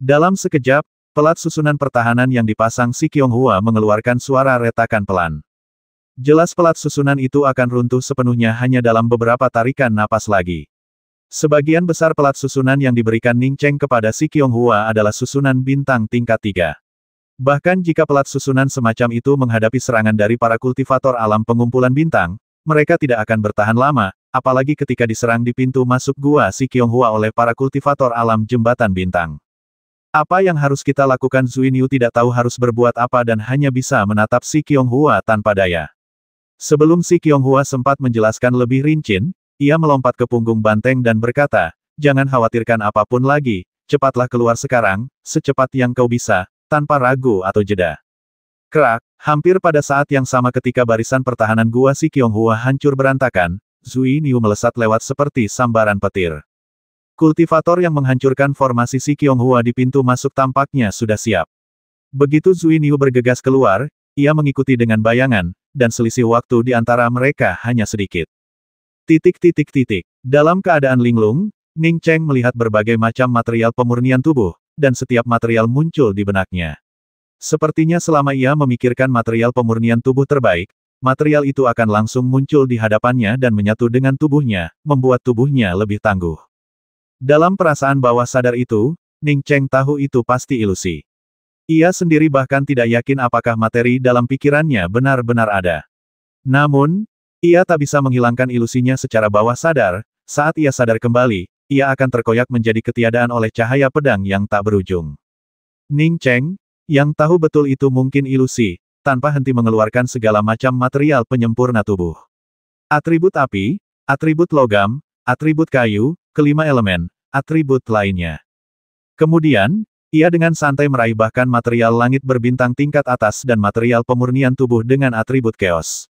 Dalam sekejap, pelat susunan pertahanan yang dipasang Si Qianghua mengeluarkan suara retakan pelan. Jelas pelat susunan itu akan runtuh sepenuhnya hanya dalam beberapa tarikan napas lagi. Sebagian besar pelat susunan yang diberikan Ning Cheng kepada Si Qianghua adalah susunan bintang tingkat 3. Bahkan jika pelat susunan semacam itu menghadapi serangan dari para kultivator alam pengumpulan bintang, mereka tidak akan bertahan lama, apalagi ketika diserang di pintu masuk gua Si Qianghua oleh para kultivator alam jembatan bintang. Apa yang harus kita lakukan? Zui Niu tidak tahu harus berbuat apa dan hanya bisa menatap Si Qianghua tanpa daya. Sebelum Si Qianghua sempat menjelaskan lebih rinci, ia melompat ke punggung banteng dan berkata, "Jangan khawatirkan apapun lagi, cepatlah keluar sekarang, secepat yang kau bisa, tanpa ragu atau jeda." Kerak, hampir pada saat yang sama ketika barisan pertahanan gua Si Qianghua hancur berantakan, Zui Niu melesat lewat seperti sambaran petir. Kultivator yang menghancurkan formasi Si Qianghua di pintu masuk tampaknya sudah siap. Begitu Zui Niu bergegas keluar, ia mengikuti dengan bayangan, dan selisih waktu di antara mereka hanya sedikit. Dalam keadaan linglung, Ning Cheng melihat berbagai macam material pemurnian tubuh, dan setiap material muncul di benaknya. Sepertinya selama ia memikirkan material pemurnian tubuh terbaik, material itu akan langsung muncul di hadapannya dan menyatu dengan tubuhnya, membuat tubuhnya lebih tangguh. Dalam perasaan bawah sadar itu, Ning Cheng tahu itu pasti ilusi. Ia sendiri bahkan tidak yakin apakah materi dalam pikirannya benar-benar ada. Namun, ia tak bisa menghilangkan ilusinya secara bawah sadar. Saat ia sadar kembali, ia akan terkoyak menjadi ketiadaan oleh cahaya pedang yang tak berujung. Ning Cheng, yang tahu betul itu mungkin ilusi, tanpa henti mengeluarkan segala macam material penyempurna tubuh. Atribut api, atribut logam, atribut kayu, kelima elemen, atribut lainnya. Kemudian, ia dengan santai meraih bahkan material langit berbintang tingkat atas dan material pemurnian tubuh dengan atribut chaos.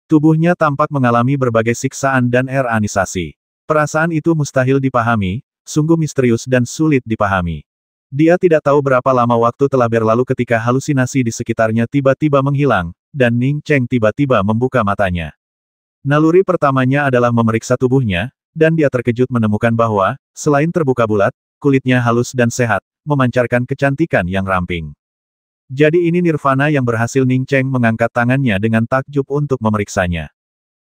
Tubuhnya tampak mengalami berbagai siksaan dan eranisasi. Perasaan itu mustahil dipahami, sungguh misterius dan sulit dipahami. Dia tidak tahu berapa lama waktu telah berlalu ketika halusinasi di sekitarnya tiba-tiba menghilang, dan Ning Cheng tiba-tiba membuka matanya. Naluri pertamanya adalah memeriksa tubuhnya, dan dia terkejut menemukan bahwa, selain terbuka bulat, kulitnya halus dan sehat, memancarkan kecantikan yang ramping. Jadi ini nirvana yang berhasil. Ning Cheng mengangkat tangannya dengan takjub untuk memeriksanya.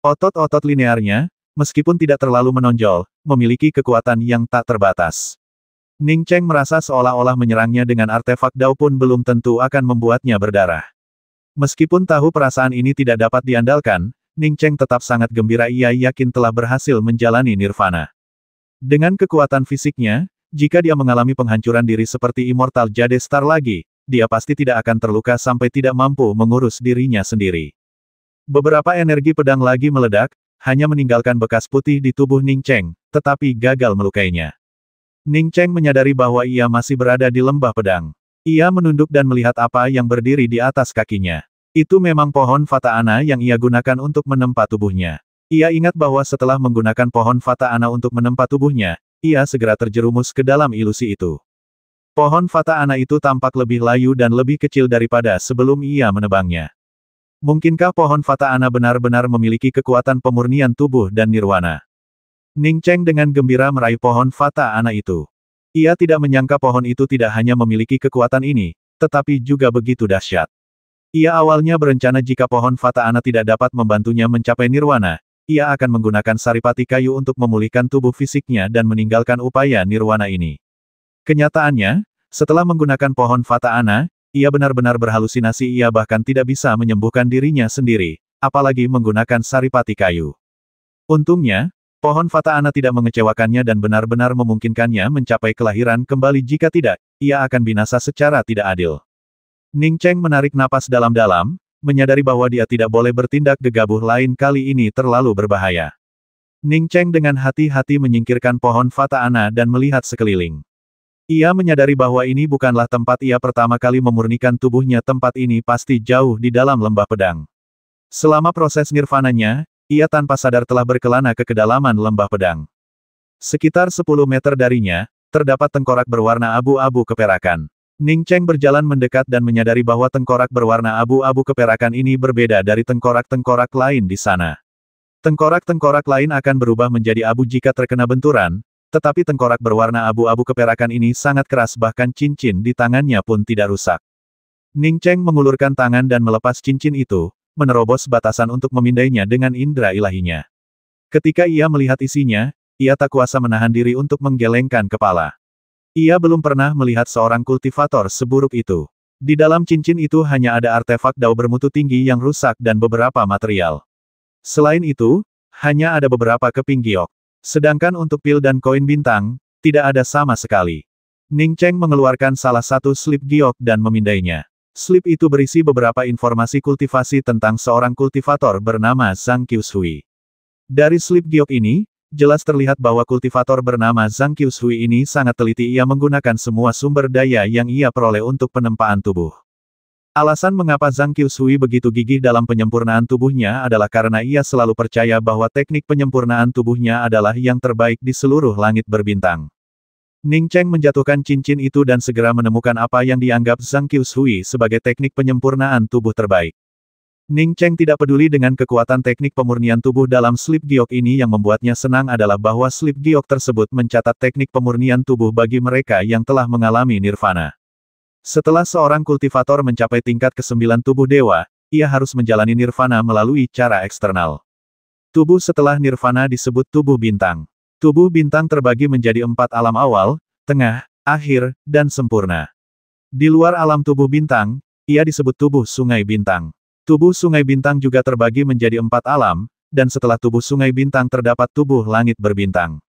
Otot-otot linearnya, meskipun tidak terlalu menonjol, memiliki kekuatan yang tak terbatas. Ning Cheng merasa seolah-olah menyerangnya dengan artefak Dao pun belum tentu akan membuatnya berdarah. Meskipun tahu perasaan ini tidak dapat diandalkan, Ning Cheng tetap sangat gembira. Ia yakin telah berhasil menjalani nirvana. Dengan kekuatan fisiknya, jika dia mengalami penghancuran diri seperti Immortal Jade Star lagi, dia pasti tidak akan terluka sampai tidak mampu mengurus dirinya sendiri. Beberapa energi pedang lagi meledak, hanya meninggalkan bekas putih di tubuh Ning Cheng, tetapi gagal melukainya. Ning Cheng menyadari bahwa ia masih berada di lembah pedang. Ia menunduk dan melihat apa yang berdiri di atas kakinya. Itu memang pohon Fata Ana yang ia gunakan untuk menempa tubuhnya. Ia ingat bahwa setelah menggunakan pohon Fata Ana untuk menempa tubuhnya, ia segera terjerumus ke dalam ilusi itu. Pohon Fata Ana itu tampak lebih layu dan lebih kecil daripada sebelum ia menebangnya. Mungkinkah pohon Fata Ana benar-benar memiliki kekuatan pemurnian tubuh dan nirwana? Ning Cheng dengan gembira meraih pohon Fata Ana itu. Ia tidak menyangka pohon itu tidak hanya memiliki kekuatan ini, tetapi juga begitu dahsyat. Ia awalnya berencana jika pohon Fata Ana tidak dapat membantunya mencapai nirwana, ia akan menggunakan saripati kayu untuk memulihkan tubuh fisiknya dan meninggalkan upaya nirwana ini. Kenyataannya, setelah menggunakan pohon Fata Ana, ia benar-benar berhalusinasi. Ia bahkan tidak bisa menyembuhkan dirinya sendiri, apalagi menggunakan saripati kayu. Untungnya, pohon Fata Ana tidak mengecewakannya dan benar-benar memungkinkannya mencapai kelahiran kembali. Jika tidak, ia akan binasa secara tidak adil. Ning Cheng menarik napas dalam-dalam, menyadari bahwa dia tidak boleh bertindak gegabah, lain kali ini terlalu berbahaya. Ning Cheng dengan hati-hati menyingkirkan pohon Fata Ana dan melihat sekeliling. Ia menyadari bahwa ini bukanlah tempat ia pertama kali memurnikan tubuhnya. Tempat ini pasti jauh di dalam lembah pedang. Selama proses nirvananya, ia tanpa sadar telah berkelana ke kedalaman lembah pedang. Sekitar 10 meter darinya, terdapat tengkorak berwarna abu-abu keperakan. Ning Cheng berjalan mendekat dan menyadari bahwa tengkorak berwarna abu-abu keperakan ini berbeda dari tengkorak-tengkorak lain di sana. Tengkorak-tengkorak lain akan berubah menjadi abu jika terkena benturan, Tetapi tengkorak berwarna abu-abu keperakan ini sangat keras, bahkan cincin di tangannya pun tidak rusak. Ning Cheng mengulurkan tangan dan melepas cincin itu, menerobos batasan untuk memindainya dengan indera ilahinya. Ketika ia melihat isinya, ia tak kuasa menahan diri untuk menggelengkan kepala. Ia belum pernah melihat seorang kultivator seburuk itu. Di dalam cincin itu hanya ada artefak dao bermutu tinggi yang rusak dan beberapa material. Selain itu, hanya ada beberapa keping giok. Sedangkan untuk pil dan koin bintang, tidak ada sama sekali. Ning Cheng mengeluarkan salah satu slip giok dan memindainya. Slip itu berisi beberapa informasi kultivasi tentang seorang kultivator bernama Zhang Qiushui. Dari slip giok ini, jelas terlihat bahwa kultivator bernama Zhang Qiushui ini sangat teliti. Ia menggunakan semua sumber daya yang ia peroleh untuk penempaan tubuh. Alasan mengapa Zhang Qiushui begitu gigih dalam penyempurnaan tubuhnya adalah karena ia selalu percaya bahwa teknik penyempurnaan tubuhnya adalah yang terbaik di seluruh langit berbintang. Ning Cheng menjatuhkan cincin itu dan segera menemukan apa yang dianggap Zhang Qiushui sebagai teknik penyempurnaan tubuh terbaik. Ning Cheng tidak peduli dengan kekuatan teknik pemurnian tubuh dalam slip giok ini. Yang membuatnya senang adalah bahwa slip giok tersebut mencatat teknik pemurnian tubuh bagi mereka yang telah mengalami nirvana. Setelah seorang kultivator mencapai tingkat ke-9 tubuh dewa, ia harus menjalani nirvana melalui cara eksternal. Tubuh setelah nirvana disebut tubuh bintang. Tubuh bintang terbagi menjadi 4 alam awal, tengah, akhir, dan sempurna. Di luar alam tubuh bintang, ia disebut tubuh sungai bintang. Tubuh sungai bintang juga terbagi menjadi 4 alam, dan setelah tubuh sungai bintang terdapat tubuh langit berbintang.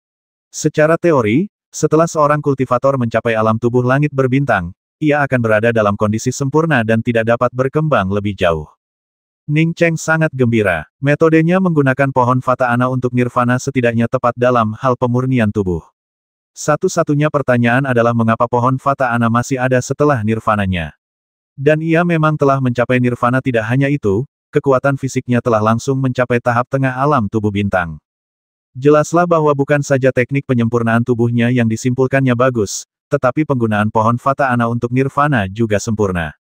Secara teori, setelah seorang kultivator mencapai alam tubuh langit berbintang, ia akan berada dalam kondisi sempurna dan tidak dapat berkembang lebih jauh. Ning Cheng sangat gembira. Metodenya menggunakan pohon Fata Ana untuk nirvana setidaknya tepat dalam hal pemurnian tubuh. Satu-satunya pertanyaan adalah mengapa pohon Fata Ana masih ada setelah nirvananya. Dan ia memang telah mencapai nirvana. Tidak hanya itu, kekuatan fisiknya telah langsung mencapai tahap tengah alam tubuh bintang. Jelaslah bahwa bukan saja teknik penyempurnaan tubuhnya yang disimpulkannya bagus, tetapi penggunaan pohon Fata Ana untuk nirvana juga sempurna.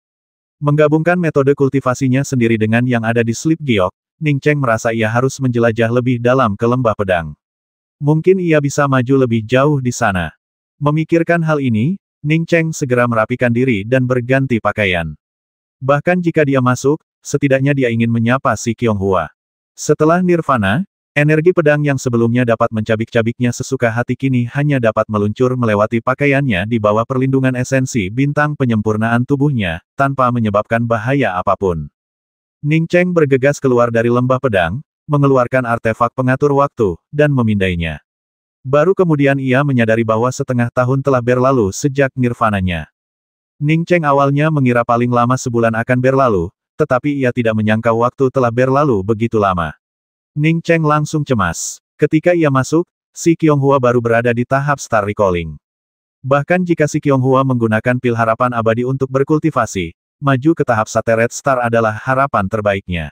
Menggabungkan metode kultivasinya sendiri dengan yang ada di slip giok, Ning Cheng merasa ia harus menjelajah lebih dalam ke lembah pedang. Mungkin ia bisa maju lebih jauh di sana. Memikirkan hal ini, Ning Cheng segera merapikan diri dan berganti pakaian. Bahkan jika dia masuk, setidaknya dia ingin menyapa si Qiong-hua. Setelah nirvana, energi pedang yang sebelumnya dapat mencabik-cabiknya sesuka hati kini hanya dapat meluncur melewati pakaiannya di bawah perlindungan esensi bintang penyempurnaan tubuhnya, tanpa menyebabkan bahaya apapun. Ning Cheng bergegas keluar dari lembah pedang, mengeluarkan artefak pengatur waktu, dan memindainya. Baru kemudian ia menyadari bahwa setengah tahun telah berlalu sejak nirvananya. Ning Cheng awalnya mengira paling lama sebulan akan berlalu, tetapi ia tidak menyangka waktu telah berlalu begitu lama. Ning Cheng langsung cemas. Ketika ia masuk, si Qiong-hua baru berada di tahap Star Recalling. Bahkan jika si Qiong-hua menggunakan pil harapan abadi untuk berkultivasi, maju ke tahap Sateret Star adalah harapan terbaiknya.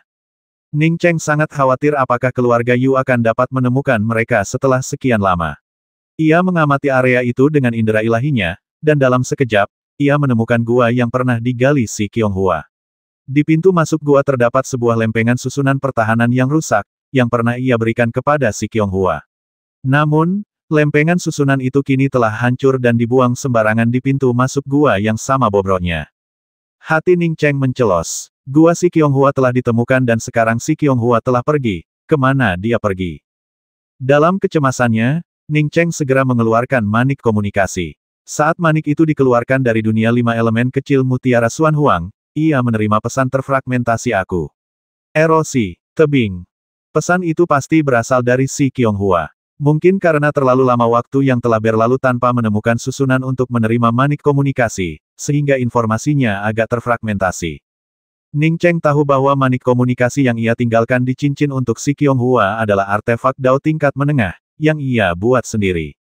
Ning Cheng sangat khawatir apakah keluarga Yu akan dapat menemukan mereka setelah sekian lama. Ia mengamati area itu dengan indera ilahinya, dan dalam sekejap, ia menemukan gua yang pernah digali si Qiong-hua. Di pintu masuk gua terdapat sebuah lempengan susunan pertahanan yang rusak, yang pernah ia berikan kepada si Qiong-hua. Namun, lempengan susunan itu kini telah hancur dan dibuang sembarangan di pintu masuk gua yang sama bobroknya. Hati Ning Cheng mencelos. Gua si Qiong-hua telah ditemukan dan sekarang si Qiong-hua telah pergi. Kemana dia pergi? Dalam kecemasannya, Ning Cheng segera mengeluarkan manik komunikasi. Saat manik itu dikeluarkan dari dunia 5 elemen kecil mutiara Xuan Huang, ia menerima pesan terfragmentasi aku. Erosi, tebing. Pesan itu pasti berasal dari si Qiong-hua. Mungkin karena terlalu lama waktu yang telah berlalu tanpa menemukan susunan untuk menerima manik komunikasi, sehingga informasinya agak terfragmentasi. Ning Cheng tahu bahwa manik komunikasi yang ia tinggalkan di cincin untuk si Qiong-hua adalah artefak dao tingkat menengah, yang ia buat sendiri.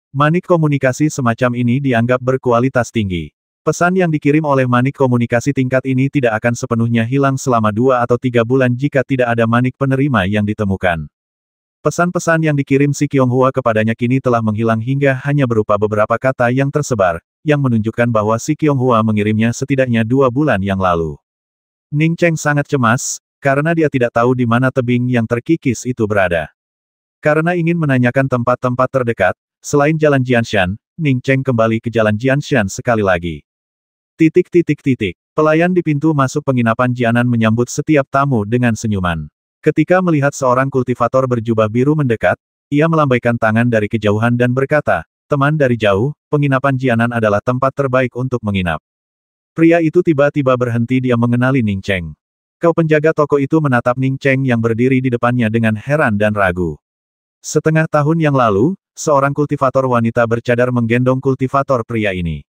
Manik komunikasi semacam ini dianggap berkualitas tinggi. Pesan yang dikirim oleh manik komunikasi tingkat ini tidak akan sepenuhnya hilang selama 2 atau 3 bulan jika tidak ada manik penerima yang ditemukan. Pesan-pesan yang dikirim si Qiong-hua kepadanya kini telah menghilang hingga hanya berupa beberapa kata yang tersebar, yang menunjukkan bahwa si Qiong-hua mengirimnya setidaknya 2 bulan yang lalu. Ning Cheng sangat cemas, karena dia tidak tahu di mana tebing yang terkikis itu berada. Karena ingin menanyakan tempat-tempat terdekat, Selain Jalan Jianshan, Ning Cheng kembali ke Jalan Jianshan sekali lagi. Titik. Pelayan di pintu masuk penginapan Jianan menyambut setiap tamu dengan senyuman. Ketika melihat seorang kultivator berjubah biru mendekat, ia melambaikan tangan dari kejauhan dan berkata, "Teman dari jauh, penginapan Jianan adalah tempat terbaik untuk menginap." Pria itu tiba-tiba berhenti, dia mengenali Ning Cheng. Kau penjaga toko itu menatap Ning Cheng yang berdiri di depannya dengan heran dan ragu. Setengah tahun yang lalu, seorang kultivator wanita bercadar menggendong kultivator pria ini.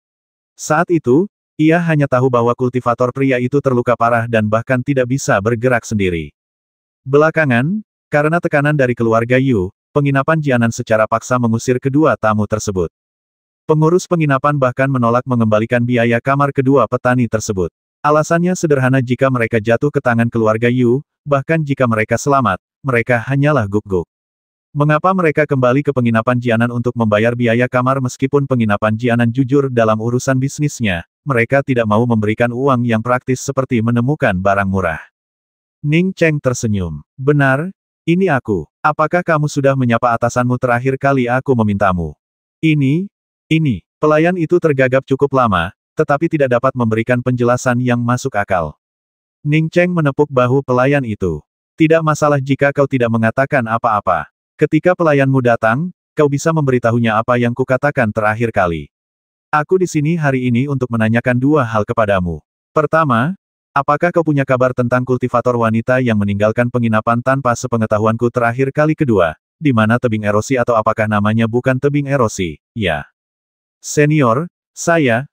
Saat itu, ia hanya tahu bahwa kultivator pria itu terluka parah dan bahkan tidak bisa bergerak sendiri. Belakangan, karena tekanan dari keluarga Yu, penginapan Jianan secara paksa mengusir kedua tamu tersebut. Pengurus penginapan bahkan menolak mengembalikan biaya kamar kedua petani tersebut. Alasannya sederhana, jika mereka jatuh ke tangan keluarga Yu, bahkan jika mereka selamat, mereka hanyalah guk-guk. Mengapa mereka kembali ke penginapan Jianan untuk membayar biaya kamar meskipun penginapan Jianan jujur dalam urusan bisnisnya? Mereka tidak mau memberikan uang yang praktis seperti menemukan barang murah. Ning Cheng tersenyum. Benar, ini aku. Apakah kamu sudah menyapa atasanmu terakhir kali aku memintamu? Ini. Pelayan itu tergagap cukup lama, tetapi tidak dapat memberikan penjelasan yang masuk akal. Ning Cheng menepuk bahu pelayan itu. Tidak masalah jika kau tidak mengatakan apa-apa. Ketika pelayanmu datang, kau bisa memberitahunya apa yang kukatakan terakhir kali. Aku di sini hari ini untuk menanyakan dua hal kepadamu. Pertama, apakah kau punya kabar tentang kultivator wanita yang meninggalkan penginapan tanpa sepengetahuanku terakhir kali? Kedua, di mana tebing erosi, atau apakah namanya bukan tebing erosi? Ya. Senior, saya.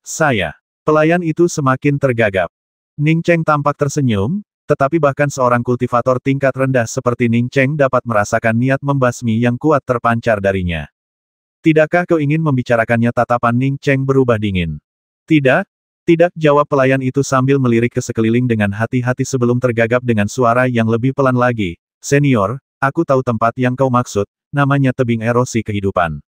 Pelayan itu semakin tergagap. Ning Cheng tampak tersenyum, tetapi bahkan seorang kultivator tingkat rendah seperti Ning Cheng dapat merasakan niat membasmi yang kuat terpancar darinya. Tidakkah kau ingin membicarakannya? Tatapan Ning Cheng berubah dingin. Tidak, jawab pelayan itu sambil melirik ke sekeliling dengan hati-hati sebelum tergagap dengan suara yang lebih pelan lagi. Senior, aku tahu tempat yang kau maksud, namanya tebing erosi kehidupan.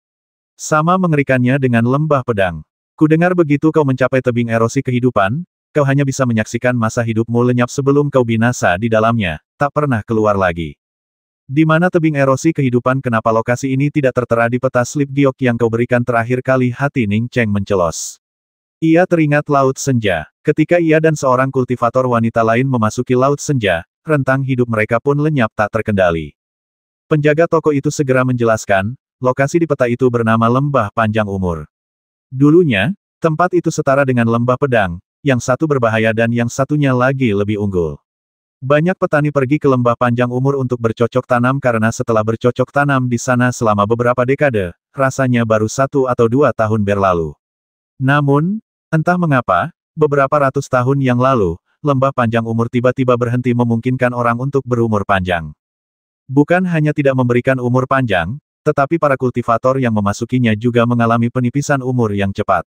Sama mengerikannya dengan lembah pedang. Kudengar begitu kau mencapai tebing erosi kehidupan, kau hanya bisa menyaksikan masa hidupmu lenyap sebelum kau binasa di dalamnya, tak pernah keluar lagi. Di mana tebing erosi kehidupan? Kenapa lokasi ini tidak tertera di peta slip giok yang kau berikan terakhir kali? Hati Ning Cheng mencelos. Ia teringat Laut Senja. Ketika ia dan seorang kultivator wanita lain memasuki Laut Senja, rentang hidup mereka pun lenyap tak terkendali. Penjaga toko itu segera menjelaskan, lokasi di peta itu bernama Lembah Panjang Umur. Dulunya, tempat itu setara dengan Lembah Pedang, yang satu berbahaya dan yang satunya lagi lebih unggul. Banyak petani pergi ke Lembah Panjang Umur untuk bercocok tanam karena setelah bercocok tanam di sana selama beberapa dekade, rasanya baru 1 atau 2 tahun berlalu. Namun, entah mengapa, beberapa ratus tahun yang lalu, Lembah Panjang Umur tiba-tiba berhenti memungkinkan orang untuk berumur panjang. Bukan hanya tidak memberikan umur panjang, tetapi para kultivator yang memasukinya juga mengalami penipisan umur yang cepat.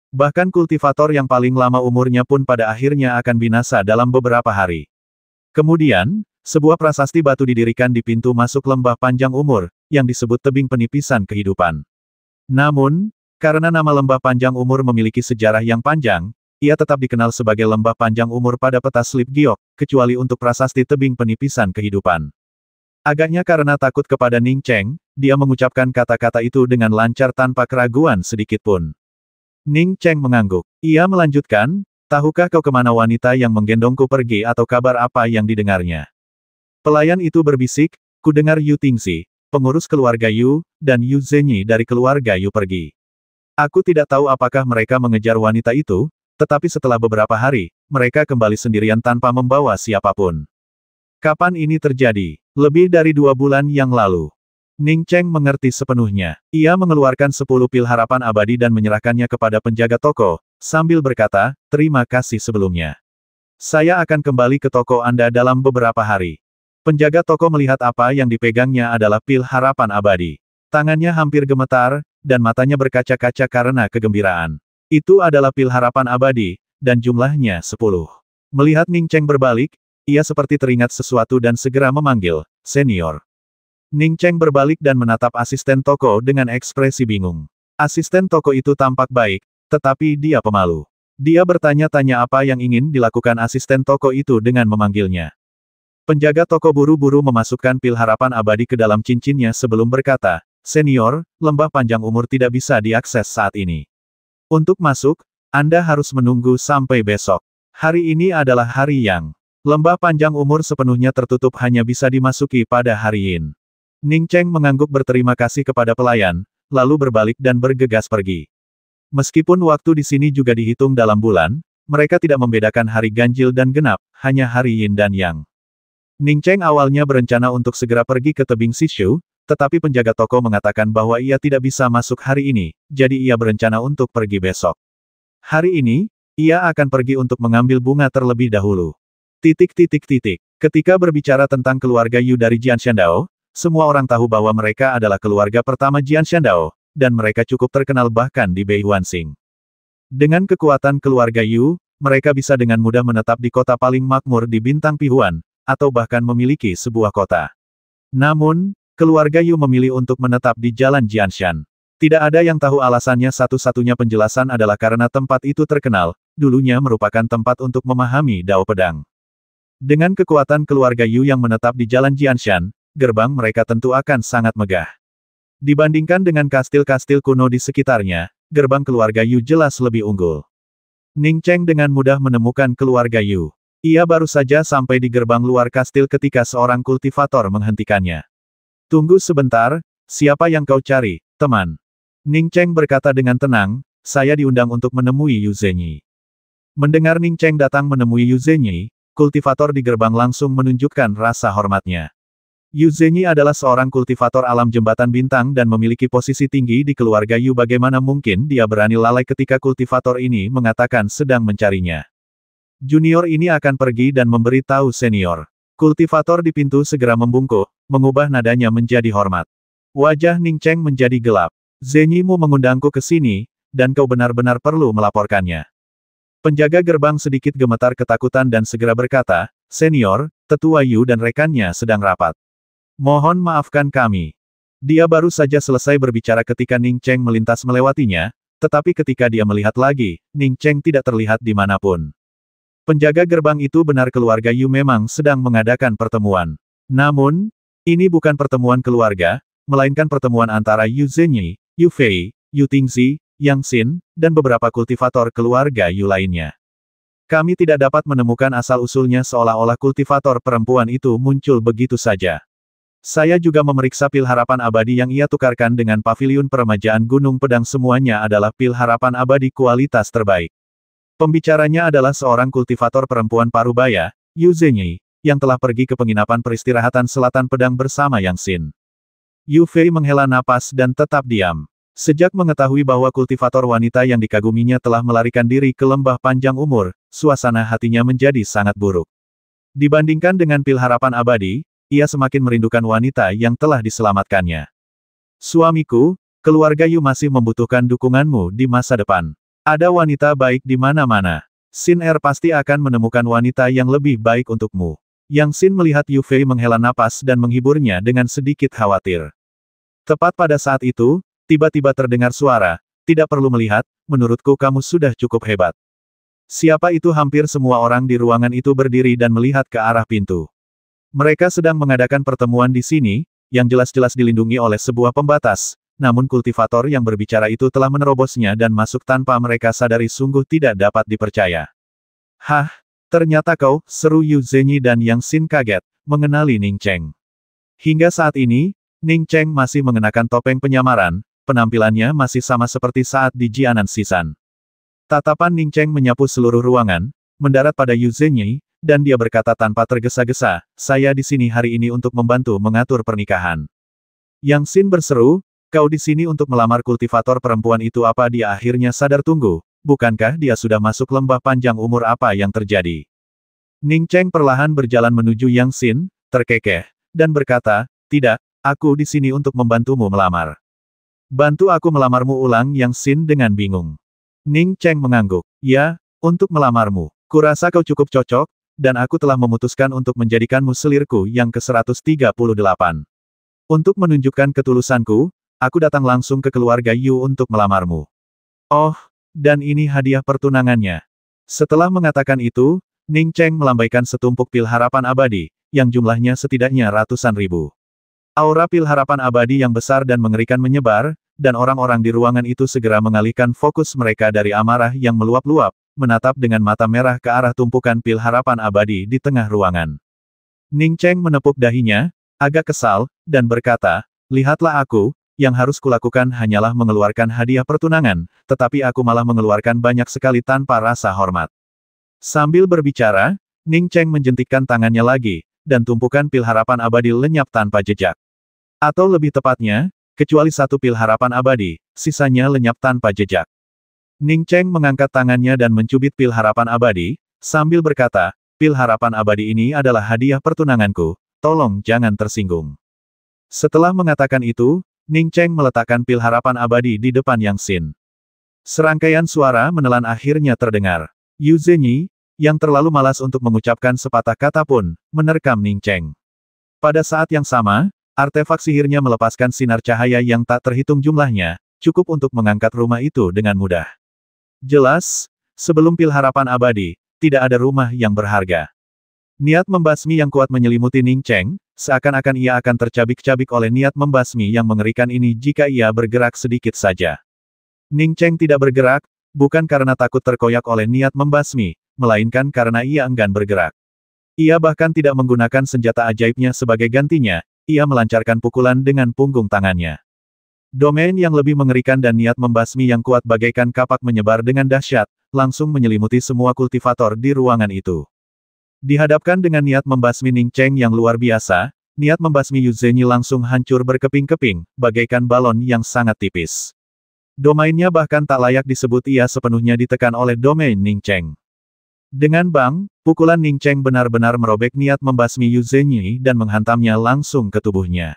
Bahkan kultivator yang paling lama umurnya pun pada akhirnya akan binasa dalam beberapa hari. Kemudian, sebuah prasasti batu didirikan di pintu masuk Lembah Panjang Umur, yang disebut Tebing Penipisan Kehidupan. Namun, karena nama Lembah Panjang Umur memiliki sejarah yang panjang, ia tetap dikenal sebagai Lembah Panjang Umur pada peta slip giok, kecuali untuk prasasti Tebing Penipisan Kehidupan. Agaknya karena takut kepada Ning Cheng, dia mengucapkan kata-kata itu dengan lancar tanpa keraguan sedikitpun. Ning Cheng mengangguk. Ia melanjutkan, tahukah kau kemana wanita yang menggendongku pergi atau kabar apa yang didengarnya? Pelayan itu berbisik, kudengar Yu Tingxi, pengurus keluarga Yu, dan Yu Zhenyi dari keluarga Yu pergi. Aku tidak tahu apakah mereka mengejar wanita itu, tetapi setelah beberapa hari, mereka kembali sendirian tanpa membawa siapapun. Kapan ini terjadi? Lebih dari 2 bulan yang lalu. Ning Cheng mengerti sepenuhnya. Ia mengeluarkan 10 pil harapan abadi dan menyerahkannya kepada penjaga toko, sambil berkata, terima kasih sebelumnya. Saya akan kembali ke toko Anda dalam beberapa hari. Penjaga toko melihat apa yang dipegangnya adalah pil harapan abadi. Tangannya hampir gemetar, dan matanya berkaca-kaca karena kegembiraan. Itu adalah pil harapan abadi, dan jumlahnya 10. Melihat Ning Cheng berbalik, ia seperti teringat sesuatu dan segera memanggil, senior. Ning Cheng berbalik dan menatap asisten toko dengan ekspresi bingung. Asisten toko itu tampak baik, tetapi dia pemalu. Dia bertanya-tanya apa yang ingin dilakukan asisten toko itu dengan memanggilnya. Penjaga toko buru-buru memasukkan pil harapan abadi ke dalam cincinnya sebelum berkata, Senior, lembah panjang umur tidak bisa diakses saat ini. Untuk masuk, Anda harus menunggu sampai besok. Hari ini adalah hari yang lembah panjang umur sepenuhnya tertutup hanya bisa dimasuki pada hari Yin. Ning Cheng mengangguk berterima kasih kepada pelayan, lalu berbalik dan bergegas pergi. Meskipun waktu di sini juga dihitung dalam bulan, mereka tidak membedakan hari ganjil dan genap, hanya hari Yin dan Yang. Ning Cheng awalnya berencana untuk segera pergi ke tebing Sishu, tetapi penjaga toko mengatakan bahwa ia tidak bisa masuk hari ini, jadi ia berencana untuk pergi besok. Hari ini, ia akan pergi untuk mengambil bunga terlebih dahulu. Ketika berbicara tentang keluarga Yu dari Jian Shandao, semua orang tahu bahwa mereka adalah keluarga pertama Jian Shandao, dan mereka cukup terkenal bahkan di Beihuansing. Dengan kekuatan keluarga Yu, mereka bisa dengan mudah menetap di kota paling makmur di Bintang Pihuan, atau bahkan memiliki sebuah kota. Namun, keluarga Yu memilih untuk menetap di Jalan Jianshan. Tidak ada yang tahu alasannya, satu-satunya penjelasan adalah karena tempat itu terkenal, dulunya merupakan tempat untuk memahami Dao Pedang. Dengan kekuatan keluarga Yu yang menetap di Jalan Jianshan, gerbang mereka tentu akan sangat megah. Dibandingkan dengan kastil-kastil kuno di sekitarnya, gerbang keluarga Yu jelas lebih unggul. Ning Cheng dengan mudah menemukan keluarga Yu. Ia baru saja sampai di gerbang luar kastil ketika seorang kultivator menghentikannya. Tunggu sebentar, siapa yang kau cari, teman? Ning Cheng berkata dengan tenang, saya diundang untuk menemui Yu Zhenyi. Mendengar Ning Cheng datang menemui Yu Zhenyi, kultivator di gerbang langsung menunjukkan rasa hormatnya. Yu Zhenyi adalah seorang kultivator alam jembatan bintang dan memiliki posisi tinggi di keluarga Yu. Bagaimana mungkin dia berani lalai ketika kultivator ini mengatakan sedang mencarinya. Junior ini akan pergi dan memberi tahu senior. Kultivator di pintu segera membungkuk, mengubah nadanya menjadi hormat. Wajah Ning Cheng menjadi gelap. Zhenyi-mu mengundangku ke sini, dan kau benar-benar perlu melaporkannya. Penjaga gerbang sedikit gemetar ketakutan dan segera berkata, senior, tetua Yu dan rekannya sedang rapat. Mohon maafkan kami. Dia baru saja selesai berbicara ketika Ning Cheng melintas melewatinya, tetapi ketika dia melihat lagi, Ning Cheng tidak terlihat dimanapun. Penjaga gerbang itu benar keluarga Yu memang sedang mengadakan pertemuan. Namun, ini bukan pertemuan keluarga, melainkan pertemuan antara Yu Zhenyi, Yu Fei, Yu Tingzi, Yang Xin, dan beberapa kultivator keluarga Yu lainnya. Kami tidak dapat menemukan asal-usulnya, seolah-olah kultivator perempuan itu muncul begitu saja. Saya juga memeriksa pil harapan abadi yang ia tukarkan dengan paviliun peremajaan Gunung Pedang, semuanya adalah pil harapan abadi kualitas terbaik. Pembicaranya adalah seorang kultivator perempuan parubaya, Yu Zhenyi, yang telah pergi ke penginapan peristirahatan Selatan Pedang bersama Yang Xin. Yu Fei menghela napas dan tetap diam. Sejak mengetahui bahwa kultivator wanita yang dikaguminya telah melarikan diri ke lembah panjang umur, suasana hatinya menjadi sangat buruk. Dibandingkan dengan pil harapan abadi, ia semakin merindukan wanita yang telah diselamatkannya. Suamiku, keluarga Yu masih membutuhkan dukunganmu di masa depan. Ada wanita baik di mana-mana. Xin Er pasti akan menemukan wanita yang lebih baik untukmu. Yang Xin melihat Yu Fei menghela napas dan menghiburnya dengan sedikit khawatir. Tepat pada saat itu, tiba-tiba terdengar suara, tidak perlu melihat, menurutku kamu sudah cukup hebat. Siapa itu? Hampir semua orang di ruangan itu berdiri dan melihat ke arah pintu. Mereka sedang mengadakan pertemuan di sini, yang jelas-jelas dilindungi oleh sebuah pembatas, namun kultivator yang berbicara itu telah menerobosnya dan masuk tanpa mereka sadari. Sungguh tidak dapat dipercaya. Hah, ternyata kau, seru Yu Zhenyi dan Yang Xin kaget, mengenali Ning Cheng. Hingga saat ini, Ning Cheng masih mengenakan topeng penyamaran, penampilannya masih sama seperti saat di Jianan Sisan. Tatapan Ning Cheng menyapu seluruh ruangan, mendarat pada Yu Zhenyi, dan dia berkata tanpa tergesa-gesa, saya di sini hari ini untuk membantu mengatur pernikahan. Yang Xin berseru, kau di sini untuk melamar kultivator perempuan itu? Apa dia akhirnya sadar? Tunggu, bukankah dia sudah masuk lembah panjang umur? Apa yang terjadi? Ning Cheng perlahan berjalan menuju Yang Xin, terkekeh, dan berkata, tidak, aku di sini untuk membantumu melamar. Bantu aku melamarmu, ulang Yang Xin dengan bingung. Ning Cheng mengangguk, ya, untuk melamarmu. Kurasa kau cukup cocok, dan aku telah memutuskan untuk menjadikanmu selirku yang ke-138. Untuk menunjukkan ketulusanku, aku datang langsung ke keluarga Yu untuk melamarmu. Oh, dan ini hadiah pertunangannya. Setelah mengatakan itu, Ning Cheng melambaikan setumpuk pil harapan abadi, yang jumlahnya setidaknya ratusan ribu. Aura pil harapan abadi yang besar dan mengerikan menyebar, dan orang-orang di ruangan itu segera mengalihkan fokus mereka dari amarah yang meluap-luap, menatap dengan mata merah ke arah tumpukan pil harapan abadi di tengah ruangan. Ning Cheng menepuk dahinya, agak kesal, dan berkata, "Lihatlah aku, yang harus kulakukan hanyalah mengeluarkan hadiah pertunangan, tetapi aku malah mengeluarkan banyak sekali tanpa rasa hormat." Sambil berbicara, Ning Cheng menjentikkan tangannya lagi, dan tumpukan pil harapan abadi lenyap tanpa jejak. Atau lebih tepatnya, kecuali satu pil harapan abadi, sisanya lenyap tanpa jejak. Ning Cheng mengangkat tangannya dan mencubit pil harapan abadi, sambil berkata, "Pil harapan abadi ini adalah hadiah pertunanganku, tolong jangan tersinggung." Setelah mengatakan itu, Ning Cheng meletakkan pil harapan abadi di depan Yang Xin. Serangkaian suara menelan akhirnya terdengar. Yu Zhenyi, yang terlalu malas untuk mengucapkan sepatah kata pun, menerkam Ning Cheng. Pada saat yang sama, artefak sihirnya melepaskan sinar cahaya yang tak terhitung jumlahnya, cukup untuk mengangkat rumah itu dengan mudah. Jelas, sebelum pil harapan abadi, tidak ada rumah yang berharga. Niat membasmi yang kuat menyelimuti Ning Cheng, seakan-akan ia akan tercabik-cabik oleh niat membasmi yang mengerikan ini jika ia bergerak sedikit saja. Ning Cheng tidak bergerak, bukan karena takut terkoyak oleh niat membasmi, melainkan karena ia enggan bergerak. Ia bahkan tidak menggunakan senjata ajaibnya sebagai gantinya, ia melancarkan pukulan dengan punggung tangannya. Domain yang lebih mengerikan dan niat membasmi yang kuat bagaikan kapak menyebar dengan dahsyat, langsung menyelimuti semua kultivator di ruangan itu. Dihadapkan dengan niat membasmi Ning Cheng yang luar biasa, niat membasmi Yu Zhenyi langsung hancur berkeping-keping, bagaikan balon yang sangat tipis. Domainnya bahkan tak layak disebut ia sepenuhnya ditekan oleh domain Ning Cheng. Dengan bang, pukulan Ning Cheng benar-benar merobek niat membasmi Yu Zhenyi dan menghantamnya langsung ke tubuhnya.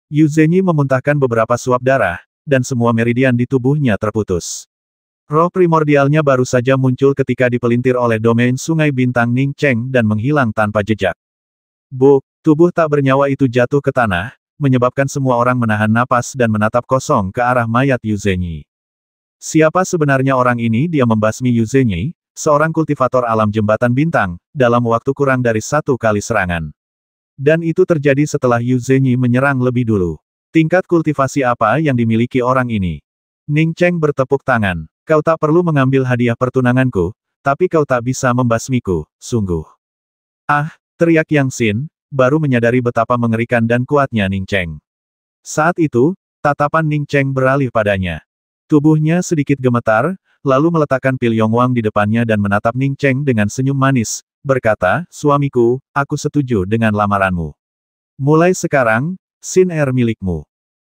Yu Zhenyi memuntahkan beberapa suap darah, dan semua meridian di tubuhnya terputus. Roh primordialnya baru saja muncul ketika dipelintir oleh domain sungai bintang Ning Cheng dan menghilang tanpa jejak. Buk, tubuh tak bernyawa itu jatuh ke tanah, menyebabkan semua orang menahan napas dan menatap kosong ke arah mayat Yu Zhenyi. Siapa sebenarnya orang ini? Dia membasmi Yu Zhenyi, seorang kultivator alam jembatan bintang, dalam waktu kurang dari 1 kali serangan. Dan itu terjadi setelah Yu Zhenyi menyerang lebih dulu. Tingkat kultivasi apa yang dimiliki orang ini? Ning Cheng bertepuk tangan. Kau tak perlu mengambil hadiah pertunanganku, tapi kau tak bisa membasmiku, sungguh. Ah, teriak Yang Xin, baru menyadari betapa mengerikan dan kuatnya Ning Cheng. Saat itu, tatapan Ning Cheng beralih padanya. Tubuhnya sedikit gemetar, lalu meletakkan pil Yongwang di depannya dan menatap Ning Cheng dengan senyum manis, berkata, "Suamiku, aku setuju dengan lamaranmu. Mulai sekarang, Xin Er milikmu."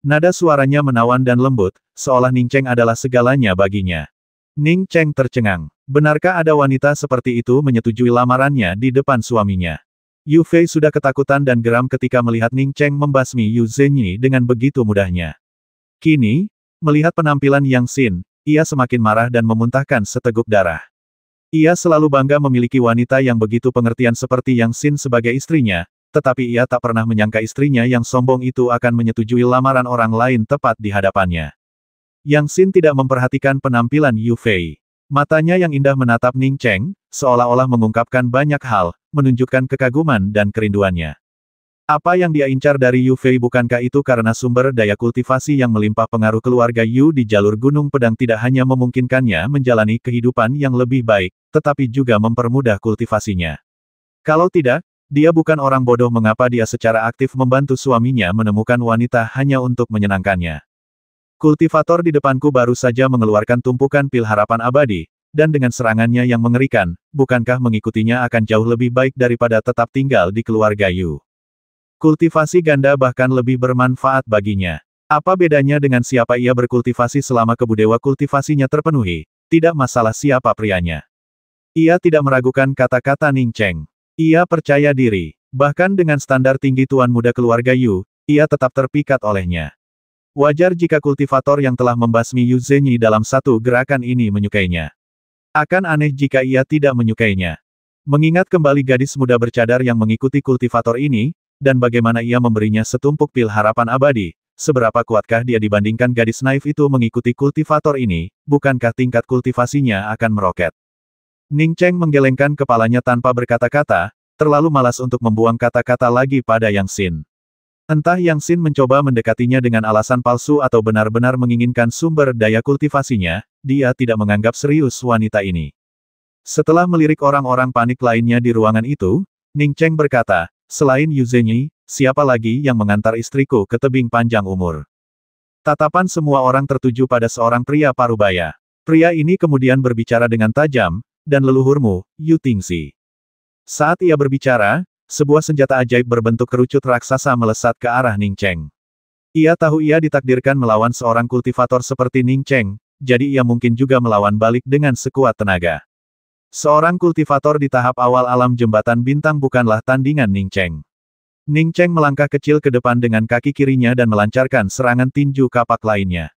Nada suaranya menawan dan lembut, seolah Ning Cheng adalah segalanya baginya. Ning Cheng tercengang. Benarkah ada wanita seperti itu menyetujui lamarannya di depan suaminya? Yu Fei sudah ketakutan dan geram ketika melihat Ning Cheng membasmi Yu Zhenyi dengan begitu mudahnya. Kini, melihat penampilan Yang Xin, ia semakin marah dan memuntahkan seteguk darah. Ia selalu bangga memiliki wanita yang begitu pengertian seperti Yang Xin sebagai istrinya, tetapi ia tak pernah menyangka istrinya yang sombong itu akan menyetujui lamaran orang lain tepat di hadapannya. Yang Xin tidak memperhatikan penampilan Yu Fei. Matanya yang indah menatap Ning Cheng, seolah-olah mengungkapkan banyak hal, menunjukkan kekaguman dan kerinduannya. Apa yang dia incar dari Yu Fei bukankah itu karena sumber daya kultivasi yang melimpah pengaruh keluarga Yu di jalur Gunung Pedang tidak hanya memungkinkannya menjalani kehidupan yang lebih baik, tetapi juga mempermudah kultivasinya. Kalau tidak, dia bukan orang bodoh. Mengapa dia secara aktif membantu suaminya menemukan wanita hanya untuk menyenangkannya? Kultivator di depanku baru saja mengeluarkan tumpukan pil harapan abadi, dan dengan serangannya yang mengerikan, bukankah mengikutinya akan jauh lebih baik daripada tetap tinggal di keluarga Yu? Kultivasi ganda bahkan lebih bermanfaat baginya. Apa bedanya dengan siapa ia berkultivasi selama kebudewa kultivasinya terpenuhi? Tidak masalah siapa prianya. Ia tidak meragukan kata-kata Ning Cheng. Ia percaya diri. Bahkan dengan standar tinggi tuan muda keluarga Yu, ia tetap terpikat olehnya. Wajar jika kultivator yang telah membasmi Yu Zhenyi dalam satu gerakan ini menyukainya. Akan aneh jika ia tidak menyukainya. Mengingat kembali gadis muda bercadar yang mengikuti kultivator ini, dan bagaimana ia memberinya setumpuk pil harapan abadi, seberapa kuatkah dia dibandingkan gadis naif itu mengikuti kultivator ini, bukankah tingkat kultivasinya akan meroket? Ning Cheng menggelengkan kepalanya tanpa berkata-kata, terlalu malas untuk membuang kata-kata lagi pada Yang Xin. Entah Yang Xin mencoba mendekatinya dengan alasan palsu atau benar-benar menginginkan sumber daya kultivasinya, dia tidak menganggap serius wanita ini. Setelah melirik orang-orang panik lainnya di ruangan itu, Ning Cheng berkata, selain Yu Zhenyi, siapa lagi yang mengantar istriku ke tebing panjang umur? Tatapan semua orang tertuju pada seorang pria parubaya. Pria ini kemudian berbicara dengan tajam, dan leluhurmu, Yu Tingzi. Saat ia berbicara, sebuah senjata ajaib berbentuk kerucut raksasa melesat ke arah Ning Cheng. Ia tahu ia ditakdirkan melawan seorang kultivator seperti Ning Cheng, jadi ia mungkin juga melawan balik dengan sekuat tenaga. Seorang kultivator di tahap awal alam jembatan bintang bukanlah tandingan Ning Cheng. Ning Cheng melangkah kecil ke depan dengan kaki kirinya dan melancarkan serangan tinju kapak lainnya.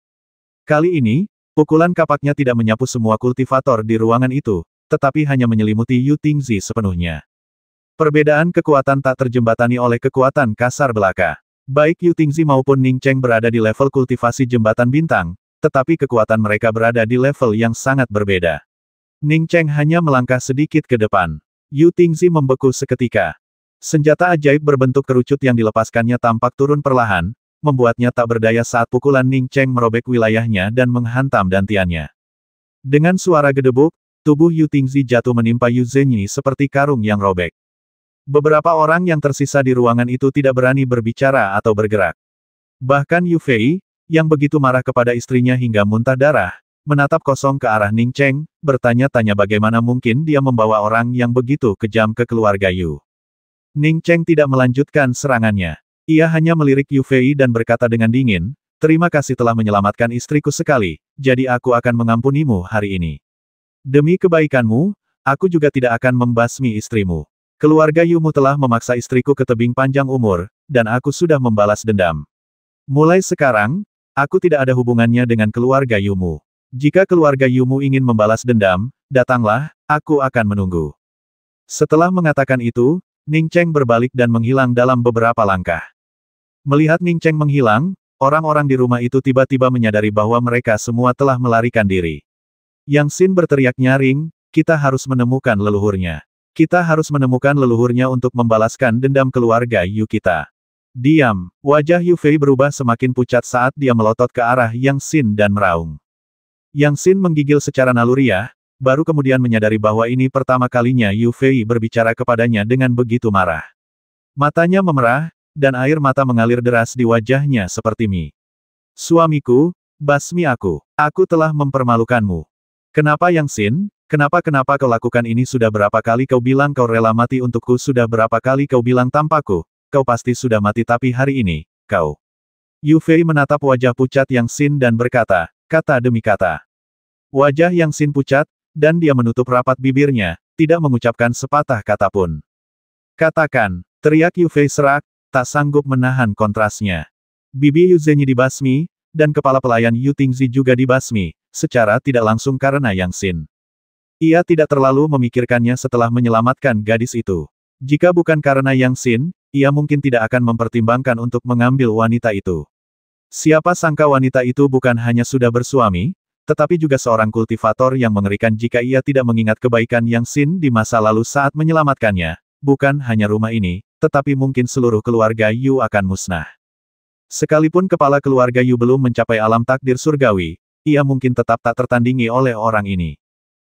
Kali ini, pukulan kapaknya tidak menyapu semua kultivator di ruangan itu, tetapi hanya menyelimuti Yu Tingzi sepenuhnya. Perbedaan kekuatan tak terjembatani oleh kekuatan kasar belaka. Baik Yu Tingzi maupun Ning Cheng berada di level kultivasi jembatan bintang, tetapi kekuatan mereka berada di level yang sangat berbeda. Ning Cheng hanya melangkah sedikit ke depan. Yu Tingzi membeku seketika. Senjata ajaib berbentuk kerucut yang dilepaskannya tampak turun perlahan, membuatnya tak berdaya saat pukulan Ning Cheng merobek wilayahnya dan menghantam dantiannya. Dengan suara gedebuk, tubuh Yu Tingzi jatuh menimpa Yu Zhenyi seperti karung yang robek. Beberapa orang yang tersisa di ruangan itu tidak berani berbicara atau bergerak. Bahkan Yu Fei, yang begitu marah kepada istrinya hingga muntah darah, menatap kosong ke arah Ning Cheng, bertanya-tanya bagaimana mungkin dia membawa orang yang begitu kejam ke keluarga Yu. Ning Cheng tidak melanjutkan serangannya. Ia hanya melirik Yu Fei dan berkata dengan dingin, terima kasih telah menyelamatkan istriku sekali, jadi aku akan mengampunimu hari ini. Demi kebaikanmu, aku juga tidak akan membasmi istrimu. Keluarga Yumu telah memaksa istriku ke tebing panjang umur, dan aku sudah membalas dendam. Mulai sekarang, aku tidak ada hubungannya dengan keluarga Yumu. Jika keluarga Yumu ingin membalas dendam, datanglah, aku akan menunggu. Setelah mengatakan itu, Ning Cheng berbalik dan menghilang dalam beberapa langkah. Melihat Ning Cheng menghilang, orang-orang di rumah itu tiba-tiba menyadari bahwa mereka semua telah melarikan diri. Yang Xin berteriak nyaring, kita harus menemukan leluhurnya. Kita harus menemukan leluhurnya untuk membalaskan dendam keluarga Yu kita. Diam, wajah Yu Fei berubah semakin pucat saat dia melotot ke arah Yang Xin dan meraung. Yang Xin menggigil secara naluriah, baru kemudian menyadari bahwa ini pertama kalinya Yu Fei berbicara kepadanya dengan begitu marah. Matanya memerah, dan air mata mengalir deras di wajahnya seperti mie. Suamiku, basmi aku telah mempermalukanmu. Kenapa Yang Xin? Kenapa kau lakukan ini? Sudah berapa kali kau bilang kau rela mati untukku? Sudah berapa kali kau bilang tanpaku, kau pasti sudah mati, tapi hari ini, kau. Yu Fei menatap wajah pucat Yang Xin dan berkata, kata demi kata. Wajah Yang Xin pucat, dan dia menutup rapat bibirnya, tidak mengucapkan sepatah kata pun. Katakan, teriak Yu Fei serak, tak sanggup menahan kontrasnya. Bibi Yu Zhenyi dibasmi, dan kepala pelayan Yu Tingzi juga dibasmi, secara tidak langsung karena Yang Xin. Ia tidak terlalu memikirkannya setelah menyelamatkan gadis itu. Jika bukan karena Yang Xin, ia mungkin tidak akan mempertimbangkan untuk mengambil wanita itu. Siapa sangka wanita itu bukan hanya sudah bersuami, tetapi juga seorang kultivator yang mengerikan. Jika ia tidak mengingat kebaikan Yang Xin di masa lalu saat menyelamatkannya, bukan hanya rumah ini, tetapi mungkin seluruh keluarga Yu akan musnah. Sekalipun kepala keluarga Yu belum mencapai alam takdir surgawi, ia mungkin tetap tak tertandingi oleh orang ini.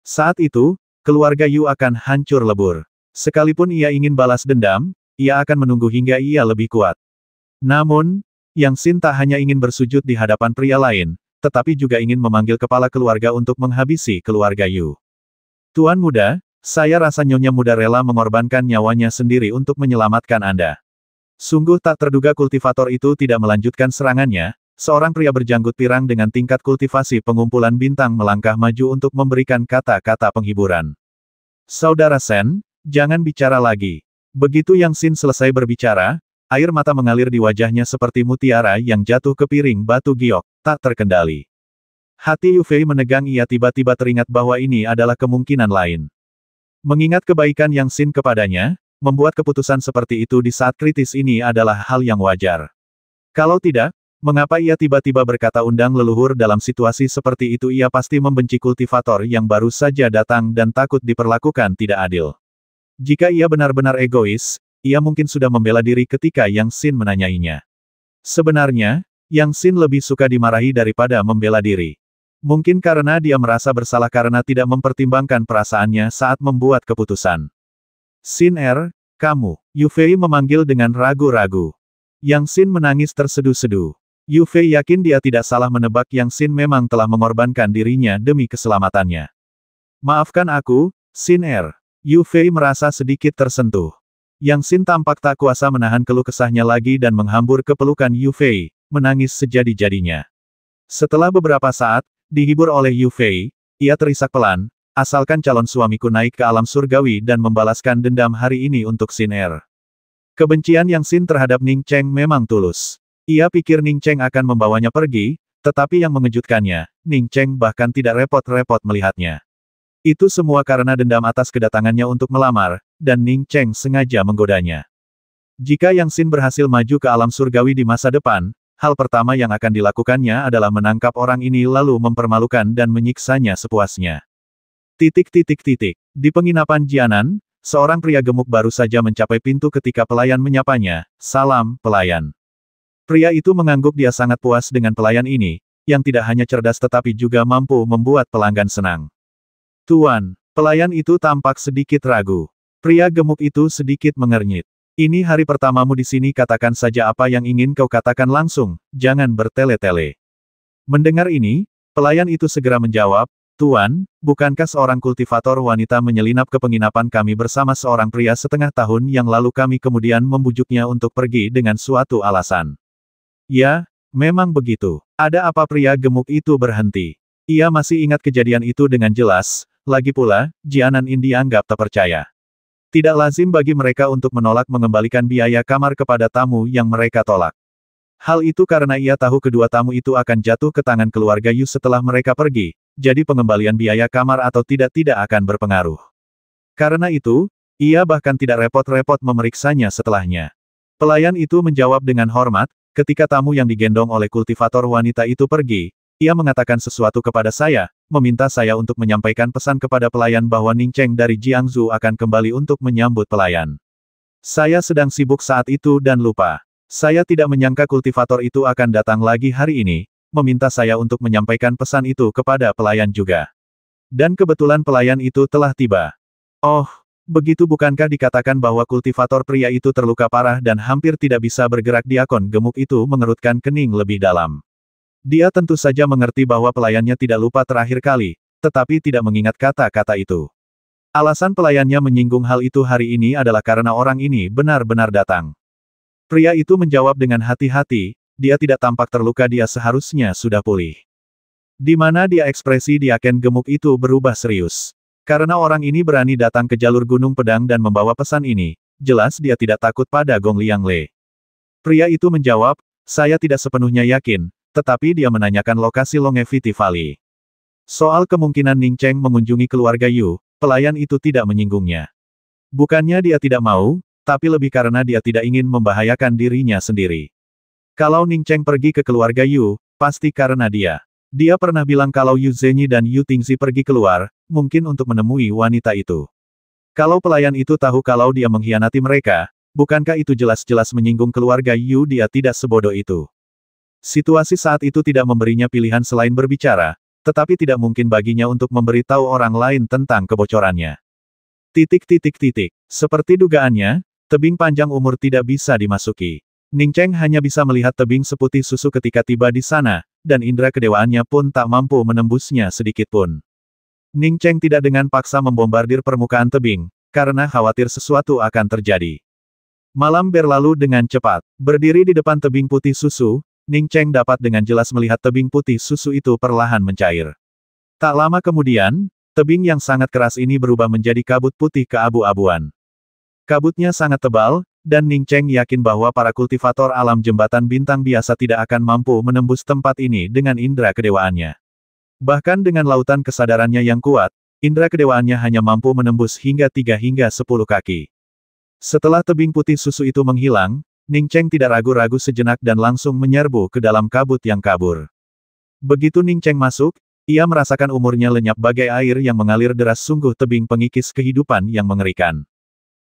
Saat itu, keluarga Yu akan hancur lebur. Sekalipun ia ingin balas dendam, ia akan menunggu hingga ia lebih kuat. Namun, Yang Xin tak hanya ingin bersujud di hadapan pria lain, tetapi juga ingin memanggil kepala keluarga untuk menghabisi keluarga Yu. Tuan muda, saya rasa Nyonya muda rela mengorbankan nyawanya sendiri untuk menyelamatkan Anda. Sungguh tak terduga kultivator itu tidak melanjutkan serangannya. Seorang pria berjanggut pirang dengan tingkat kultivasi pengumpulan bintang melangkah maju untuk memberikan kata-kata penghiburan. Saudara Sen, jangan bicara lagi. Begitu Yang Xin selesai berbicara, air mata mengalir di wajahnya seperti mutiara yang jatuh ke piring batu giok, tak terkendali. Hati Yu Fei menegang, ia tiba-tiba teringat bahwa ini adalah kemungkinan lain. Mengingat kebaikan Yang Xin kepadanya, membuat keputusan seperti itu di saat kritis ini adalah hal yang wajar. Kalau tidak, mengapa ia tiba-tiba berkata undang leluhur? Dalam situasi seperti itu ia pasti membenci kultivator yang baru saja datang dan takut diperlakukan tidak adil. Jika ia benar-benar egois, ia mungkin sudah membela diri ketika Yang Xin menanyainya. Sebenarnya, Yang Xin lebih suka dimarahi daripada membela diri. Mungkin karena dia merasa bersalah karena tidak mempertimbangkan perasaannya saat membuat keputusan. Xin kamu. Yu Fei memanggil dengan ragu-ragu. Yang Xin menangis terseduh-seduh. Yu Fei yakin dia tidak salah menebak Yang Xin memang telah mengorbankan dirinya demi keselamatannya. Maafkan aku, Xin Yu Fei merasa sedikit tersentuh. Yang Xin tampak tak kuasa menahan keluh kesahnya lagi dan menghambur ke pelukan Yu Fei, menangis sejadi-jadinya. Setelah beberapa saat, dihibur oleh Yu Fei, ia terisak pelan, asalkan calon suamiku naik ke alam surgawi dan membalaskan dendam hari ini untuk Xin Kebencian Yang Xin terhadap Ning Cheng memang tulus. Ia pikir Ning Cheng akan membawanya pergi, tetapi yang mengejutkannya, Ning Cheng bahkan tidak repot-repot melihatnya. Itu semua karena dendam atas kedatangannya untuk melamar, dan Ning Cheng sengaja menggodanya. Jika Yang Xin berhasil maju ke alam surgawi di masa depan, hal pertama yang akan dilakukannya adalah menangkap orang ini lalu mempermalukan dan menyiksanya sepuasnya. Di penginapan Jianan, seorang pria gemuk baru saja mencapai pintu ketika pelayan menyapanya, "Salam, pelayan." Pria itu mengangguk dia sangat puas dengan pelayan ini, yang tidak hanya cerdas tetapi juga mampu membuat pelanggan senang. "Tuan," pelayan itu tampak sedikit ragu. Pria gemuk itu sedikit mengernyit. "Ini hari pertamamu di sini, katakan saja apa yang ingin kau katakan langsung, jangan bertele-tele." Mendengar ini, pelayan itu segera menjawab, "Tuan, bukankah seorang kultivator wanita menyelinap ke penginapan kami bersama seorang pria setengah tahun yang lalu kami kemudian membujuknya untuk pergi dengan suatu alasan?" "Ya, memang begitu. Ada apa?" Pria gemuk itu berhenti. Ia masih ingat kejadian itu dengan jelas, lagi pula, Jianan ini dianggap tak percaya. Tidak lazim bagi mereka untuk menolak mengembalikan biaya kamar kepada tamu yang mereka tolak. Hal itu karena ia tahu kedua tamu itu akan jatuh ke tangan keluarga Yu setelah mereka pergi, jadi pengembalian biaya kamar atau tidak akan berpengaruh. Karena itu, ia bahkan tidak repot-repot memeriksanya setelahnya. Pelayan itu menjawab dengan hormat, ketika tamu yang digendong oleh kultivator wanita itu pergi, ia mengatakan sesuatu kepada saya, meminta saya untuk menyampaikan pesan kepada pelayan bahwa Ning Cheng dari Jiangsu akan kembali untuk menyambut pelayan. Saya sedang sibuk saat itu dan lupa. Saya tidak menyangka kultivator itu akan datang lagi hari ini, meminta saya untuk menyampaikan pesan itu kepada pelayan juga. Dan kebetulan pelayan itu telah tiba. Oh, begitu bukankah dikatakan bahwa kultivator pria itu terluka parah dan hampir tidak bisa bergerak? Diakon gemuk itu mengerutkan kening lebih dalam. Dia tentu saja mengerti bahwa pelayannya tidak lupa terakhir kali, tetapi tidak mengingat kata-kata itu. Alasan pelayannya menyinggung hal itu hari ini adalah karena orang ini benar-benar datang. Pria itu menjawab dengan hati-hati, dia tidak tampak terluka, dia seharusnya sudah pulih. Di mana dia? Ekspresi Diaken gemuk itu berubah serius. Karena orang ini berani datang ke jalur Gunung Pedang dan membawa pesan ini, jelas dia tidak takut pada Gong Liangle. Pria itu menjawab, saya tidak sepenuhnya yakin, tetapi dia menanyakan lokasi Longevity Valley. Soal kemungkinan Ning Cheng mengunjungi keluarga Yu, pelayan itu tidak menyinggungnya. Bukannya dia tidak mau, tapi lebih karena dia tidak ingin membahayakan dirinya sendiri. Kalau Ning Cheng pergi ke keluarga Yu, pasti karena dia. Dia pernah bilang kalau Yu Zhenyi dan Yu Tingzi pergi keluar, mungkin untuk menemui wanita itu. Kalau pelayan itu tahu kalau dia mengkhianati mereka, bukankah itu jelas-jelas menyinggung keluarga Yu? Dia tidak sebodoh itu. Situasi saat itu tidak memberinya pilihan selain berbicara, tetapi tidak mungkin baginya untuk memberitahu orang lain tentang kebocorannya. Seperti dugaannya, tebing panjang umur tidak bisa dimasuki. Ning Cheng hanya bisa melihat tebing seputih susu ketika tiba di sana, dan indera kedewaannya pun tak mampu menembusnya sedikitpun. Ning Cheng tidak dengan paksa membombardir permukaan tebing, karena khawatir sesuatu akan terjadi. Malam berlalu dengan cepat. Berdiri di depan tebing putih susu, Ning Cheng dapat dengan jelas melihat tebing putih susu itu perlahan mencair. Tak lama kemudian, tebing yang sangat keras ini berubah menjadi kabut putih keabu-abuan. Kabutnya sangat tebal, dan Ning Cheng yakin bahwa para kultivator alam jembatan bintang biasa tidak akan mampu menembus tempat ini dengan indera kedewaannya. Bahkan dengan lautan kesadarannya yang kuat, indera kedewaannya hanya mampu menembus hingga 3 hingga 10 kaki. Setelah tebing putih susu itu menghilang, Ning Cheng tidak ragu-ragu sejenak dan langsung menyerbu ke dalam kabut yang kabur. Begitu Ning Cheng masuk, ia merasakan umurnya lenyap bagai air yang mengalir deras, sungguh tebing pengikis kehidupan yang mengerikan.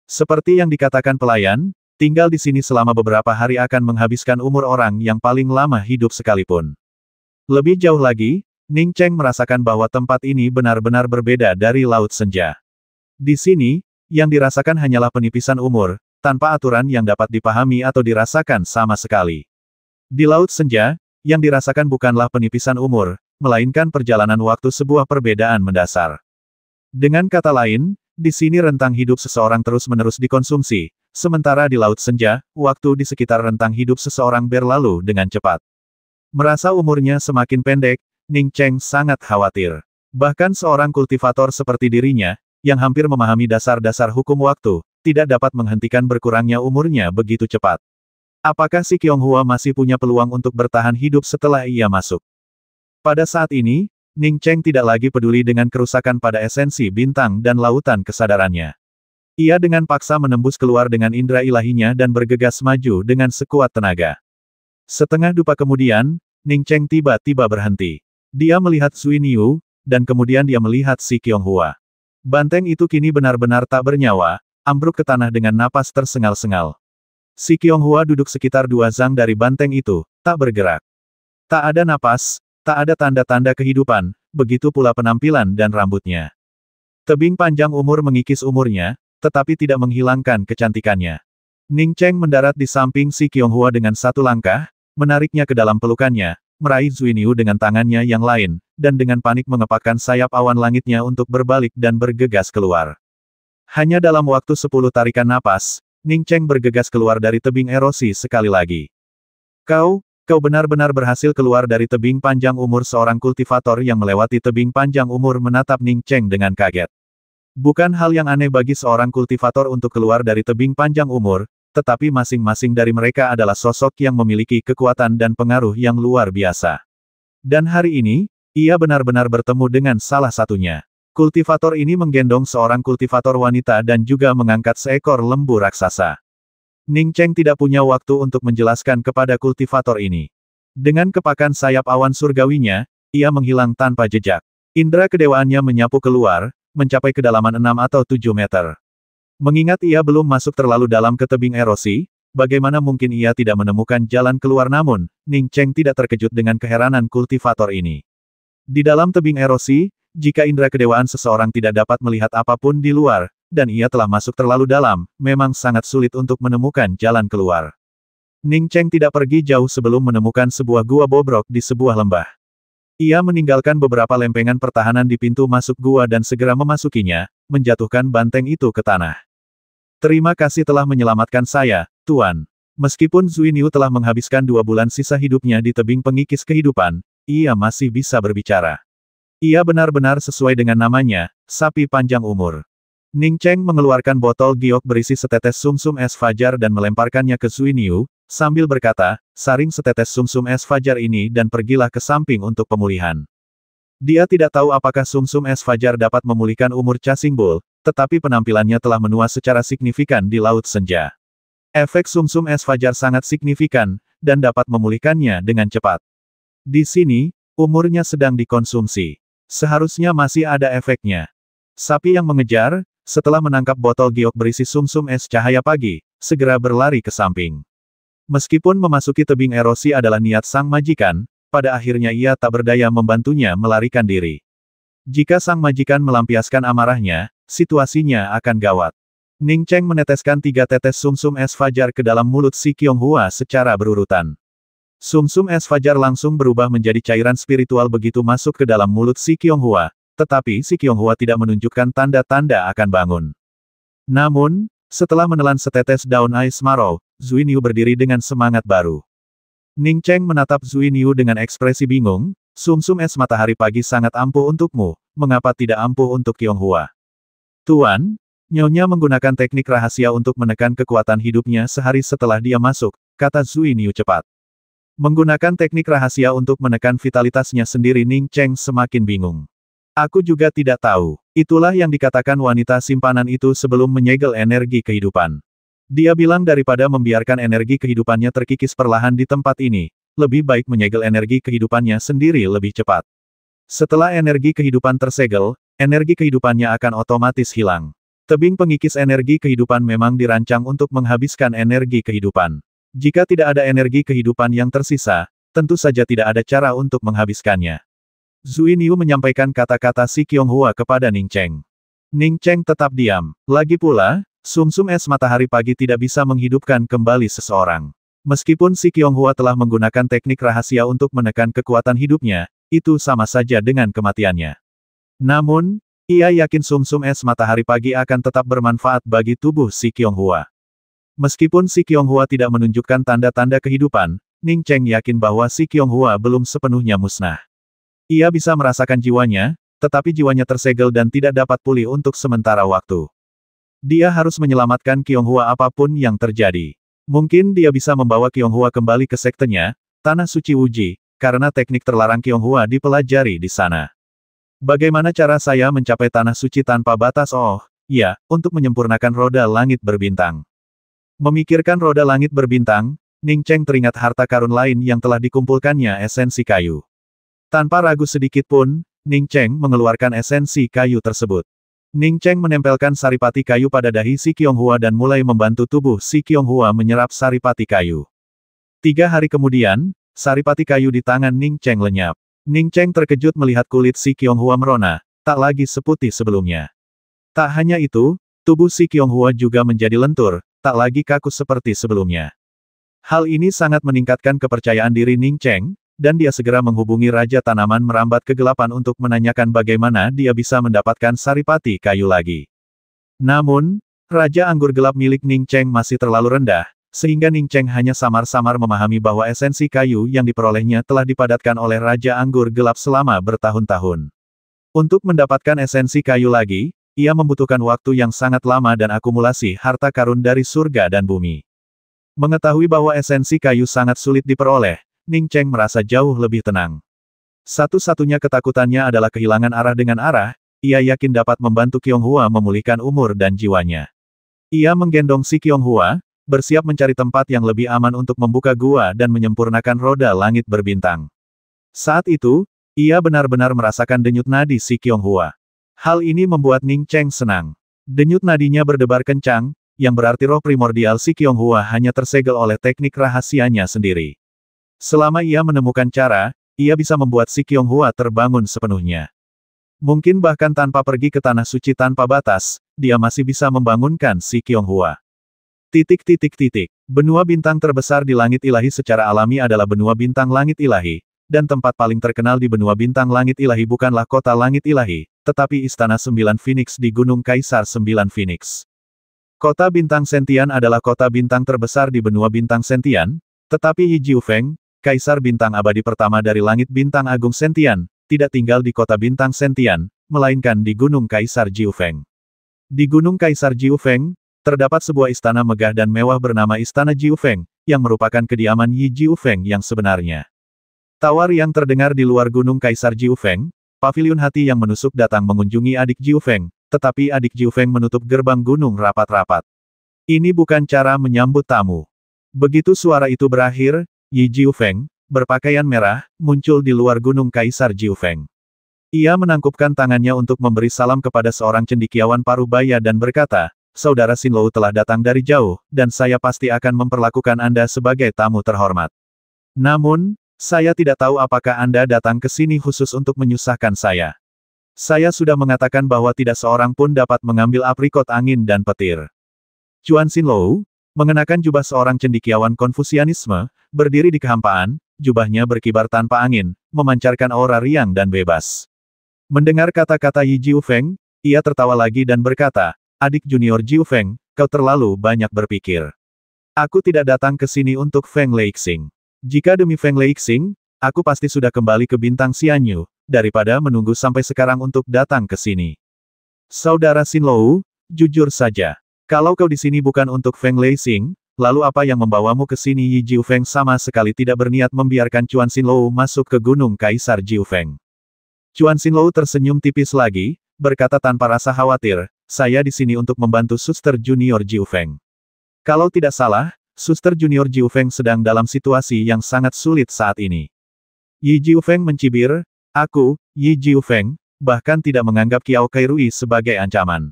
Seperti yang dikatakan pelayan, tinggal di sini selama beberapa hari akan menghabiskan umur orang yang paling lama hidup sekalipun. Lebih jauh lagi, Ning Cheng merasakan bahwa tempat ini benar-benar berbeda dari Laut Senja. Di sini, yang dirasakan hanyalah penipisan umur, tanpa aturan yang dapat dipahami atau dirasakan sama sekali. Di Laut Senja, yang dirasakan bukanlah penipisan umur, melainkan perjalanan waktu sebuah perbedaan mendasar. Dengan kata lain, di sini rentang hidup seseorang terus-menerus dikonsumsi, sementara di Laut Senja, waktu di sekitar rentang hidup seseorang berlalu dengan cepat. Merasa umurnya semakin pendek, Ning Cheng sangat khawatir. Bahkan seorang kultivator seperti dirinya, yang hampir memahami dasar-dasar hukum waktu, tidak dapat menghentikan berkurangnya umurnya begitu cepat. Apakah si Qianghua masih punya peluang untuk bertahan hidup setelah ia masuk? Pada saat ini, Ning Cheng tidak lagi peduli dengan kerusakan pada esensi bintang dan lautan kesadarannya. Ia dengan paksa menembus keluar dengan indera ilahinya dan bergegas maju dengan sekuat tenaga. Setengah dupa kemudian, Ning Cheng tiba-tiba berhenti. Dia melihat Zui Niu, dan kemudian dia melihat si Qianghua. Banteng itu kini benar-benar tak bernyawa, ambruk ke tanah dengan napas tersengal-sengal. Si Qianghua duduk sekitar 2 zang dari banteng itu, tak bergerak. Tak ada napas, tak ada tanda-tanda kehidupan, begitu pula penampilan dan rambutnya. Tebing panjang umur mengikis umurnya, tetapi tidak menghilangkan kecantikannya. Ning Cheng mendarat di samping si Qianghua dengan satu langkah, menariknya ke dalam pelukannya, meraih Zui Niu dengan tangannya yang lain, dan dengan panik mengepakkan sayap awan langitnya untuk berbalik dan bergegas keluar. Hanya dalam waktu 10 tarikan napas, Ning Cheng bergegas keluar dari tebing erosi sekali lagi. Kau benar-benar berhasil keluar dari tebing panjang umur. Seorang kultivator yang melewati tebing panjang umur menatap Ning Cheng dengan kaget. Bukan hal yang aneh bagi seorang kultivator untuk keluar dari tebing panjang umur, tetapi masing-masing dari mereka adalah sosok yang memiliki kekuatan dan pengaruh yang luar biasa. Dan hari ini, ia benar-benar bertemu dengan salah satunya. Kultivator ini menggendong seorang kultivator wanita dan juga mengangkat seekor lembu raksasa. Ning Cheng tidak punya waktu untuk menjelaskan kepada kultivator ini. Dengan kepakan sayap awan surgawinya, ia menghilang tanpa jejak. Indera kedewaannya menyapu keluar, mencapai kedalaman 6 atau 7 meter. Mengingat ia belum masuk terlalu dalam ke tebing erosi, bagaimana mungkin ia tidak menemukan jalan keluar? Namun, Ning Cheng tidak terkejut dengan keheranan kultivator ini. Di dalam tebing erosi, jika indera kedewaan seseorang tidak dapat melihat apapun di luar, dan ia telah masuk terlalu dalam, memang sangat sulit untuk menemukan jalan keluar. Ning Cheng tidak pergi jauh sebelum menemukan sebuah gua bobrok di sebuah lembah. Ia meninggalkan beberapa lempengan pertahanan di pintu masuk gua dan segera memasukinya, menjatuhkan banteng itu ke tanah. Terima kasih telah menyelamatkan saya, Tuan. Meskipun Zui Niu telah menghabiskan 2 bulan sisa hidupnya di tebing pengikis kehidupan, ia masih bisa berbicara. Ia benar-benar sesuai dengan namanya, sapi panjang umur. Ning Cheng mengeluarkan botol giok berisi setetes sumsum es fajar dan melemparkannya ke Zui Niu, sambil berkata, saring setetes sumsum es fajar ini dan pergilah ke samping untuk pemulihan. Dia tidak tahu apakah sumsum es fajar dapat memulihkan umur Chasing Bull, tetapi penampilannya telah menua secara signifikan di Laut Senja. Efek sumsum es fajar sangat signifikan, dan dapat memulihkannya dengan cepat. Di sini, umurnya sedang dikonsumsi. Seharusnya masih ada efeknya. Sapi yang mengejar, setelah menangkap botol giok berisi sumsum es cahaya pagi, segera berlari ke samping. Meskipun memasuki tebing erosi adalah niat sang majikan, pada akhirnya ia tak berdaya membantunya melarikan diri. Jika sang majikan melampiaskan amarahnya, situasinya akan gawat. Ning Cheng meneteskan 3 tetes sumsum es fajar ke dalam mulut si Qianghua secara berurutan. Sumsum es fajar langsung berubah menjadi cairan spiritual begitu masuk ke dalam mulut si Qianghua, tetapi si Qianghua tidak menunjukkan tanda-tanda akan bangun. Namun, setelah menelan setetes daun ais marau, Zui Niu berdiri dengan semangat baru. Ning Cheng menatap Zui Niu dengan ekspresi bingung, sumsum es matahari pagi sangat ampuh untukmu, mengapa tidak ampuh untuk Qianghua? Tuan, Nyonya menggunakan teknik rahasia untuk menekan kekuatan hidupnya sehari setelah dia masuk, kata Zui Niu cepat. Menggunakan teknik rahasia untuk menekan vitalitasnya sendiri. Ning Cheng semakin bingung. Aku juga tidak tahu. Itulah yang dikatakan wanita simpanan itu sebelum menyegel energi kehidupan. Dia bilang daripada membiarkan energi kehidupannya terkikis perlahan di tempat ini, lebih baik menyegel energi kehidupannya sendiri lebih cepat. Setelah energi kehidupan tersegel, energi kehidupannya akan otomatis hilang. Tebing pengikis energi kehidupan memang dirancang untuk menghabiskan energi kehidupan. Jika tidak ada energi kehidupan yang tersisa, tentu saja tidak ada cara untuk menghabiskannya. Zui Niu menyampaikan kata-kata Si Qianghua kepada Ning Cheng. Ning Cheng tetap diam. Lagi pula, sumsum es matahari pagi tidak bisa menghidupkan kembali seseorang. Meskipun Si Qianghua telah menggunakan teknik rahasia untuk menekan kekuatan hidupnya, itu sama saja dengan kematiannya. Namun, ia yakin sumsum es matahari pagi akan tetap bermanfaat bagi tubuh Si Qianghua. Meskipun Si Qianghua tidak menunjukkan tanda-tanda kehidupan, Ning Cheng yakin bahwa Si Qianghua belum sepenuhnya musnah. Ia bisa merasakan jiwanya, tetapi jiwanya tersegel dan tidak dapat pulih untuk sementara waktu. Dia harus menyelamatkan Qianghua apapun yang terjadi. Mungkin dia bisa membawa Qianghua kembali ke sektenya, Tanah Suci Wuji, karena teknik terlarang Qianghua dipelajari di sana. Bagaimana cara saya mencapai Tanah Suci tanpa batas? Oh, ya, untuk menyempurnakan roda langit berbintang. Memikirkan roda langit berbintang, Ning Cheng teringat harta karun lain yang telah dikumpulkannya esensi kayu. Tanpa ragu sedikit pun, Ning Cheng mengeluarkan esensi kayu tersebut. Ning Cheng menempelkan saripati kayu pada dahi Si Qianghua dan mulai membantu tubuh Si Qianghua menyerap saripati kayu. 3 hari kemudian, saripati kayu di tangan Ning Cheng lenyap. Ning Cheng terkejut melihat kulit Si Qianghua merona, tak lagi seputih sebelumnya. Tak hanya itu, tubuh Si Qianghua juga menjadi lentur, tak lagi kaku seperti sebelumnya. Hal ini sangat meningkatkan kepercayaan diri Ning Cheng, dan dia segera menghubungi Raja Tanaman Merambat Kegelapan untuk menanyakan bagaimana dia bisa mendapatkan saripati kayu lagi. Namun, Raja Anggur Gelap milik Ning Cheng masih terlalu rendah, sehingga Ning Cheng hanya samar-samar memahami bahwa esensi kayu yang diperolehnya telah dipadatkan oleh Raja Anggur Gelap selama bertahun-tahun. Untuk mendapatkan esensi kayu lagi, ia membutuhkan waktu yang sangat lama dan akumulasi harta karun dari surga dan bumi. Mengetahui bahwa esensi kayu sangat sulit diperoleh, Ning Cheng merasa jauh lebih tenang. Satu-satunya ketakutannya adalah kehilangan arah dengan arah, ia yakin dapat membantu Qianghua memulihkan umur dan jiwanya. Ia menggendong Si Qianghua, bersiap mencari tempat yang lebih aman untuk membuka gua dan menyempurnakan roda langit berbintang. Saat itu, ia benar-benar merasakan denyut nadi Si Qianghua. Hal ini membuat Ning Cheng senang. Denyut nadinya berdebar kencang, yang berarti roh primordial Si Qianghua hanya tersegel oleh teknik rahasianya sendiri. Selama ia menemukan cara, ia bisa membuat Si Qianghua terbangun sepenuhnya. Mungkin bahkan tanpa pergi ke Tanah Suci tanpa batas, dia masih bisa membangunkan Si Qianghua. Benua bintang terbesar di langit ilahi secara alami adalah benua bintang langit ilahi, dan tempat paling terkenal di benua bintang langit ilahi bukanlah kota langit ilahi, tetapi Istana 9 Phoenix di Gunung Kaisar 9 Phoenix. Kota bintang sentian adalah kota bintang terbesar di benua bintang sentian, tetapi Yi Jiufeng, Kaisar bintang abadi pertama dari langit bintang agung sentian, tidak tinggal di kota bintang sentian, melainkan di Gunung Kaisar Jiufeng. Di Gunung Kaisar Jiufeng, terdapat sebuah istana megah dan mewah bernama Istana Jiufeng, yang merupakan kediaman Yi Jiufeng yang sebenarnya. Tawar yang terdengar di luar Gunung Kaisar Jiufeng, paviliun hati yang menusuk datang mengunjungi adik Jiufeng, tetapi adik Jiufeng menutup gerbang gunung rapat-rapat. Ini bukan cara menyambut tamu. Begitu suara itu berakhir, Yi Jiufeng, berpakaian merah, muncul di luar Gunung Kaisar Jiufeng. Ia menangkupkan tangannya untuk memberi salam kepada seorang cendekiawan parubaya dan berkata, Saudara Xinlou telah datang dari jauh, dan saya pasti akan memperlakukan Anda sebagai tamu terhormat. Namun, saya tidak tahu apakah Anda datang ke sini khusus untuk menyusahkan saya. Saya sudah mengatakan bahwa tidak seorang pun dapat mengambil aprikot angin dan petir. Chuan Xinlou, mengenakan jubah seorang cendekiawan Konfusianisme, berdiri di kehampaan, jubahnya berkibar tanpa angin, memancarkan aura riang dan bebas. Mendengar kata-kata Yi Jiufeng, ia tertawa lagi dan berkata, Adik junior Jiufeng, kau terlalu banyak berpikir. Aku tidak datang ke sini untuk Feng Leixing. Jika demi Feng Leixing, aku pasti sudah kembali ke bintang Xianyu, daripada menunggu sampai sekarang untuk datang ke sini. Saudara Xinlou, jujur saja. Kalau kau di sini bukan untuk Feng Leixing, lalu apa yang membawamu ke sini? Yi Jiufeng sama sekali tidak berniat membiarkan Chuan Xinlou masuk ke Gunung Kaisar Jiufeng. Chuan Xinlou tersenyum tipis lagi, berkata tanpa rasa khawatir, saya di sini untuk membantu Suster Junior Jiufeng. Kalau tidak salah, Suster Junior Jiufeng sedang dalam situasi yang sangat sulit saat ini. Yi Jiufeng mencibir, aku, Yi Jiufeng, bahkan tidak menganggap Qiao Kairui sebagai ancaman.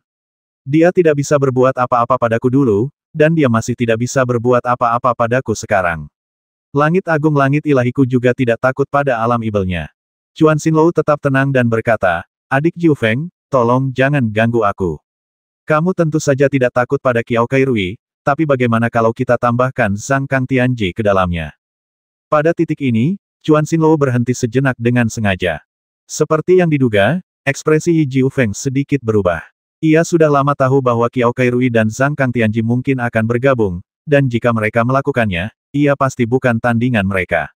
Dia tidak bisa berbuat apa-apa padaku dulu, dan dia masih tidak bisa berbuat apa-apa padaku sekarang. Langit agung langit ilahiku juga tidak takut pada alam ibelnya. Chuan Xinlou tetap tenang dan berkata, adik Jiu Feng, tolong jangan ganggu aku. Kamu tentu saja tidak takut pada Kiao Kairui, tapi bagaimana kalau kita tambahkan Zhang Kang Tianji ke dalamnya? Pada titik ini, Chuan Xinlou berhenti sejenak dengan sengaja. Seperti yang diduga, ekspresi Yi Jiu Feng sedikit berubah. Ia sudah lama tahu bahwa Kiao Kairui dan Zhang Kang Tianji mungkin akan bergabung, dan jika mereka melakukannya, ia pasti bukan tandingan mereka.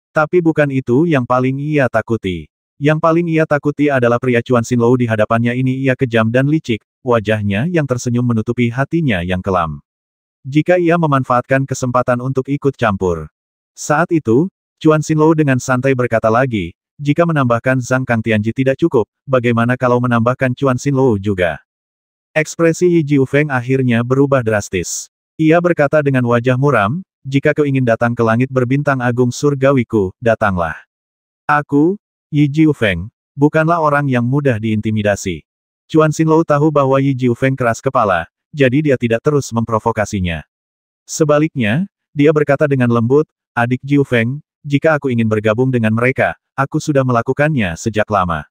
Tapi bukan itu yang paling ia takuti. Yang paling ia takuti adalah pria Chuan Xinlou di hadapannya ini. Ia kejam dan licik, wajahnya yang tersenyum menutupi hatinya yang kelam. Jika ia memanfaatkan kesempatan untuk ikut campur. Saat itu, Chuan Xinlou dengan santai berkata lagi, jika menambahkan Zhang Kang Tianji tidak cukup, bagaimana kalau menambahkan Chuan Xinlou juga? Ekspresi Yi Jiu Feng akhirnya berubah drastis. Ia berkata dengan wajah muram, jika kau ingin datang ke langit berbintang agung surgawiku, datanglah. Aku, Yi Jiu Feng, bukanlah orang yang mudah diintimidasi. Chuan Xinlou tahu bahwa Yi Jiu Feng keras kepala, jadi dia tidak terus memprovokasinya. Sebaliknya, dia berkata dengan lembut, adik Jiu Feng, jika aku ingin bergabung dengan mereka, aku sudah melakukannya sejak lama.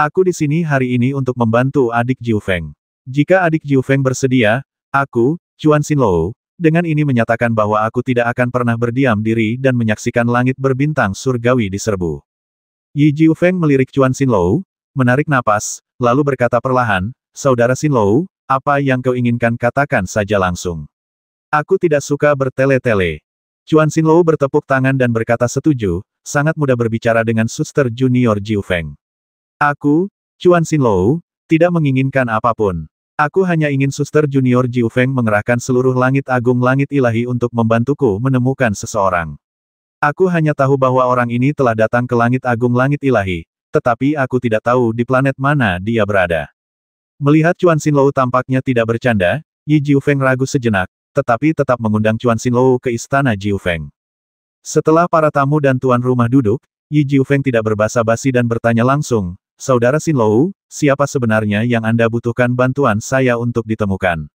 Aku di sini hari ini untuk membantu adik Jiu Feng. Jika adik Jiu Feng bersedia, aku, Chuan Xinlou, dengan ini menyatakan bahwa aku tidak akan pernah berdiam diri dan menyaksikan langit berbintang surgawi diserbu. Yi Jiu Feng melirik Chuan Xinlou, menarik napas, lalu berkata perlahan, saudara Xinlou, apa yang kau inginkan katakan saja langsung. Aku tidak suka bertele-tele. Chuan Xinlou bertepuk tangan dan berkata setuju, sangat mudah berbicara dengan suster junior Jiu Feng. Aku, Chuan Xinlou, tidak menginginkan apapun. Aku hanya ingin suster junior Jiu Feng mengerahkan seluruh langit agung langit ilahi untuk membantuku menemukan seseorang. Aku hanya tahu bahwa orang ini telah datang ke langit agung langit ilahi, tetapi aku tidak tahu di planet mana dia berada. Melihat Chuan Xinlou tampaknya tidak bercanda, Yi Jiu Feng ragu sejenak, tetapi tetap mengundang Chuan Xinlou ke istana Jiu Feng. Setelah para tamu dan tuan rumah duduk, Yi Jiu Feng tidak berbasa-basi dan bertanya langsung, saudara Xinlou, siapa sebenarnya yang Anda butuhkan bantuan saya untuk ditemukan?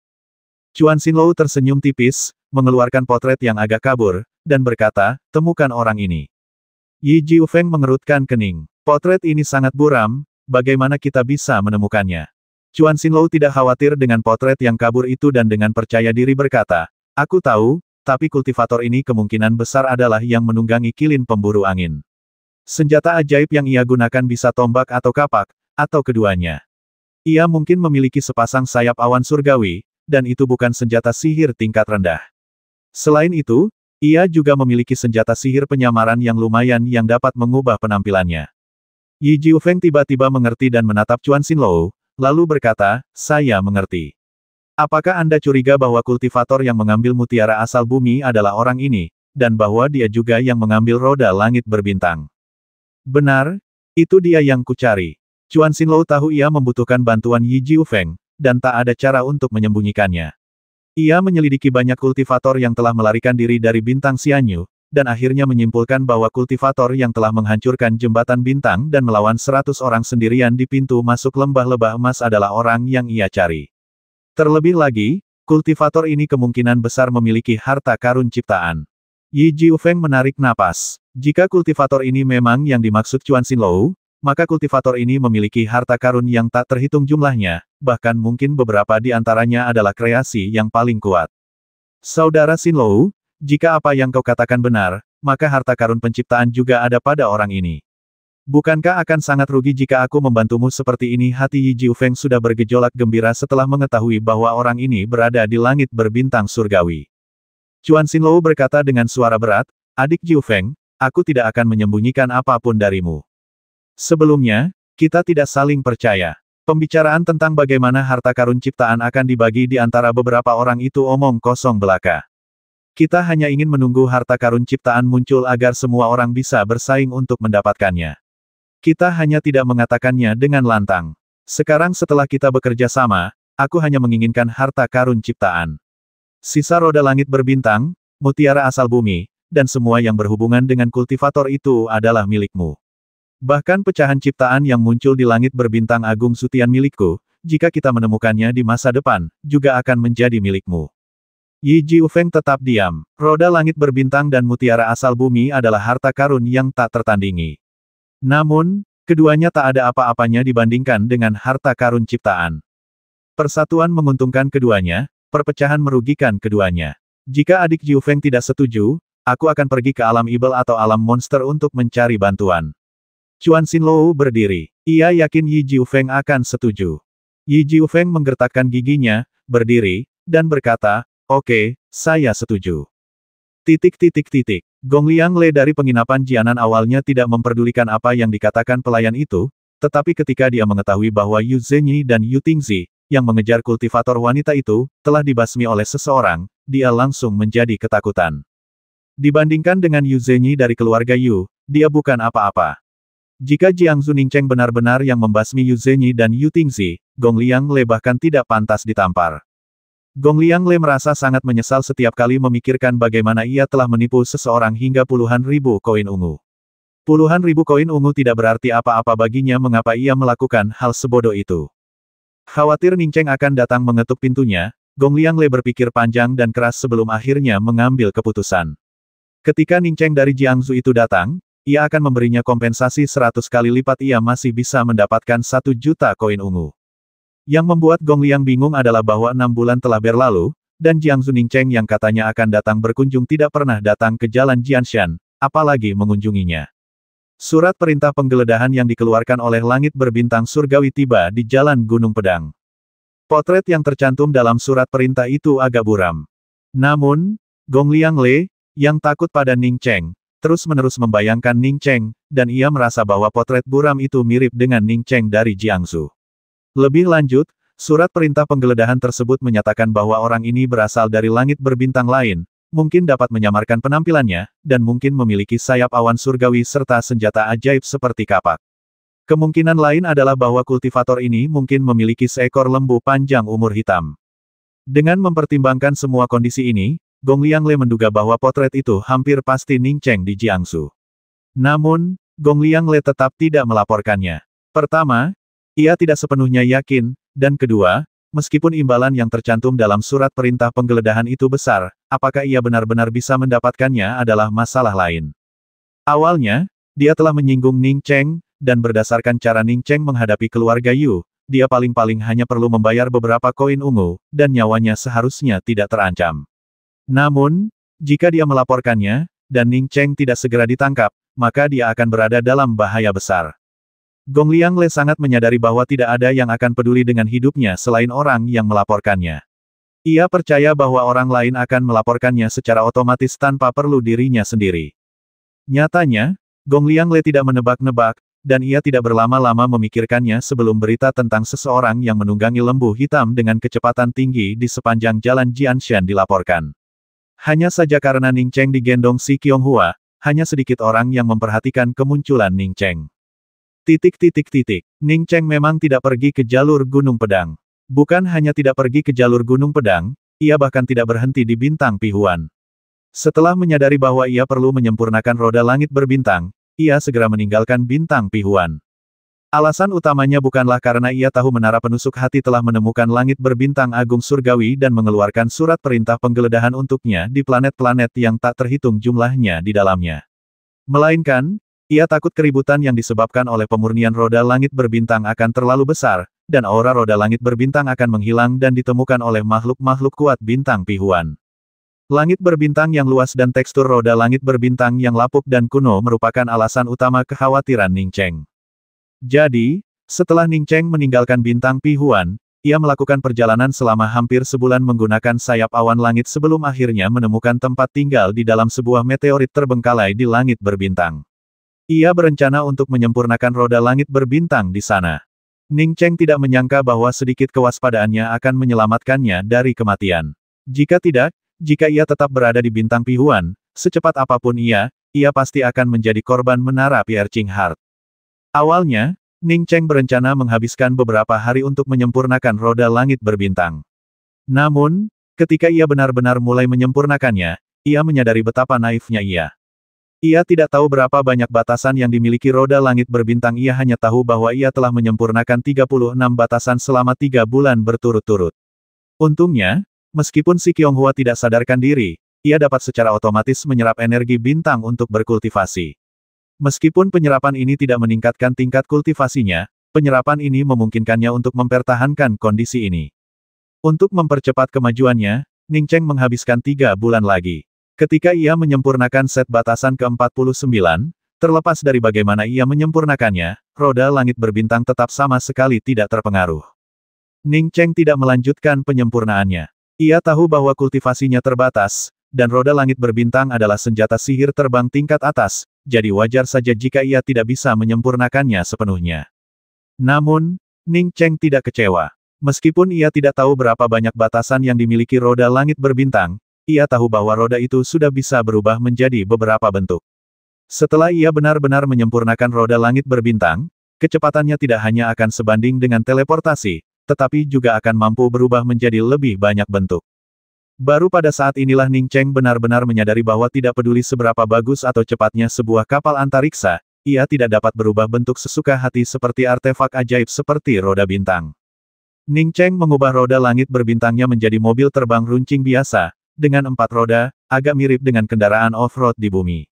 Chuan Xinlou tersenyum tipis, mengeluarkan potret yang agak kabur, dan berkata, temukan orang ini. Yi Jiu Feng mengerutkan kening. Potret ini sangat buram, bagaimana kita bisa menemukannya? Chuan Xinlou tidak khawatir dengan potret yang kabur itu dan dengan percaya diri berkata, aku tahu, tapi kultivator ini kemungkinan besar adalah yang menunggangi kilin pemburu angin. Senjata ajaib yang ia gunakan bisa tombak atau kapak, atau keduanya. Ia mungkin memiliki sepasang sayap awan surgawi, dan itu bukan senjata sihir tingkat rendah. Selain itu, ia juga memiliki senjata sihir penyamaran yang lumayan yang dapat mengubah penampilannya. Yi Jiu Feng tiba-tiba mengerti dan menatap Chuan Xinlou, lalu berkata, saya mengerti. Apakah Anda curiga bahwa kultivator yang mengambil mutiara asal bumi adalah orang ini, dan bahwa dia juga yang mengambil roda langit berbintang? Benar, itu dia yang kucari. Chuan Xinlou tahu ia membutuhkan bantuan Yi Jiu Feng, dan tak ada cara untuk menyembunyikannya. Ia menyelidiki banyak kultivator yang telah melarikan diri dari bintang Xianyu, dan akhirnya menyimpulkan bahwa kultivator yang telah menghancurkan jembatan bintang dan melawan 100 orang sendirian di pintu masuk lembah lebah emas adalah orang yang ia cari. Terlebih lagi, kultivator ini kemungkinan besar memiliki harta karun ciptaan. Yi Jiu Feng menarik napas. Jika kultivator ini memang yang dimaksud Chuan Xinlou, maka kultivator ini memiliki harta karun yang tak terhitung jumlahnya, bahkan mungkin beberapa di antaranya adalah kreasi yang paling kuat. Saudara Xinlou, jika apa yang kau katakan benar, maka harta karun penciptaan juga ada pada orang ini. Bukankah akan sangat rugi jika aku membantumu seperti ini? Hati Yi Jiu Feng sudah bergejolak gembira setelah mengetahui bahwa orang ini berada di langit berbintang surgawi. Chuan Xinlou berkata dengan suara berat, adik Jiu Feng, aku tidak akan menyembunyikan apapun darimu. Sebelumnya, kita tidak saling percaya. Pembicaraan tentang bagaimana harta karun ciptaan akan dibagi di antara beberapa orang itu omong kosong belaka. Kita hanya ingin menunggu harta karun ciptaan muncul agar semua orang bisa bersaing untuk mendapatkannya. Kita hanya tidak mengatakannya dengan lantang. Sekarang setelah kita bekerja sama, aku hanya menginginkan harta karun ciptaan. Sisa roda langit berbintang, mutiara asal bumi, dan semua yang berhubungan dengan kultivator itu adalah milikmu. Bahkan pecahan ciptaan yang muncul di langit berbintang agung sutian milikku, jika kita menemukannya di masa depan, juga akan menjadi milikmu. Yi Jiufeng tetap diam. Roda langit berbintang dan mutiara asal bumi adalah harta karun yang tak tertandingi. Namun, keduanya tak ada apa-apanya dibandingkan dengan harta karun ciptaan. Persatuan menguntungkan keduanya, perpecahan merugikan keduanya. Jika adik Jiufeng tidak setuju, aku akan pergi ke alam ibel atau alam monster untuk mencari bantuan. Chuan Xinlou berdiri. Ia yakin Yi Jiufeng akan setuju. Yi Jiufeng menggertakkan giginya, berdiri, dan berkata, "Oke, saya setuju." Gong Liangle dari penginapan Jianan awalnya tidak memperdulikan apa yang dikatakan pelayan itu, tetapi ketika dia mengetahui bahwa Yu Zhenyi dan Yu Tingzi, yang mengejar kultivator wanita itu, telah dibasmi oleh seseorang, dia langsung menjadi ketakutan. Dibandingkan dengan Yu Zhenyi dari keluarga Yu, dia bukan apa-apa. Jika Jiangzu Ningcheng benar-benar yang membasmi Yu Zhenyi dan Yu Tingzi, Gong Liangle bahkan tidak pantas ditampar. Gong Liangle merasa sangat menyesal setiap kali memikirkan bagaimana ia telah menipu seseorang hingga puluhan ribu koin ungu. Puluhan ribu koin ungu tidak berarti apa-apa baginya mengapa ia melakukan hal sebodoh itu. Khawatir Ningcheng akan datang mengetuk pintunya, Gong Liangle berpikir panjang dan keras sebelum akhirnya mengambil keputusan. Ketika Ningcheng dari Jiangzu itu datang, ia akan memberinya kompensasi 100 kali lipat ia masih bisa mendapatkan 1 juta koin ungu. Yang membuat Gong Liang bingung adalah bahwa 6 bulan telah berlalu, dan Jiangzu Ningcheng yang katanya akan datang berkunjung tidak pernah datang ke jalan Jianshan, apalagi mengunjunginya. Surat perintah penggeledahan yang dikeluarkan oleh langit berbintang surgawi tiba di jalan Gunung Pedang. Potret yang tercantum dalam surat perintah itu agak buram. Namun, Gong Liangle, yang takut pada Ningcheng, terus-menerus membayangkan Ningcheng, dan ia merasa bahwa potret buram itu mirip dengan Ningcheng dari Jiangzu. Lebih lanjut, surat perintah penggeledahan tersebut menyatakan bahwa orang ini berasal dari langit berbintang lain, mungkin dapat menyamarkan penampilannya, dan mungkin memiliki sayap awan surgawi serta senjata ajaib seperti kapak. Kemungkinan lain adalah bahwa kultivator ini mungkin memiliki seekor lembu panjang umur hitam. Dengan mempertimbangkan semua kondisi ini, Gong Liangle menduga bahwa potret itu hampir pasti Ningcheng di Jiangsu. Namun, Gong Liangle tetap tidak melaporkannya. Pertama, ia tidak sepenuhnya yakin, dan kedua, meskipun imbalan yang tercantum dalam surat perintah penggeledahan itu besar, apakah ia benar-benar bisa mendapatkannya adalah masalah lain. Awalnya, dia telah menyinggung Ningcheng, dan berdasarkan cara Ningcheng menghadapi keluarga Yu, dia paling-paling hanya perlu membayar beberapa koin ungu, dan nyawanya seharusnya tidak terancam. Namun, jika dia melaporkannya, dan Ningcheng tidak segera ditangkap, maka dia akan berada dalam bahaya besar. Gong Liangle sangat menyadari bahwa tidak ada yang akan peduli dengan hidupnya selain orang yang melaporkannya. Ia percaya bahwa orang lain akan melaporkannya secara otomatis tanpa perlu dirinya sendiri. Nyatanya, Gong Liangle tidak menebak-nebak, dan ia tidak berlama-lama memikirkannya sebelum berita tentang seseorang yang menunggangi lembu hitam dengan kecepatan tinggi di sepanjang jalan Jianshan dilaporkan. Hanya saja karena Ningcheng digendong si Qianghua, hanya sedikit orang yang memperhatikan kemunculan Ningcheng. Ningcheng memang tidak pergi ke jalur Gunung Pedang. Bukan hanya tidak pergi ke jalur Gunung Pedang, ia bahkan tidak berhenti di Bintang Pihuan. Setelah menyadari bahwa ia perlu menyempurnakan roda langit berbintang, ia segera meninggalkan Bintang Pihuan. Alasan utamanya bukanlah karena ia tahu menara penusuk hati telah menemukan langit berbintang agung surgawi dan mengeluarkan surat perintah penggeledahan untuknya di planet-planet yang tak terhitung jumlahnya di dalamnya. Melainkan, ia takut keributan yang disebabkan oleh pemurnian roda langit berbintang akan terlalu besar, dan aura roda langit berbintang akan menghilang dan ditemukan oleh makhluk-makhluk kuat Bintang Pihuan. Langit berbintang yang luas dan tekstur roda langit berbintang yang lapuk dan kuno merupakan alasan utama kekhawatiran Ningcheng. Jadi, setelah Ningcheng meninggalkan Bintang Pihuan, ia melakukan perjalanan selama hampir sebulan menggunakan sayap awan langit sebelum akhirnya menemukan tempat tinggal di dalam sebuah meteorit terbengkalai di langit berbintang. Ia berencana untuk menyempurnakan roda langit berbintang di sana. Ningcheng tidak menyangka bahwa sedikit kewaspadaannya akan menyelamatkannya dari kematian. Jika tidak, jika ia tetap berada di Bintang Pihuan, secepat apapun ia pasti akan menjadi korban menara Pierre Ching Heart. Awalnya, Ningcheng berencana menghabiskan beberapa hari untuk menyempurnakan roda langit berbintang. Namun, ketika ia benar-benar mulai menyempurnakannya, ia menyadari betapa naifnya ia. Ia tidak tahu berapa banyak batasan yang dimiliki roda langit berbintang, ia hanya tahu bahwa ia telah menyempurnakan 36 batasan selama 3 bulan berturut-turut. Untungnya, meskipun Si Qianghua tidak sadarkan diri, ia dapat secara otomatis menyerap energi bintang untuk berkultivasi. Meskipun penyerapan ini tidak meningkatkan tingkat kultivasinya, penyerapan ini memungkinkannya untuk mempertahankan kondisi ini. Untuk mempercepat kemajuannya, Ning Cheng menghabiskan 3 bulan lagi. Ketika ia menyempurnakan set batasan ke-49, terlepas dari bagaimana ia menyempurnakannya, roda langit berbintang tetap sama sekali tidak terpengaruh. Ning Cheng tidak melanjutkan penyempurnaannya. Ia tahu bahwa kultivasinya terbatas, dan roda langit berbintang adalah senjata sihir terbang tingkat atas, jadi wajar saja jika ia tidak bisa menyempurnakannya sepenuhnya. Namun, Ning Cheng tidak kecewa. Meskipun ia tidak tahu berapa banyak batasan yang dimiliki roda langit berbintang, ia tahu bahwa roda itu sudah bisa berubah menjadi beberapa bentuk. Setelah ia benar-benar menyempurnakan roda langit berbintang, kecepatannya tidak hanya akan sebanding dengan teleportasi, tetapi juga akan mampu berubah menjadi lebih banyak bentuk. Baru pada saat inilah Ning Cheng benar-benar menyadari bahwa tidak peduli seberapa bagus atau cepatnya sebuah kapal antariksa, ia tidak dapat berubah bentuk sesuka hati seperti artefak ajaib seperti roda bintang. Ning Cheng mengubah roda langit berbintangnya menjadi mobil terbang runcing biasa, dengan 4 roda, agak mirip dengan kendaraan off-road di bumi.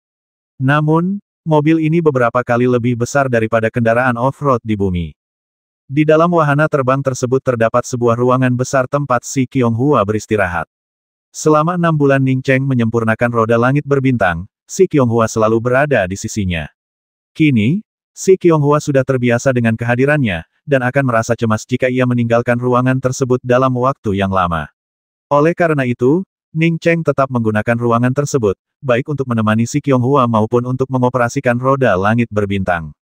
Namun, mobil ini beberapa kali lebih besar daripada kendaraan off-road di bumi. Di dalam wahana terbang tersebut terdapat sebuah ruangan besar tempat Si Qianghua beristirahat. Selama 6 bulan Ning Cheng menyempurnakan roda langit berbintang, Si Qianghua selalu berada di sisinya. Kini, Si Qianghua sudah terbiasa dengan kehadirannya, dan akan merasa cemas jika ia meninggalkan ruangan tersebut dalam waktu yang lama. Oleh karena itu, Ning Cheng tetap menggunakan ruangan tersebut, baik untuk menemani Si Qianghua maupun untuk mengoperasikan roda langit berbintang.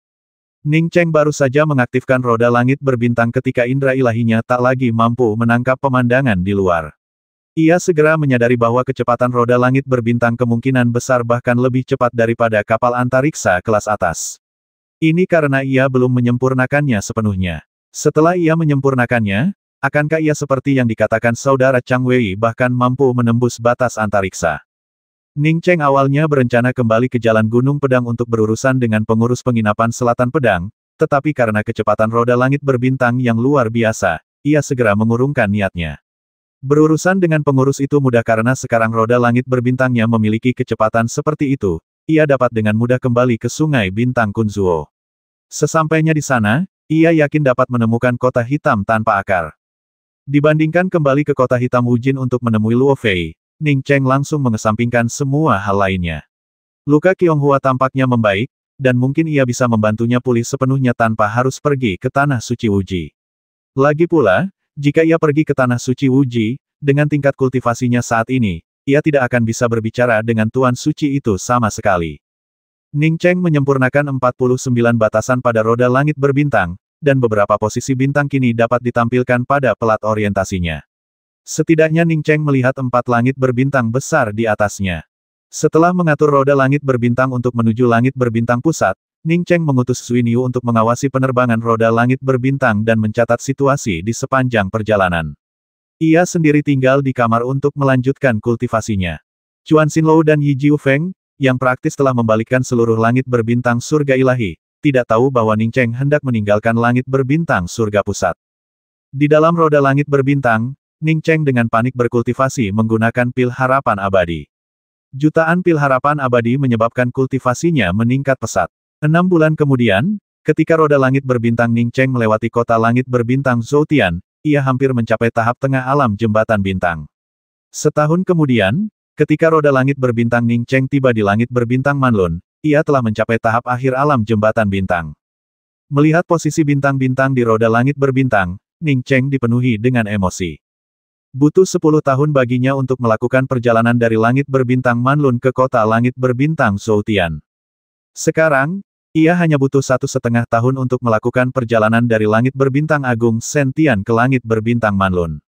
Ning Cheng baru saja mengaktifkan roda langit berbintang ketika indera ilahinya tak lagi mampu menangkap pemandangan di luar. Ia segera menyadari bahwa kecepatan roda langit berbintang kemungkinan besar bahkan lebih cepat daripada kapal antariksa kelas atas. Ini karena ia belum menyempurnakannya sepenuhnya. Setelah ia menyempurnakannya, akankah ia seperti yang dikatakan saudara Chang Wei bahkan mampu menembus batas antariksa? Ning Cheng awalnya berencana kembali ke Jalan Gunung Pedang untuk berurusan dengan pengurus penginapan Selatan Pedang, tetapi karena kecepatan roda langit berbintang yang luar biasa, ia segera mengurungkan niatnya. Berurusan dengan pengurus itu mudah karena sekarang roda langit berbintangnya memiliki kecepatan seperti itu, ia dapat dengan mudah kembali ke Sungai Bintang Kunzuo. Sesampainya di sana, ia yakin dapat menemukan kota hitam tanpa akar. Dibandingkan kembali ke kota hitam Wujin untuk menemui Luo Fei, Ning Cheng langsung mengesampingkan semua hal lainnya. Luka Qianghua tampaknya membaik, dan mungkin ia bisa membantunya pulih sepenuhnya tanpa harus pergi ke Tanah Suci Wuji. Lagi pula, jika ia pergi ke Tanah Suci Wuji, dengan tingkat kultivasinya saat ini, ia tidak akan bisa berbicara dengan Tuan Suci itu sama sekali. Ning Cheng menyempurnakan 49 batasan pada roda langit berbintang, dan beberapa posisi bintang kini dapat ditampilkan pada pelat orientasinya. Setidaknya Ning Cheng melihat 4 langit berbintang besar di atasnya. Setelah mengatur roda langit berbintang untuk menuju langit berbintang pusat, Ning Cheng mengutus Sui Niu untuk mengawasi penerbangan roda langit berbintang dan mencatat situasi di sepanjang perjalanan. Ia sendiri tinggal di kamar untuk melanjutkan kultivasinya. Chuan Xinlou dan Yi Jiufeng, yang praktis telah membalikkan seluruh langit berbintang surga ilahi, tidak tahu bahwa Ning Cheng hendak meninggalkan langit berbintang surga pusat. Di dalam roda langit berbintang, Ning Cheng dengan panik berkultivasi menggunakan pil harapan abadi. Jutaan pil harapan abadi menyebabkan kultivasinya meningkat pesat. 6 bulan kemudian, ketika roda langit berbintang Ning Cheng melewati kota langit berbintang Zhoutian, ia hampir mencapai tahap tengah alam jembatan bintang. Setahun kemudian, ketika roda langit berbintang Ning Cheng tiba di langit berbintang Manlun, ia telah mencapai tahap akhir alam jembatan bintang. Melihat posisi bintang-bintang di roda langit berbintang, Ning Cheng dipenuhi dengan emosi. Butuh 10 tahun baginya untuk melakukan perjalanan dari langit berbintang Manlun ke kota langit berbintang Zhoutian. Sekarang, ia hanya butuh 1,5 tahun untuk melakukan perjalanan dari langit berbintang agung Sentian ke langit berbintang Manlun.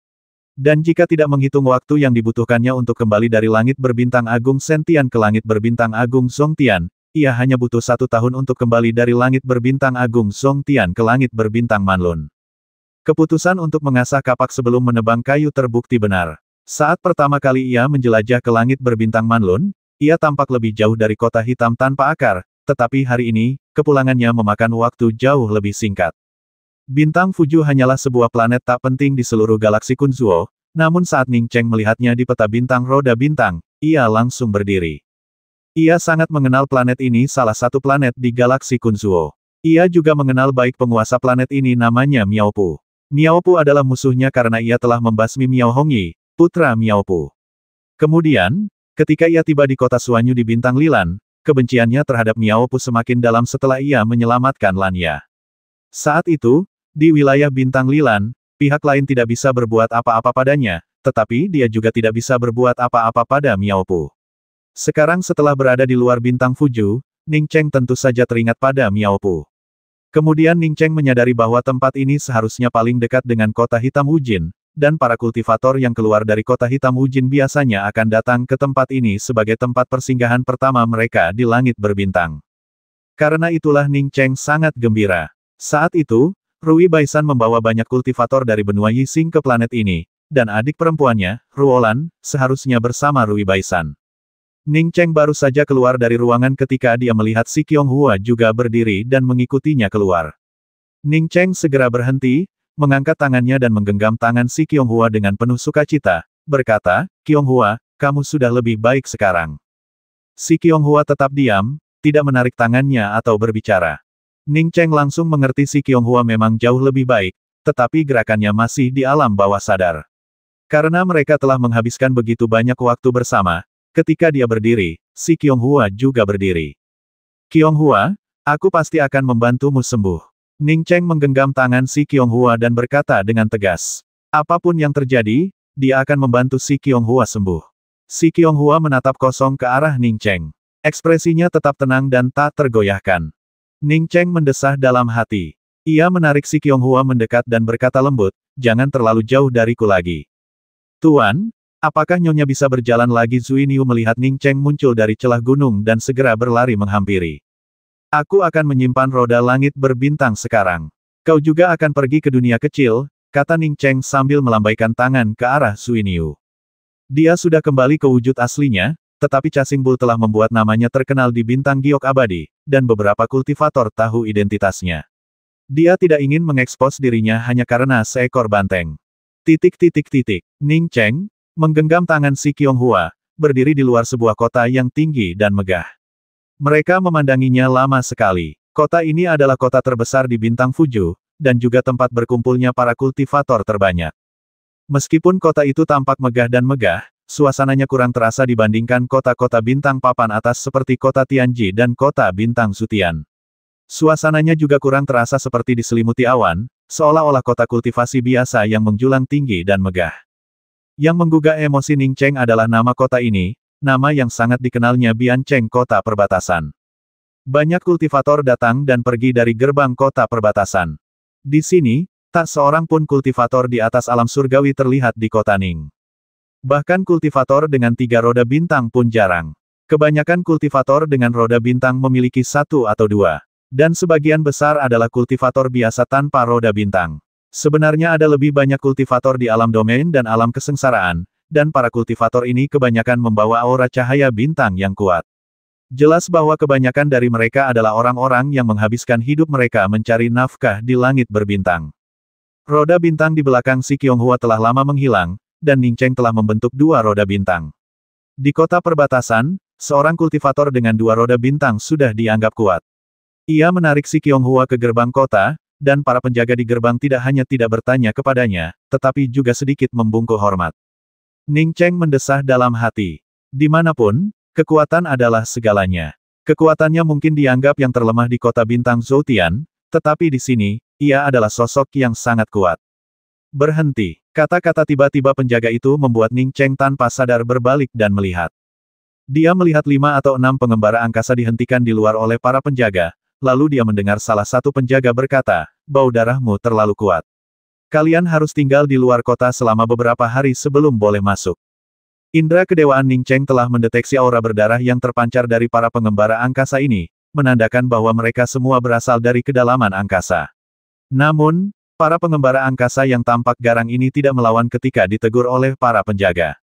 Dan jika tidak menghitung waktu yang dibutuhkannya untuk kembali dari langit berbintang agung Sentian ke langit berbintang agung Zhongtian, ia hanya butuh 1 tahun untuk kembali dari langit berbintang agung Zhongtian ke langit berbintang Manlun. Keputusan untuk mengasah kapak sebelum menebang kayu terbukti benar. Saat pertama kali ia menjelajah ke langit berbintang Manlun, ia tampak lebih jauh dari kota hitam tanpa akar, tetapi hari ini, kepulangannya memakan waktu jauh lebih singkat. Bintang Fuju hanyalah sebuah planet tak penting di seluruh galaksi Kunzuo, namun saat Ning Cheng melihatnya di peta bintang roda bintang, ia langsung berdiri. Ia sangat mengenal planet ini, salah satu planet di galaksi Kunzuo. Ia juga mengenal baik penguasa planet ini, namanya Miao Pu. Miao Pu adalah musuhnya karena ia telah membasmi Miao Hongyi, putra Miao Pu. Kemudian, ketika ia tiba di kota Suanyu di Bintang Lilan, kebenciannya terhadap Miao Pu semakin dalam setelah ia menyelamatkan Lanya. Saat itu, di wilayah Bintang Lilan, pihak lain tidak bisa berbuat apa-apa padanya, tetapi dia juga tidak bisa berbuat apa-apa pada Miao Pu. Sekarang setelah berada di luar Bintang Fuju, Ning Cheng tentu saja teringat pada Miao Pu. Kemudian Ning Cheng menyadari bahwa tempat ini seharusnya paling dekat dengan kota hitam Wujin, dan para kultivator yang keluar dari kota hitam Wujin biasanya akan datang ke tempat ini sebagai tempat persinggahan pertama mereka di langit berbintang. Karena itulah Ning Cheng sangat gembira. Saat itu, Rui Baisan membawa banyak kultivator dari benua Yixing ke planet ini, dan adik perempuannya, Ruolan, seharusnya bersama Rui Baisan. Ning Cheng baru saja keluar dari ruangan ketika dia melihat Si Qiong-hua juga berdiri dan mengikutinya keluar. Ning Cheng segera berhenti, mengangkat tangannya dan menggenggam tangan Si Qiong-hua dengan penuh sukacita, berkata, "Qiong-hua, kamu sudah lebih baik sekarang." Si Qiong-hua tetap diam, tidak menarik tangannya atau berbicara. Ning Cheng langsung mengerti Si Qiong-hua memang jauh lebih baik, tetapi gerakannya masih di alam bawah sadar. Karena mereka telah menghabiskan begitu banyak waktu bersama, ketika dia berdiri, Si Qiong-hua juga berdiri. "Qiong-hua, aku pasti akan membantumu sembuh." Ning Cheng menggenggam tangan Si Qiong-hua dan berkata dengan tegas. Apapun yang terjadi, dia akan membantu Si Qiong-hua sembuh. Si Qiong-hua menatap kosong ke arah Ning Cheng. Ekspresinya tetap tenang dan tak tergoyahkan. Ning Cheng mendesah dalam hati. Ia menarik Si Qiong-hua mendekat dan berkata lembut, "Jangan terlalu jauh dariku lagi." "Tuan, apakah Nyonya bisa berjalan lagi?" Zui Niu melihat Ning Cheng muncul dari celah gunung dan segera berlari menghampiri. "Aku akan menyimpan roda langit berbintang sekarang. Kau juga akan pergi ke dunia kecil," kata Ning Cheng sambil melambaikan tangan ke arah Zui Niu. Dia sudah kembali ke wujud aslinya, tetapi Casing Bull telah membuat namanya terkenal di bintang giok abadi, dan beberapa kultivator tahu identitasnya. Dia tidak ingin mengekspos dirinya hanya karena seekor banteng. Ning Cheng menggenggam tangan Si Qiong-hua, berdiri di luar sebuah kota yang tinggi dan megah. Mereka memandanginya lama sekali. Kota ini adalah kota terbesar di Bintang Fuju, dan juga tempat berkumpulnya para kultivator terbanyak. Meskipun kota itu tampak megah dan megah, suasananya kurang terasa dibandingkan kota-kota bintang papan atas seperti kota Tianji dan kota bintang Sutian. Suasananya juga kurang terasa seperti diselimuti awan, seolah-olah kota kultivasi biasa yang menjulang tinggi dan megah. Yang menggugah emosi Ning Cheng adalah nama kota ini, nama yang sangat dikenalnya Biancheng, kota perbatasan. Banyak kultivator datang dan pergi dari gerbang kota perbatasan. Di sini, tak seorang pun kultivator di atas alam surgawi terlihat di kota Ning. Bahkan kultivator dengan 3 roda bintang pun jarang. Kebanyakan kultivator dengan roda bintang memiliki 1 atau 2. Dan sebagian besar adalah kultivator biasa tanpa roda bintang. Sebenarnya ada lebih banyak kultivator di alam domain dan alam kesengsaraan, dan para kultivator ini kebanyakan membawa aura cahaya bintang yang kuat. Jelas bahwa kebanyakan dari mereka adalah orang-orang yang menghabiskan hidup mereka mencari nafkah di langit berbintang. Roda bintang di belakang Si Qiong-hua telah lama menghilang, dan Ning Cheng telah membentuk 2 roda bintang. Di kota perbatasan, seorang kultivator dengan 2 roda bintang sudah dianggap kuat. Ia menarik Si Qiong-hua ke gerbang kota, dan para penjaga di gerbang tidak hanya tidak bertanya kepadanya, tetapi juga sedikit membungkuk hormat. Ning Cheng mendesah dalam hati. Dimanapun, kekuatan adalah segalanya. Kekuatannya mungkin dianggap yang terlemah di kota bintang Zoutian, tetapi di sini, ia adalah sosok yang sangat kuat. Berhenti. Kata-kata tiba-tiba penjaga itu membuat Ning Cheng tanpa sadar berbalik dan melihat. Dia melihat 5 atau 6 pengembara angkasa dihentikan di luar oleh para penjaga, lalu dia mendengar salah satu penjaga berkata, "Bau darahmu terlalu kuat. Kalian harus tinggal di luar kota selama beberapa hari sebelum boleh masuk." Indra kedewaan Ning Cheng telah mendeteksi aura berdarah yang terpancar dari para pengembara angkasa ini, menandakan bahwa mereka semua berasal dari kedalaman angkasa. Namun, para pengembara angkasa yang tampak garang ini tidak melawan ketika ditegur oleh para penjaga.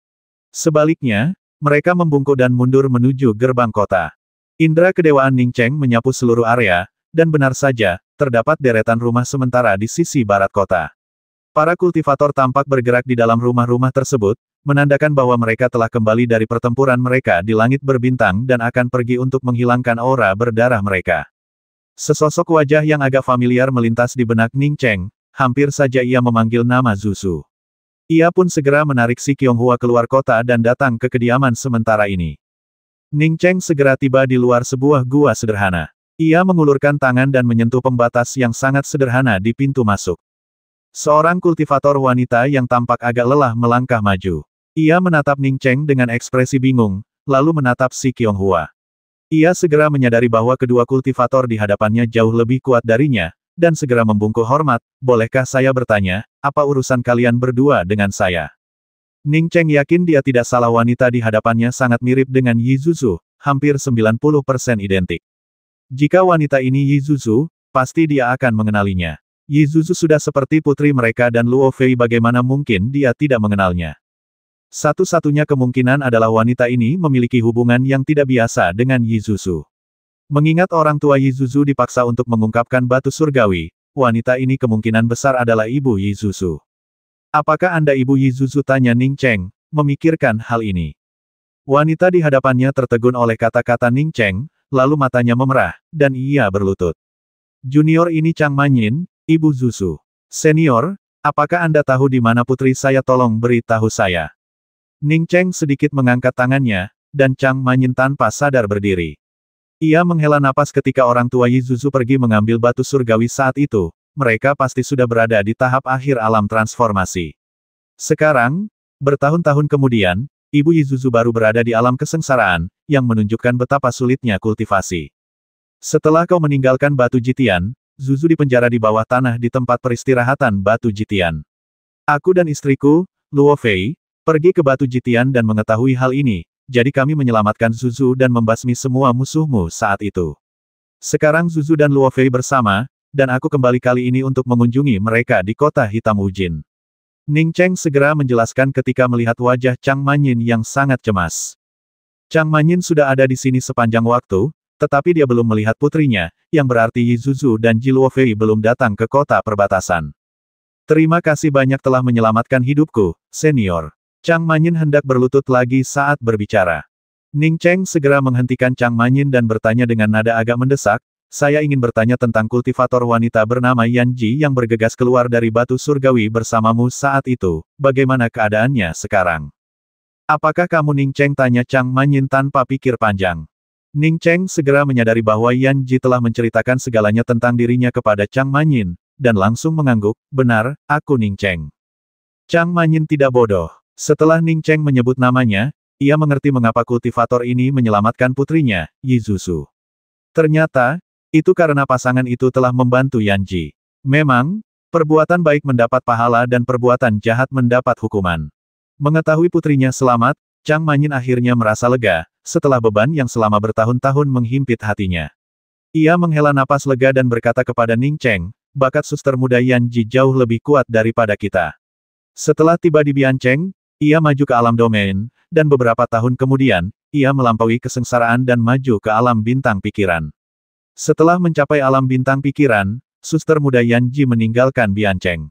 Sebaliknya, Mereka membungkuk dan mundur menuju gerbang kota. Indra kedewaan Ning Cheng menyapu seluruh area, dan benar saja, terdapat deretan rumah sementara di sisi barat kota. Para kultivator tampak bergerak di dalam rumah-rumah tersebut, menandakan bahwa mereka telah kembali dari pertempuran mereka di langit berbintang dan akan pergi untuk menghilangkan aura berdarah mereka. Sesosok wajah yang agak familiar melintas di benak Ning Cheng, hampir saja ia memanggil nama Zuzu. Ia pun segera menarik si Qianghua keluar kota dan datang ke kediaman sementara ini. Ning Cheng segera tiba di luar sebuah gua sederhana. Ia mengulurkan tangan dan menyentuh pembatas yang sangat sederhana di pintu masuk. Seorang kultivator wanita yang tampak agak lelah melangkah maju. Ia menatap Ning Cheng dengan ekspresi bingung, lalu menatap si Qianghua. Ia segera menyadari bahwa kedua kultivator di hadapannya jauh lebih kuat darinya, dan segera membungkuk hormat, bolehkah saya bertanya, apa urusan kalian berdua dengan saya? Ning Cheng yakin dia tidak salah, wanita di hadapannya sangat mirip dengan Yi Zuzu, hampir 90% identik. Jika wanita ini Yi Zuzu, pasti dia akan mengenalinya. Yi Zuzu sudah seperti putri mereka dan Luo Fei, bagaimana mungkin dia tidak mengenalnya? Satu-satunya kemungkinan adalah wanita ini memiliki hubungan yang tidak biasa dengan Yi Zuzu. Mengingat orang tua Yi Zuzu dipaksa untuk mengungkapkan batu surgawi, wanita ini kemungkinan besar adalah ibu Yi Zuzu. Apakah Anda ibu Yi Zuzu? Tanya Ning Cheng, memikirkan hal ini. Wanita di hadapannya tertegun oleh kata-kata Ning Cheng, lalu matanya memerah, dan ia berlutut. Junior, ini Chang Manyin, ibu Zuzu. Senior, apakah Anda tahu di mana putri saya? Tolong beritahu saya. Ning Cheng sedikit mengangkat tangannya, dan Chang Manyin tanpa sadar berdiri. Ia menghela napas ketika orang tua Yi Zuzu pergi mengambil batu surgawi saat itu, mereka pasti sudah berada di tahap akhir alam transformasi. Sekarang, bertahun-tahun kemudian, ibu Yi Zuzu baru berada di alam kesengsaraan, yang menunjukkan betapa sulitnya kultivasi. Setelah kau meninggalkan batu Jitian, Zuzu dipenjara di bawah tanah di tempat peristirahatan batu Jitian. Aku dan istriku, Luo Fei, pergi ke batu Jitian dan mengetahui hal ini. Jadi kami menyelamatkan Zuzu dan membasmi semua musuhmu saat itu. Sekarang Zuzu dan Luo Fei bersama, dan aku kembali kali ini untuk mengunjungi mereka di kota hitam Wujin. Ning Cheng segera menjelaskan ketika melihat wajah Chang Manyin yang sangat cemas. Chang Manyin sudah ada di sini sepanjang waktu, tetapi dia belum melihat putrinya, yang berarti Yi Zuzu dan Ji Luo Fei belum datang ke kota perbatasan. Terima kasih banyak telah menyelamatkan hidupku, senior. Chang Manyin hendak berlutut lagi saat berbicara. Ning Cheng segera menghentikan Chang Manyin dan bertanya dengan nada agak mendesak, saya ingin bertanya tentang kultivator wanita bernama Yan Ji yang bergegas keluar dari batu surgawi bersamamu saat itu, bagaimana keadaannya sekarang? Apakah kamu? Ning Cheng tanya Chang Manyin tanpa pikir panjang. Ning Cheng segera menyadari bahwa Yan Ji telah menceritakan segalanya tentang dirinya kepada Chang Manyin, dan langsung mengangguk, benar, aku Ning Cheng. Chang Manyin tidak bodoh. Setelah Ning Cheng menyebut namanya, ia mengerti mengapa kultivator ini menyelamatkan putrinya, Yi Zuzu. Ternyata, itu karena pasangan itu telah membantu Yan Ji. Memang, perbuatan baik mendapat pahala dan perbuatan jahat mendapat hukuman. Mengetahui putrinya selamat, Chang Manyin akhirnya merasa lega, setelah beban yang selama bertahun-tahun menghimpit hatinya. Ia menghela napas lega dan berkata kepada Ning Cheng, bakat suster muda Yan Ji jauh lebih kuat daripada kita. Setelah tiba di Biancheng, ia maju ke alam domain, dan beberapa tahun kemudian, ia melampaui kesengsaraan dan maju ke alam bintang pikiran. Setelah mencapai alam bintang pikiran, suster muda Yan Ji meninggalkan Biancheng.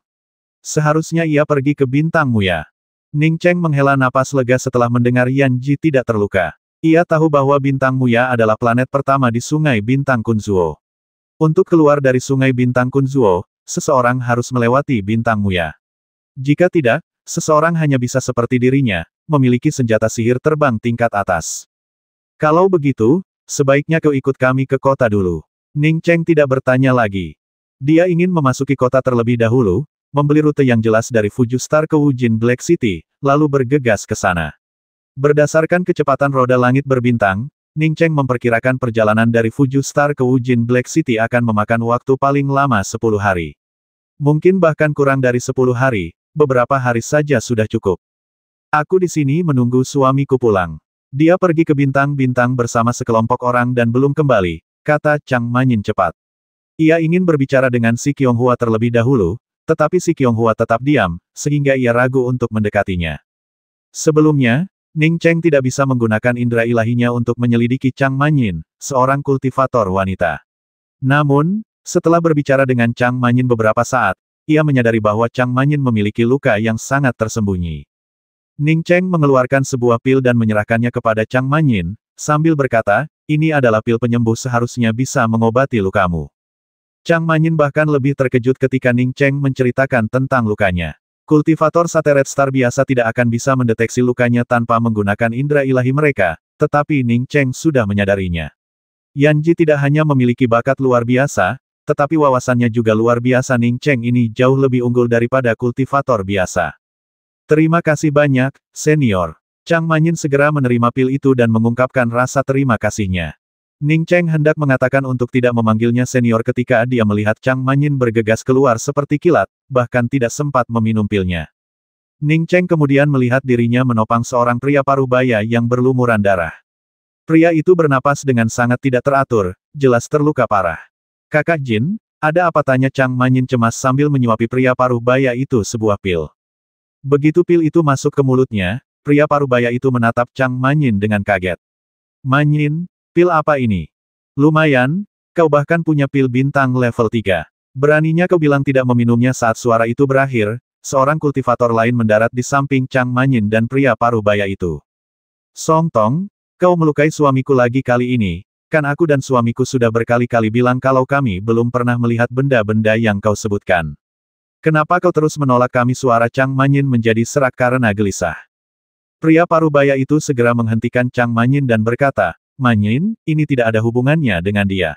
Seharusnya ia pergi ke bintang Muya. Ning Cheng menghela napas lega setelah mendengar Yan Ji tidak terluka. Ia tahu bahwa bintang Muya adalah planet pertama di sungai bintang Kunzuo. Untuk keluar dari sungai bintang Kunzuo, seseorang harus melewati bintang Muya. Jika tidak, seseorang hanya bisa seperti dirinya, memiliki senjata sihir terbang tingkat atas. Kalau begitu, sebaiknya kau ikut kami ke kota dulu. Ning Cheng tidak bertanya lagi. Dia ingin memasuki kota terlebih dahulu, membeli rute yang jelas dari Fuju Star ke Wujin Black City, lalu bergegas ke sana. Berdasarkan kecepatan roda langit berbintang, Ning Cheng memperkirakan perjalanan dari Fuju Star ke Wujin Black City akan memakan waktu paling lama 10 hari. Mungkin bahkan kurang dari 10 hari. Beberapa hari saja sudah cukup. Aku di sini menunggu suamiku pulang. Dia pergi ke bintang-bintang bersama sekelompok orang dan belum kembali, kata Chang Manyin cepat. Ia ingin berbicara dengan si Qianghua terlebih dahulu, tetapi si Qianghua tetap diam, sehingga ia ragu untuk mendekatinya. Sebelumnya, Ning Cheng tidak bisa menggunakan indera ilahinya untuk menyelidiki Chang Manyin, seorang kultivator wanita. Namun, setelah berbicara dengan Chang Manyin beberapa saat, ia menyadari bahwa Chang Manyin memiliki luka yang sangat tersembunyi. Ning Cheng mengeluarkan sebuah pil dan menyerahkannya kepada Chang Manyin, sambil berkata, ini adalah pil penyembuh seharusnya bisa mengobati lukamu. Chang Manyin bahkan lebih terkejut ketika Ning Cheng menceritakan tentang lukanya. Kultivator Sateret Star biasa tidak akan bisa mendeteksi lukanya tanpa menggunakan indera ilahi mereka, tetapi Ning Cheng sudah menyadarinya. Yan Ji tidak hanya memiliki bakat luar biasa, tetapi wawasannya juga luar biasa. Ning Cheng ini jauh lebih unggul daripada kultivator biasa. Terima kasih banyak, senior. Chang Manyin segera menerima pil itu dan mengungkapkan rasa terima kasihnya. Ning Cheng hendak mengatakan untuk tidak memanggilnya senior ketika dia melihat Chang Manyin bergegas keluar seperti kilat, bahkan tidak sempat meminum pilnya. Ning Cheng kemudian melihat dirinya menopang seorang pria parubaya yang berlumuran darah. Pria itu bernapas dengan sangat tidak teratur, jelas terluka parah. Kakak Jin, ada apa, tanya Chang Manyin cemas sambil menyuapi pria parubaya itu sebuah pil. Begitu pil itu masuk ke mulutnya, pria parubaya itu menatap Chang Manyin dengan kaget. Manyin, pil apa ini? Lumayan, kau bahkan punya pil bintang level 3. Beraninya kau bilang tidak meminumnya. Saat suara itu berakhir, seorang kultivator lain mendarat di samping Chang Manyin dan pria parubaya itu. Song Tong, kau melukai suamiku lagi kali ini, kan aku dan suamiku sudah berkali-kali bilang kalau kami belum pernah melihat benda-benda yang kau sebutkan. Kenapa kau terus menolak kami? Suara Chang Manyin menjadi serak karena gelisah. Pria parubaya itu segera menghentikan Chang Manyin dan berkata, Manyin, ini tidak ada hubungannya dengan dia.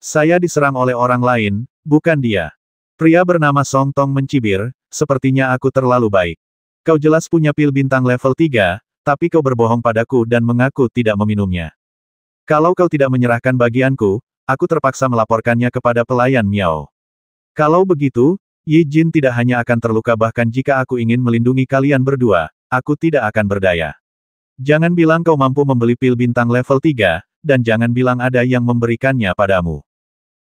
Saya diserang oleh orang lain, bukan dia. Pria bernama Song Tong mencibir, sepertinya aku terlalu baik. Kau jelas punya pil bintang level 3, tapi kau berbohong padaku dan mengaku tidak meminumnya. Kalau kau tidak menyerahkan bagianku, aku terpaksa melaporkannya kepada pelayan Miao. Kalau begitu, Yi Jin tidak hanya akan terluka, bahkan jika aku ingin melindungi kalian berdua, aku tidak akan berdaya. Jangan bilang kau mampu membeli pil bintang level 3, dan jangan bilang ada yang memberikannya padamu.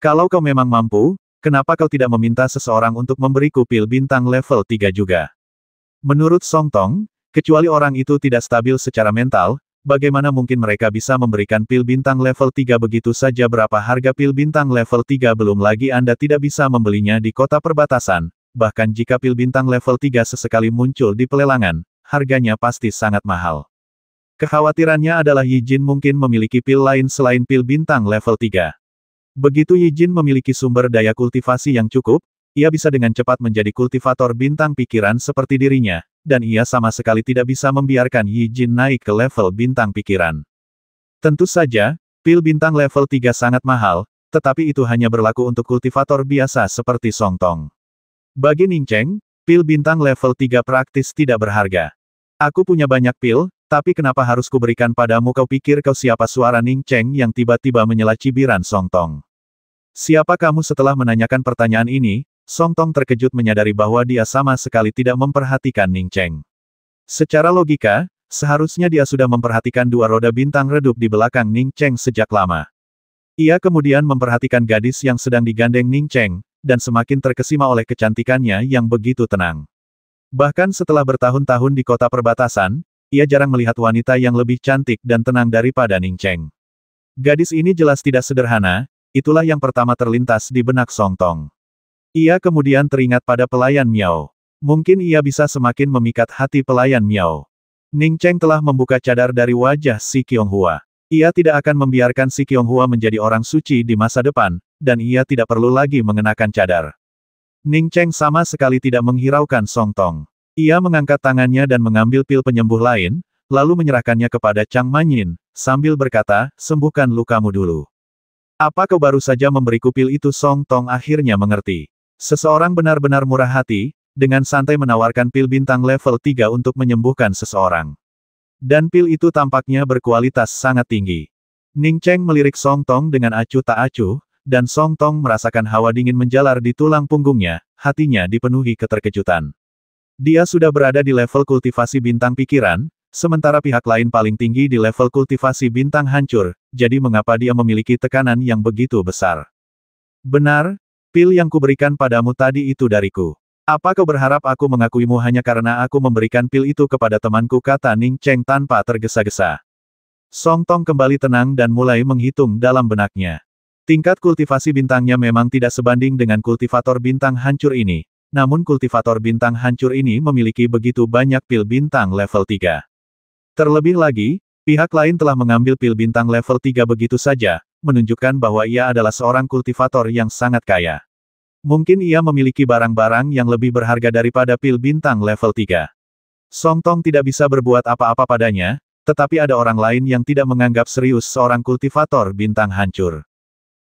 Kalau kau memang mampu, kenapa kau tidak meminta seseorang untuk memberiku pil bintang level 3 juga? Menurut Song Tong, kecuali orang itu tidak stabil secara mental, bagaimana mungkin mereka bisa memberikan pil bintang level 3 begitu saja? Berapa harga pil bintang level 3? Belum lagi Anda tidak bisa membelinya di kota perbatasan, bahkan jika pil bintang level 3 sesekali muncul di pelelangan, harganya pasti sangat mahal. Kekhawatirannya adalah Yi Jin mungkin memiliki pil lain selain pil bintang level 3. Begitu Yi Jin memiliki sumber daya kultivasi yang cukup, ia bisa dengan cepat menjadi kultivator bintang pikiran seperti dirinya, dan ia sama sekali tidak bisa membiarkan Yi Jin naik ke level bintang pikiran. Tentu saja, pil bintang level 3 sangat mahal, tetapi itu hanya berlaku untuk kultivator biasa seperti Song Tong. Bagi Ning Cheng, pil bintang level 3 praktis tidak berharga. Aku punya banyak pil, tapi kenapa harus kuberikan padamu? Kau pikir kau siapa? Suara Ning Cheng yang tiba-tiba menyela cibiran Song Tong. Siapa kamu? Setelah menanyakan pertanyaan ini, Song Tong terkejut menyadari bahwa dia sama sekali tidak memperhatikan Ning Cheng. Secara logika, seharusnya dia sudah memperhatikan dua roda bintang redup di belakang Ning Cheng sejak lama. Ia kemudian memperhatikan gadis yang sedang digandeng Ning Cheng, dan semakin terkesima oleh kecantikannya yang begitu tenang. Bahkan setelah bertahun-tahun di kota perbatasan, ia jarang melihat wanita yang lebih cantik dan tenang daripada Ning Cheng. Gadis ini jelas tidak sederhana, itulah yang pertama terlintas di benak Song Tong. Ia kemudian teringat pada pelayan Miao. Mungkin ia bisa semakin memikat hati pelayan Miao. Ning Cheng telah membuka cadar dari wajah si Qianghua. Ia tidak akan membiarkan si Qianghua menjadi orang suci di masa depan, dan ia tidak perlu lagi mengenakan cadar. Ning Cheng sama sekali tidak menghiraukan Song Tong. Ia mengangkat tangannya dan mengambil pil penyembuh lain, lalu menyerahkannya kepada Chang Manyin, sambil berkata, sembuhkan lukamu dulu. Apa kau baru saja memberiku pil itu? Song Tong akhirnya mengerti. Seseorang benar-benar murah hati, dengan santai menawarkan pil bintang level 3 untuk menyembuhkan seseorang. Dan pil itu tampaknya berkualitas sangat tinggi. Ning Cheng melirik Song Tong dengan acuh tak acuh, dan Song Tong merasakan hawa dingin menjalar di tulang punggungnya, hatinya dipenuhi keterkejutan. Dia sudah berada di level kultivasi bintang pikiran, sementara pihak lain paling tinggi di level kultivasi bintang hancur, jadi mengapa dia memiliki tekanan yang begitu besar? Benar, pil yang kuberikan padamu tadi itu dariku. Apa kau berharap aku mengakuimu hanya karena aku memberikan pil itu kepada temanku, kata Ning Cheng tanpa tergesa-gesa. Song Tong kembali tenang dan mulai menghitung dalam benaknya. Tingkat kultivasi bintangnya memang tidak sebanding dengan kultivator bintang hancur ini, namun kultivator bintang hancur ini memiliki begitu banyak pil bintang level 3. Terlebih lagi, pihak lain telah mengambil pil bintang level 3 begitu saja, menunjukkan bahwa ia adalah seorang kultivator yang sangat kaya. Mungkin ia memiliki barang-barang yang lebih berharga daripada pil bintang level 3. Song Tong tidak bisa berbuat apa-apa padanya, tetapi ada orang lain yang tidak menganggap serius seorang kultivator bintang hancur.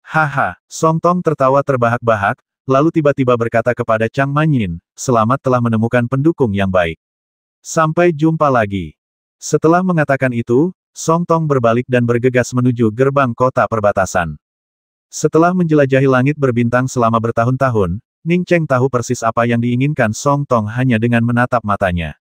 Haha, Song Tong tertawa terbahak-bahak, lalu tiba-tiba berkata kepada Chang Manyin, selamat telah menemukan pendukung yang baik. Sampai jumpa lagi. Setelah mengatakan itu, Song Tong berbalik dan bergegas menuju gerbang kota perbatasan. Setelah menjelajahi langit berbintang selama bertahun-tahun, Ning Cheng tahu persis apa yang diinginkan Song Tong hanya dengan menatap matanya.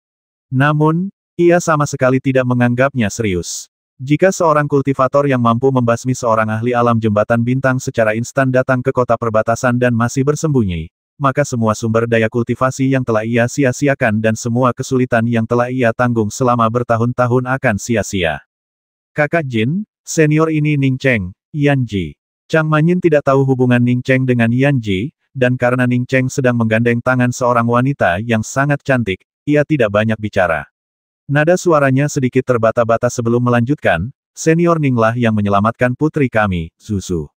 Namun, ia sama sekali tidak menganggapnya serius. Jika seorang kultivator yang mampu membasmi seorang ahli alam jembatan bintang secara instan datang ke kota perbatasan dan masih bersembunyi, maka semua sumber daya kultivasi yang telah ia sia-siakan dan semua kesulitan yang telah ia tanggung selama bertahun-tahun akan sia-sia. Kakak Jin, senior ini Ning Cheng, Yan Ji. Chang Manyin tidak tahu hubungan Ning Cheng dengan Yan Ji, dan karena Ning Cheng sedang menggandeng tangan seorang wanita yang sangat cantik, ia tidak banyak bicara. Nada suaranya sedikit terbata-bata sebelum melanjutkan, senior Ning lah yang menyelamatkan putri kami, Zuzu.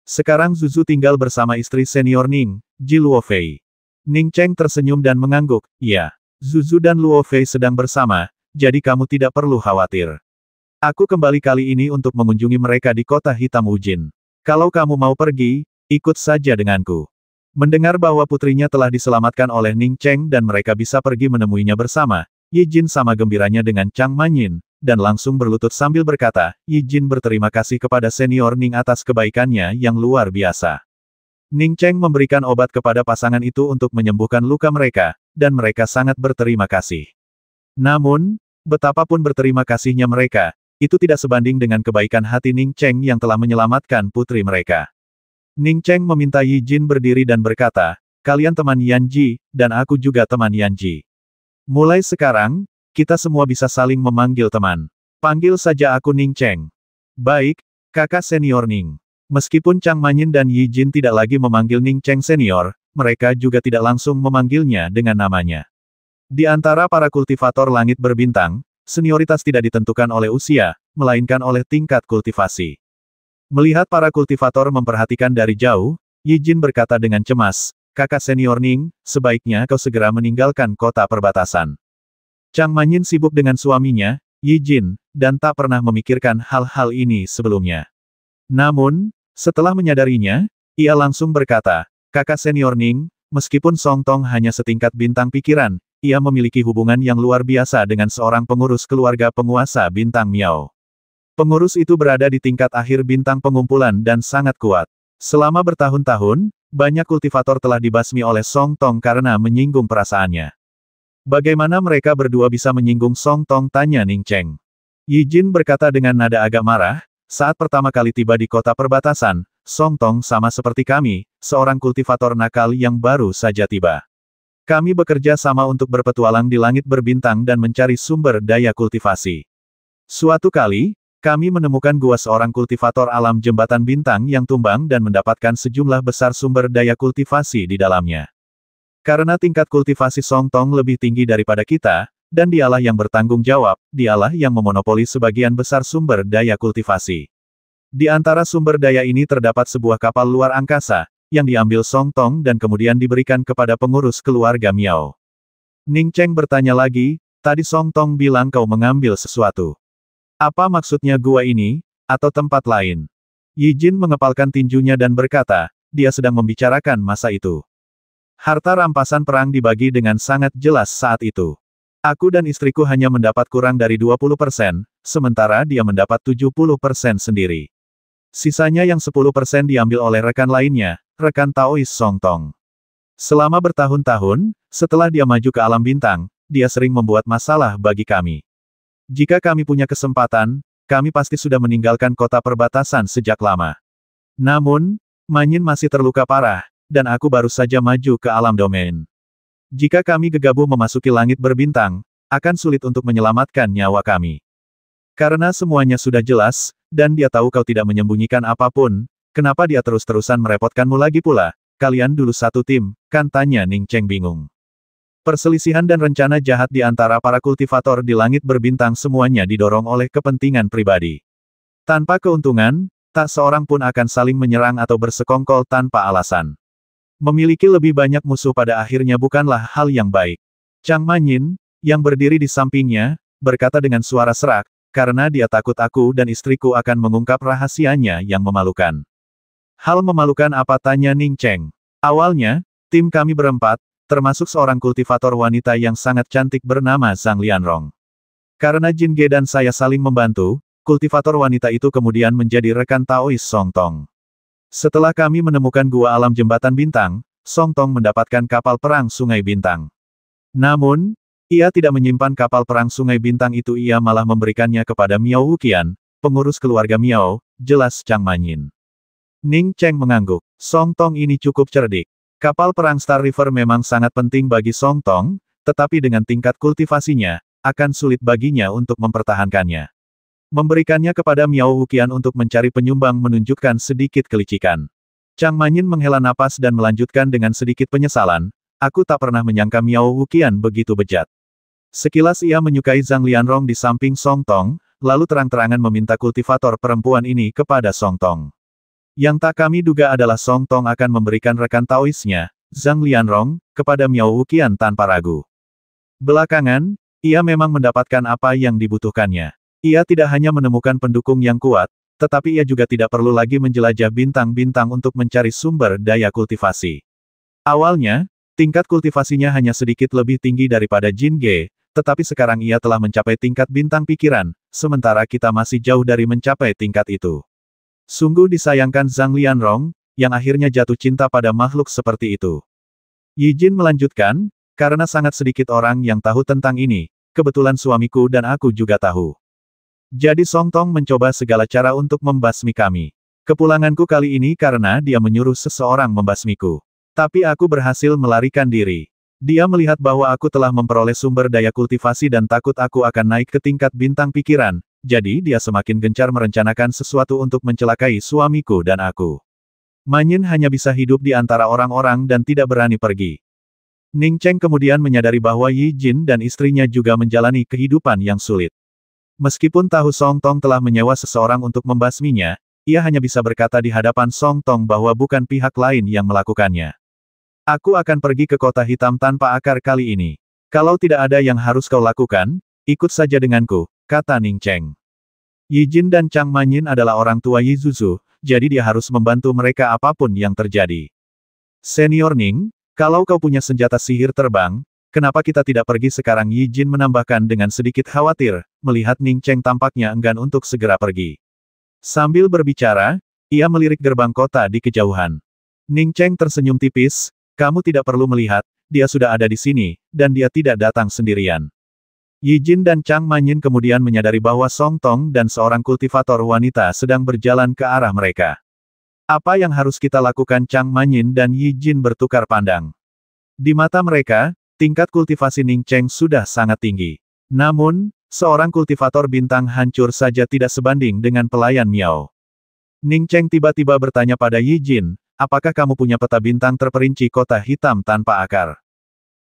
Sekarang Zuzu tinggal bersama istri senior Ning, Ji Luofei. Ning Cheng tersenyum dan mengangguk, ya, Zuzu dan Luofei sedang bersama, jadi kamu tidak perlu khawatir. Aku kembali kali ini untuk mengunjungi mereka di kota hitam Wujin. Kalau kamu mau pergi, ikut saja denganku. Mendengar bahwa putrinya telah diselamatkan oleh Ning Cheng dan mereka bisa pergi menemuinya bersama, Yi Jin sama gembiranya dengan Chang Manyin, dan langsung berlutut sambil berkata, Yi Jin berterima kasih kepada senior Ning atas kebaikannya yang luar biasa. Ning Cheng memberikan obat kepada pasangan itu untuk menyembuhkan luka mereka, dan mereka sangat berterima kasih. Namun, betapapun berterima kasihnya mereka, itu tidak sebanding dengan kebaikan hati Ning Cheng yang telah menyelamatkan putri mereka. Ning Cheng meminta Yi Jin berdiri dan berkata, kalian teman Yan Ji, dan aku juga teman Yan Ji. Mulai sekarang, kita semua bisa saling memanggil teman. Panggil saja aku Ning Cheng. Baik, kakak senior Ning. Meskipun Chang Manyin dan Yi Jin tidak lagi memanggil Ning Cheng senior, mereka juga tidak langsung memanggilnya dengan namanya. Di antara para kultivator langit berbintang, senioritas tidak ditentukan oleh usia, melainkan oleh tingkat kultivasi. Melihat para kultivator memperhatikan dari jauh, Yi Jin berkata dengan cemas, kakak senior Ning, sebaiknya kau segera meninggalkan kota perbatasan. Chang Manyin sibuk dengan suaminya, Yi Jin, dan tak pernah memikirkan hal-hal ini sebelumnya. Namun, setelah menyadarinya, ia langsung berkata, kakak senior Ning, meskipun Song Tong hanya setingkat bintang pikiran, ia memiliki hubungan yang luar biasa dengan seorang pengurus keluarga penguasa bintang Miao. Pengurus itu berada di tingkat akhir bintang pengumpulan dan sangat kuat. Selama bertahun-tahun, banyak kultivator telah dibasmi oleh Song Tong karena menyinggung perasaannya. Bagaimana mereka berdua bisa menyinggung Song Tong, tanya Ning Cheng. Yi Jin berkata dengan nada agak marah, saat pertama kali tiba di kota perbatasan, Song Tong sama seperti kami, seorang kultivator nakal yang baru saja tiba. Kami bekerja sama untuk berpetualang di langit berbintang dan mencari sumber daya kultivasi. Suatu kali, kami menemukan gua seorang kultivator alam jembatan bintang yang tumbang dan mendapatkan sejumlah besar sumber daya kultivasi di dalamnya. Karena tingkat kultivasi Song Tong lebih tinggi daripada kita, dan dialah yang bertanggung jawab, dialah yang memonopoli sebagian besar sumber daya kultivasi. Di antara sumber daya ini terdapat sebuah kapal luar angkasa, yang diambil Song Tong dan kemudian diberikan kepada pengurus keluarga Miao. Ning Cheng bertanya lagi, tadi Song Tong bilang kau mengambil sesuatu. Apa maksudnya gua ini, atau tempat lain? Yi Jin mengepalkan tinjunya dan berkata, dia sedang membicarakan masa itu. Harta rampasan perang dibagi dengan sangat jelas saat itu. Aku dan istriku hanya mendapat kurang dari 20%, sementara dia mendapat 70% sendiri. Sisanya yang 10% diambil oleh rekan lainnya, rekan Taois Song Tong. Selama bertahun-tahun, setelah dia maju ke alam bintang, dia sering membuat masalah bagi kami. Jika kami punya kesempatan, kami pasti sudah meninggalkan kota perbatasan sejak lama. Namun, Manyin masih terluka parah, dan aku baru saja maju ke alam domain. Jika kami gegabah memasuki langit berbintang, akan sulit untuk menyelamatkan nyawa kami. Karena semuanya sudah jelas, dan dia tahu kau tidak menyembunyikan apapun, kenapa dia terus-terusan merepotkanmu lagi pula? Kalian dulu satu tim, kan, tanya Ning Cheng bingung. Perselisihan dan rencana jahat di antara para kultivator di langit berbintang semuanya didorong oleh kepentingan pribadi. Tanpa keuntungan, tak seorang pun akan saling menyerang atau bersekongkol tanpa alasan. Memiliki lebih banyak musuh pada akhirnya bukanlah hal yang baik. Chang Manyin, yang berdiri di sampingnya, berkata dengan suara serak, karena dia takut aku dan istriku akan mengungkap rahasianya yang memalukan. Hal memalukan apa, tanya Ning Cheng. Awalnya, tim kami berempat, termasuk seorang kultivator wanita yang sangat cantik bernama Zhang Lianrong. Karena Jin Ge dan saya saling membantu, kultivator wanita itu kemudian menjadi rekan Taois Song Tong. Setelah kami menemukan gua alam jembatan bintang, Song Tong mendapatkan kapal perang Sungai Bintang. Namun, ia tidak menyimpan kapal perang Sungai Bintang itu, ia malah memberikannya kepada Miao Wuqian, pengurus keluarga Miao, jelas Chang Manyin. Ning Cheng mengangguk. Song Tong ini cukup cerdik. Kapal perang Star River memang sangat penting bagi Song Tong, tetapi dengan tingkat kultivasinya, akan sulit baginya untuk mempertahankannya. Memberikannya kepada Miao Wuqian untuk mencari penyumbang menunjukkan sedikit kelicikan. Chang Manyin menghela napas dan melanjutkan dengan sedikit penyesalan, aku tak pernah menyangka Miao Wuqian begitu bejat. Sekilas ia menyukai Zhang Lianrong di samping Song Tong, lalu terang-terangan meminta kultivator perempuan ini kepada Song Tong. Yang tak kami duga adalah Song Tong akan memberikan rekan Taoisnya, Zhang Lianrong, kepada Miao Wuqian tanpa ragu. Belakangan, ia memang mendapatkan apa yang dibutuhkannya. Ia tidak hanya menemukan pendukung yang kuat, tetapi ia juga tidak perlu lagi menjelajah bintang-bintang untuk mencari sumber daya kultivasi. Awalnya, tingkat kultivasinya hanya sedikit lebih tinggi daripada Jin Ge, tetapi sekarang ia telah mencapai tingkat bintang pikiran, sementara kita masih jauh dari mencapai tingkat itu. Sungguh disayangkan Zhang Lianrong, yang akhirnya jatuh cinta pada makhluk seperti itu. Yi Jin melanjutkan, karena sangat sedikit orang yang tahu tentang ini, kebetulan suamiku dan aku juga tahu. Jadi Song Tong mencoba segala cara untuk membasmi kami. Kepulanganku kali ini karena dia menyuruh seseorang membasmiku. Tapi aku berhasil melarikan diri. Dia melihat bahwa aku telah memperoleh sumber daya kultivasi dan takut aku akan naik ke tingkat bintang pikiran, jadi dia semakin gencar merencanakan sesuatu untuk mencelakai suamiku dan aku. Manyin hanya bisa hidup di antara orang-orang dan tidak berani pergi. Ning Cheng kemudian menyadari bahwa Yi Jin dan istrinya juga menjalani kehidupan yang sulit. Meskipun tahu Song Tong telah menyewa seseorang untuk membasminya, ia hanya bisa berkata di hadapan Song Tong bahwa bukan pihak lain yang melakukannya. Aku akan pergi ke kota hitam tanpa akar kali ini. Kalau tidak ada yang harus kau lakukan, ikut saja denganku, kata Ning Cheng. Yi Jin dan Chang Manyin adalah orang tua Yi Zuzu, jadi dia harus membantu mereka apapun yang terjadi. Senior Ning, kalau kau punya senjata sihir terbang, kenapa kita tidak pergi sekarang? Yi Jin menambahkan dengan sedikit khawatir, melihat Ning Cheng tampaknya enggan untuk segera pergi. Sambil berbicara, ia melirik gerbang kota di kejauhan. Ning Cheng tersenyum tipis, kamu tidak perlu melihat, dia sudah ada di sini, dan dia tidak datang sendirian. Yi Jin dan Chang Manyin kemudian menyadari bahwa Song Tong dan seorang kultivator wanita sedang berjalan ke arah mereka. Apa yang harus kita lakukan? Chang Manyin dan Yi Jin bertukar pandang. Di mata mereka, tingkat kultivasi Ning Cheng sudah sangat tinggi. Namun, seorang kultivator bintang hancur saja tidak sebanding dengan pelayan Miao. Ning Cheng tiba-tiba bertanya pada Yi Jin, apakah kamu punya peta bintang terperinci kota hitam tanpa akar?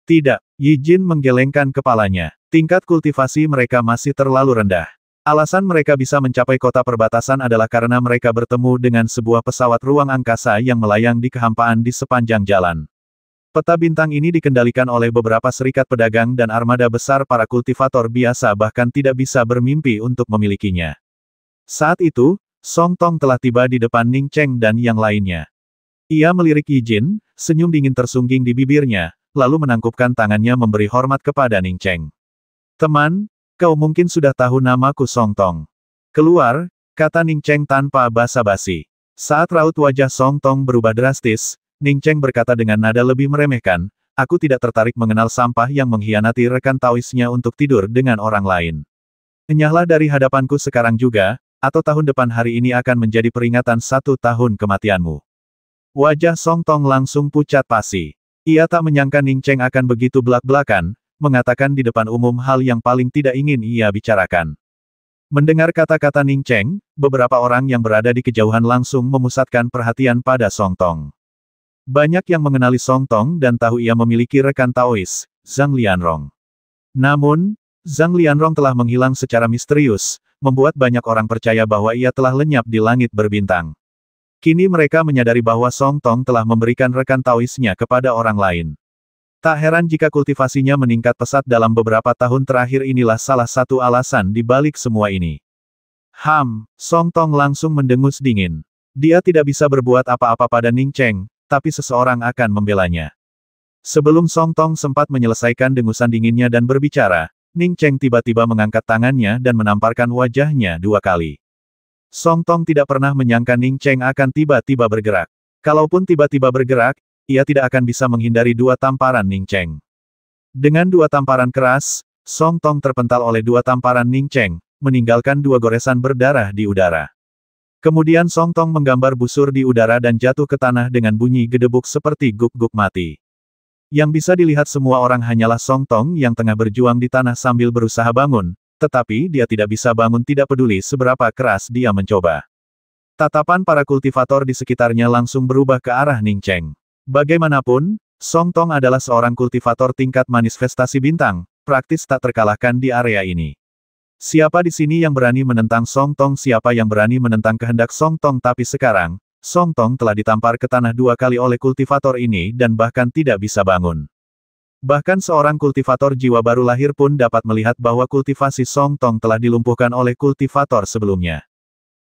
Tidak, Yi Jin menggelengkan kepalanya. Tingkat kultivasi mereka masih terlalu rendah. Alasan mereka bisa mencapai kota perbatasan adalah karena mereka bertemu dengan sebuah pesawat ruang angkasa yang melayang di kehampaan di sepanjang jalan. Peta bintang ini dikendalikan oleh beberapa serikat pedagang dan armada besar para kultivator biasa bahkan tidak bisa bermimpi untuk memilikinya. Saat itu, Song Tong telah tiba di depan Ning Cheng dan yang lainnya. Ia melirik Yi Jin, senyum dingin tersungging di bibirnya, lalu menangkupkan tangannya memberi hormat kepada Ning Cheng. Teman, kau mungkin sudah tahu namaku Song Tong. Keluar, kata Ning Cheng tanpa basa-basi. Saat raut wajah Song Tong berubah drastis, Ning Cheng berkata dengan nada lebih meremehkan, aku tidak tertarik mengenal sampah yang mengkhianati rekan Taoisnya untuk tidur dengan orang lain. Enyahlah dari hadapanku sekarang juga, atau tahun depan hari ini akan menjadi peringatan 1 tahun kematianmu. Wajah Song Tong langsung pucat pasi. Ia tak menyangka Ning Cheng akan begitu belak-belakan, mengatakan di depan umum hal yang paling tidak ingin ia bicarakan. Mendengar kata-kata Ning Cheng, beberapa orang yang berada di kejauhan langsung memusatkan perhatian pada Song Tong. Banyak yang mengenali Song Tong dan tahu ia memiliki rekan Taois, Zhang Lianrong. Namun, Zhang Lianrong telah menghilang secara misterius, membuat banyak orang percaya bahwa ia telah lenyap di langit berbintang. Kini mereka menyadari bahwa Song Tong telah memberikan rekan Taoisnya kepada orang lain. Tak heran jika kultivasinya meningkat pesat dalam beberapa tahun terakhir, inilah salah satu alasan di balik semua ini. Song Tong langsung mendengus dingin. Dia tidak bisa berbuat apa-apa pada Ning Cheng, tapi seseorang akan membelanya. Sebelum Song Tong sempat menyelesaikan dengusan dinginnya dan berbicara, Ning Cheng tiba-tiba mengangkat tangannya dan menamparkan wajahnya 2 kali. Song Tong tidak pernah menyangka Ning Cheng akan tiba-tiba bergerak. Kalaupun tiba-tiba bergerak, ia tidak akan bisa menghindari 2 tamparan Ning Cheng. Dengan 2 tamparan keras, Song Tong terpental oleh 2 tamparan Ning Cheng, meninggalkan 2 goresan berdarah di udara. Kemudian Song Tong menggambar busur di udara dan jatuh ke tanah dengan bunyi gedebuk seperti guk-guk mati. Yang bisa dilihat semua orang hanyalah Song Tong yang tengah berjuang di tanah sambil berusaha bangun, tetapi dia tidak bisa bangun, tidak peduli seberapa keras dia mencoba. Tatapan para kultivator di sekitarnya langsung berubah ke arah Ning Cheng. Bagaimanapun, Song Tong adalah seorang kultivator tingkat manifestasi bintang, praktis tak terkalahkan di area ini. Siapa di sini yang berani menentang Song Tong? Siapa yang berani menentang kehendak Song Tong? Tapi sekarang, Song Tong telah ditampar ke tanah 2 kali oleh kultivator ini dan bahkan tidak bisa bangun. Bahkan seorang kultivator jiwa baru lahir pun dapat melihat bahwa kultivasi Song Tong telah dilumpuhkan oleh kultivator sebelumnya.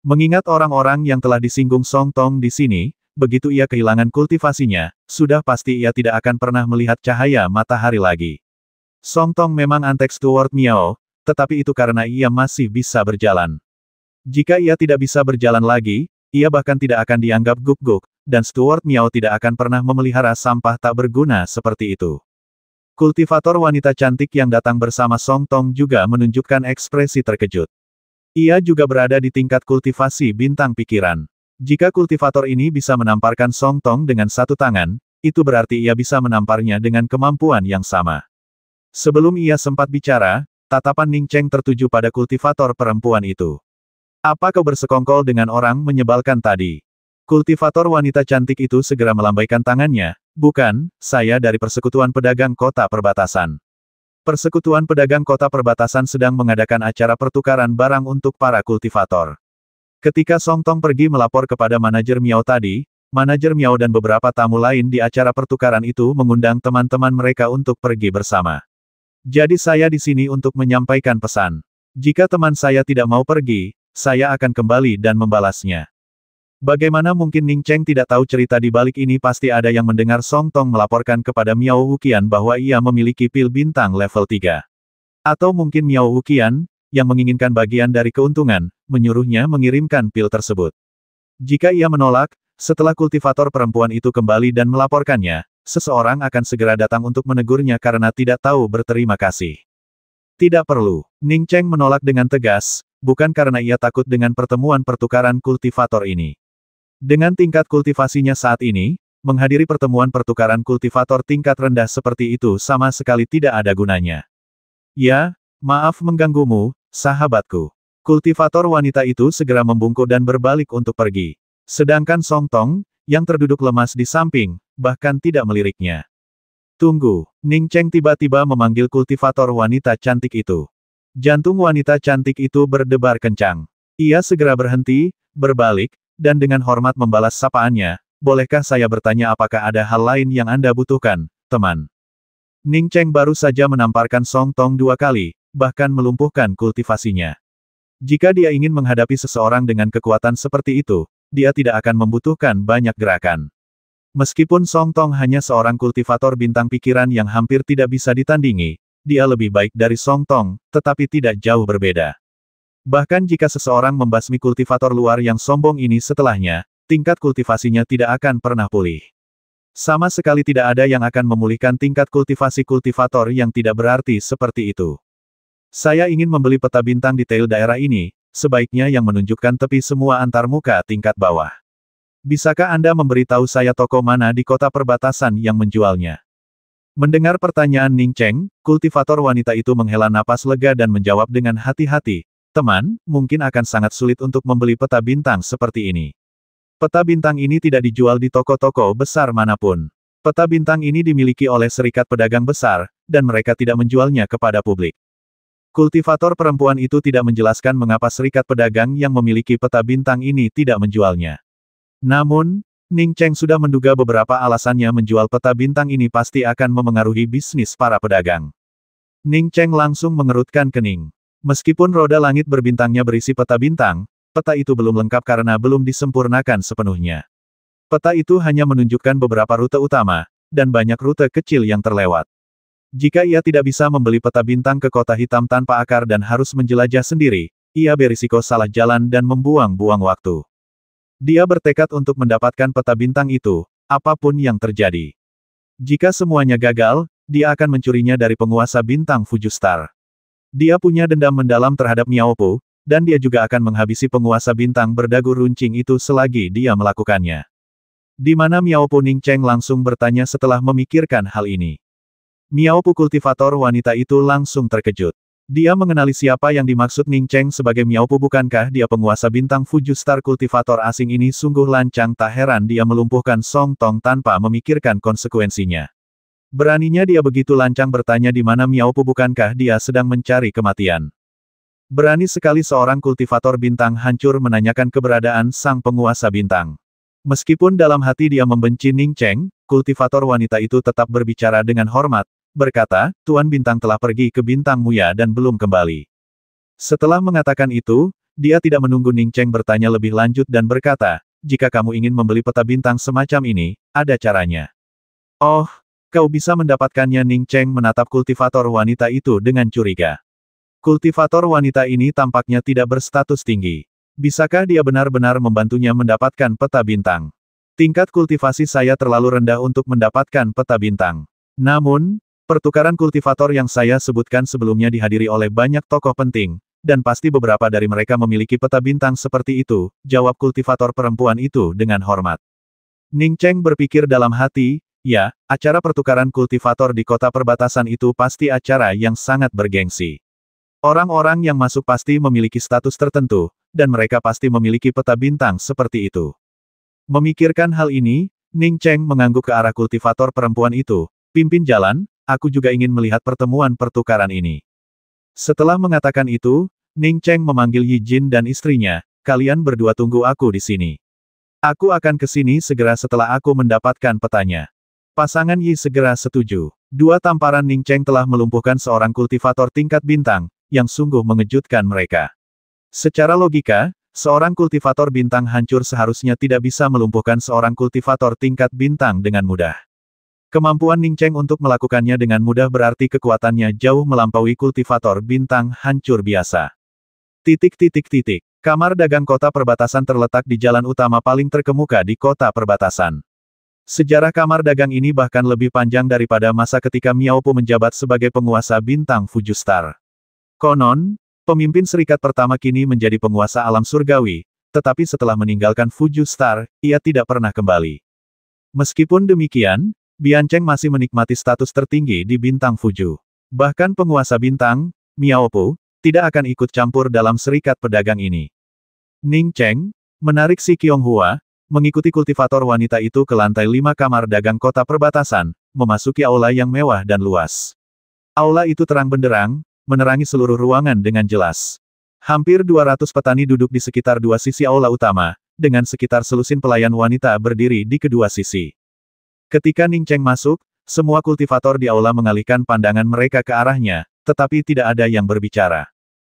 Mengingat orang-orang yang telah disinggung Song Tong di sini, begitu ia kehilangan kultivasinya, sudah pasti ia tidak akan pernah melihat cahaya matahari lagi. Song Tong memang antek Stuart Miao, tetapi itu karena ia masih bisa berjalan. Jika ia tidak bisa berjalan lagi, ia bahkan tidak akan dianggap guk-guk, dan Stuart Miao tidak akan pernah memelihara sampah tak berguna seperti itu. Kultivator wanita cantik yang datang bersama Song Tong juga menunjukkan ekspresi terkejut. Ia juga berada di tingkat kultivasi bintang pikiran. Jika kultivator ini bisa menamparkan Song Tong dengan 1 tangan, itu berarti ia bisa menamparnya dengan kemampuan yang sama. Sebelum ia sempat bicara, tatapan Ning Cheng tertuju pada kultivator perempuan itu. Apa kau bersekongkol dengan orang menyebalkan tadi? Kultivator wanita cantik itu segera melambaikan tangannya. Bukan, saya dari Persekutuan Pedagang Kota Perbatasan. Persekutuan Pedagang Kota Perbatasan sedang mengadakan acara pertukaran barang untuk para kultivator. Ketika Song Tong pergi melapor kepada manajer Miao tadi, manajer Miao dan beberapa tamu lain di acara pertukaran itu mengundang teman-teman mereka untuk pergi bersama. Jadi saya di sini untuk menyampaikan pesan. Jika teman saya tidak mau pergi, saya akan kembali dan membalasnya. Bagaimana mungkin Ning Cheng tidak tahu cerita di balik ini? Pasti ada yang mendengar Song Tong melaporkan kepada Miao Wuqian bahwa ia memiliki pil bintang level 3. Atau mungkin Miao Wuqian, yang menginginkan bagian dari keuntungan, menyuruhnya mengirimkan pil tersebut. Jika ia menolak, setelah kultivator perempuan itu kembali dan melaporkannya, seseorang akan segera datang untuk menegurnya karena tidak tahu berterima kasih. Tidak perlu. Ning Cheng menolak dengan tegas, bukan karena ia takut dengan pertemuan pertukaran kultivator ini. Dengan tingkat kultivasinya saat ini, menghadiri pertemuan pertukaran kultivator tingkat rendah seperti itu sama sekali tidak ada gunanya. Ya, maaf mengganggumu, sahabatku. Kultivator wanita itu segera membungkuk dan berbalik untuk pergi. Sedangkan Song Tong, yang terduduk lemas di samping, bahkan tidak meliriknya. Tunggu, Ning Cheng tiba-tiba memanggil kultivator wanita cantik itu. Jantung wanita cantik itu berdebar kencang. Ia segera berhenti, berbalik, dan dengan hormat membalas sapaannya, bolehkah saya bertanya apakah ada hal lain yang Anda butuhkan, teman? Ning Cheng baru saja menamparkan Song Tong 2 kali, bahkan melumpuhkan kultivasinya. Jika dia ingin menghadapi seseorang dengan kekuatan seperti itu, dia tidak akan membutuhkan banyak gerakan. Meskipun Song Tong hanya seorang kultivator bintang pikiran yang hampir tidak bisa ditandingi, dia lebih baik dari Song Tong, tetapi tidak jauh berbeda. Bahkan jika seseorang membasmi kultivator luar yang sombong ini setelahnya, tingkat kultivasinya tidak akan pernah pulih. Sama sekali tidak ada yang akan memulihkan tingkat kultivasi kultivator yang tidak berarti seperti itu. Saya ingin membeli peta bintang detail daerah ini, sebaiknya yang menunjukkan tepi semua antarmuka tingkat bawah. Bisakah Anda memberitahu saya toko mana di kota perbatasan yang menjualnya? Mendengar pertanyaan Ning Cheng, kultivator wanita itu menghela napas lega dan menjawab dengan hati-hati, "Teman, mungkin akan sangat sulit untuk membeli peta bintang seperti ini. Peta bintang ini tidak dijual di toko-toko besar manapun. Peta bintang ini dimiliki oleh serikat pedagang besar, dan mereka tidak menjualnya kepada publik." Kultivator perempuan itu tidak menjelaskan mengapa serikat pedagang yang memiliki peta bintang ini tidak menjualnya. Namun, Ning Cheng sudah menduga beberapa alasannya menjual peta bintang ini pasti akan memengaruhi bisnis para pedagang. Ning Cheng langsung mengerutkan kening. Meskipun roda langit berbintangnya berisi peta bintang, peta itu belum lengkap karena belum disempurnakan sepenuhnya. Peta itu hanya menunjukkan beberapa rute utama, dan banyak rute kecil yang terlewat. Jika ia tidak bisa membeli peta bintang ke kota hitam tanpa akar dan harus menjelajah sendiri, ia berisiko salah jalan dan membuang-buang waktu. Dia bertekad untuk mendapatkan peta bintang itu, apapun yang terjadi. Jika semuanya gagal, dia akan mencurinya dari penguasa bintang Fujustar. Dia punya dendam mendalam terhadap Miao Po, dan dia juga akan menghabisi penguasa bintang berdagu runcing itu selagi dia melakukannya. Di mana Miao Po? Ning Cheng langsung bertanya setelah memikirkan hal ini. Miao Po, kultivator wanita itu langsung terkejut. Dia mengenali siapa yang dimaksud Ning Cheng sebagai Miao Po. Bukankah dia penguasa bintang Fujustar? Kultivator asing ini sungguh lancang, tak heran dia melumpuhkan Song Tong tanpa memikirkan konsekuensinya. Beraninya dia begitu lancang bertanya di mana Miao Po? Bukankah dia sedang mencari kematian? Berani sekali seorang kultivator bintang hancur menanyakan keberadaan sang penguasa bintang. Meskipun dalam hati dia membenci Ning Cheng, kultivator wanita itu tetap berbicara dengan hormat, berkata, "Tuan Bintang telah pergi ke Bintang Muya dan belum kembali." Setelah mengatakan itu, dia tidak menunggu Ning Cheng bertanya lebih lanjut dan berkata, "Jika kamu ingin membeli peta bintang semacam ini, ada caranya." "Oh, kau bisa mendapatkannya?" Ning Cheng menatap kultivator wanita itu dengan curiga. Kultivator wanita ini tampaknya tidak berstatus tinggi. Bisakah dia benar-benar membantunya mendapatkan peta bintang? Tingkat kultivasi saya terlalu rendah untuk mendapatkan peta bintang. Namun, pertukaran kultivator yang saya sebutkan sebelumnya dihadiri oleh banyak tokoh penting, dan pasti beberapa dari mereka memiliki peta bintang seperti itu, jawab kultivator perempuan itu dengan hormat. Ning Cheng berpikir dalam hati, ya, acara pertukaran kultivator di kota perbatasan itu pasti acara yang sangat bergengsi. Orang-orang yang masuk pasti memiliki status tertentu, dan mereka pasti memiliki peta bintang seperti itu. Memikirkan hal ini, Ning Cheng mengangguk ke arah kultivator perempuan itu, "Pimpin jalan, aku juga ingin melihat pertemuan pertukaran ini." Setelah mengatakan itu, Ning Cheng memanggil Yi Jin dan istrinya, "Kalian berdua tunggu aku di sini. Aku akan ke sini segera setelah aku mendapatkan petanya." Pasangan Yi segera setuju. Dua tamparan Ning Cheng telah melumpuhkan seorang kultivator tingkat bintang, yang sungguh mengejutkan mereka. Secara logika, seorang kultivator bintang hancur seharusnya tidak bisa melumpuhkan seorang kultivator tingkat bintang dengan mudah. Kemampuan Ning Cheng untuk melakukannya dengan mudah berarti kekuatannya jauh melampaui kultivator bintang hancur biasa. Kamar dagang kota perbatasan terletak di jalan utama paling terkemuka di kota perbatasan. Sejarah kamar dagang ini bahkan lebih panjang daripada masa ketika Miao Po menjabat sebagai penguasa bintang Fujustar. Konon, pemimpin serikat pertama kini menjadi penguasa alam surgawi, tetapi setelah meninggalkan Fujustar, ia tidak pernah kembali. Meskipun demikian, Bian Cheng masih menikmati status tertinggi di bintang Fuju. Bahkan penguasa bintang, Miao Po, tidak akan ikut campur dalam serikat pedagang ini. Ning Cheng menarik si Qianghua, mengikuti kultivator wanita itu ke lantai 5 kamar dagang kota perbatasan, memasuki aula yang mewah dan luas. Aula itu terang benderang, menerangi seluruh ruangan dengan jelas. Hampir 200 petani duduk di sekitar dua sisi aula utama, dengan sekitar selusin pelayan wanita berdiri di kedua sisi. Ketika Ning Cheng masuk, semua kultivator di aula mengalihkan pandangan mereka ke arahnya, tetapi tidak ada yang berbicara.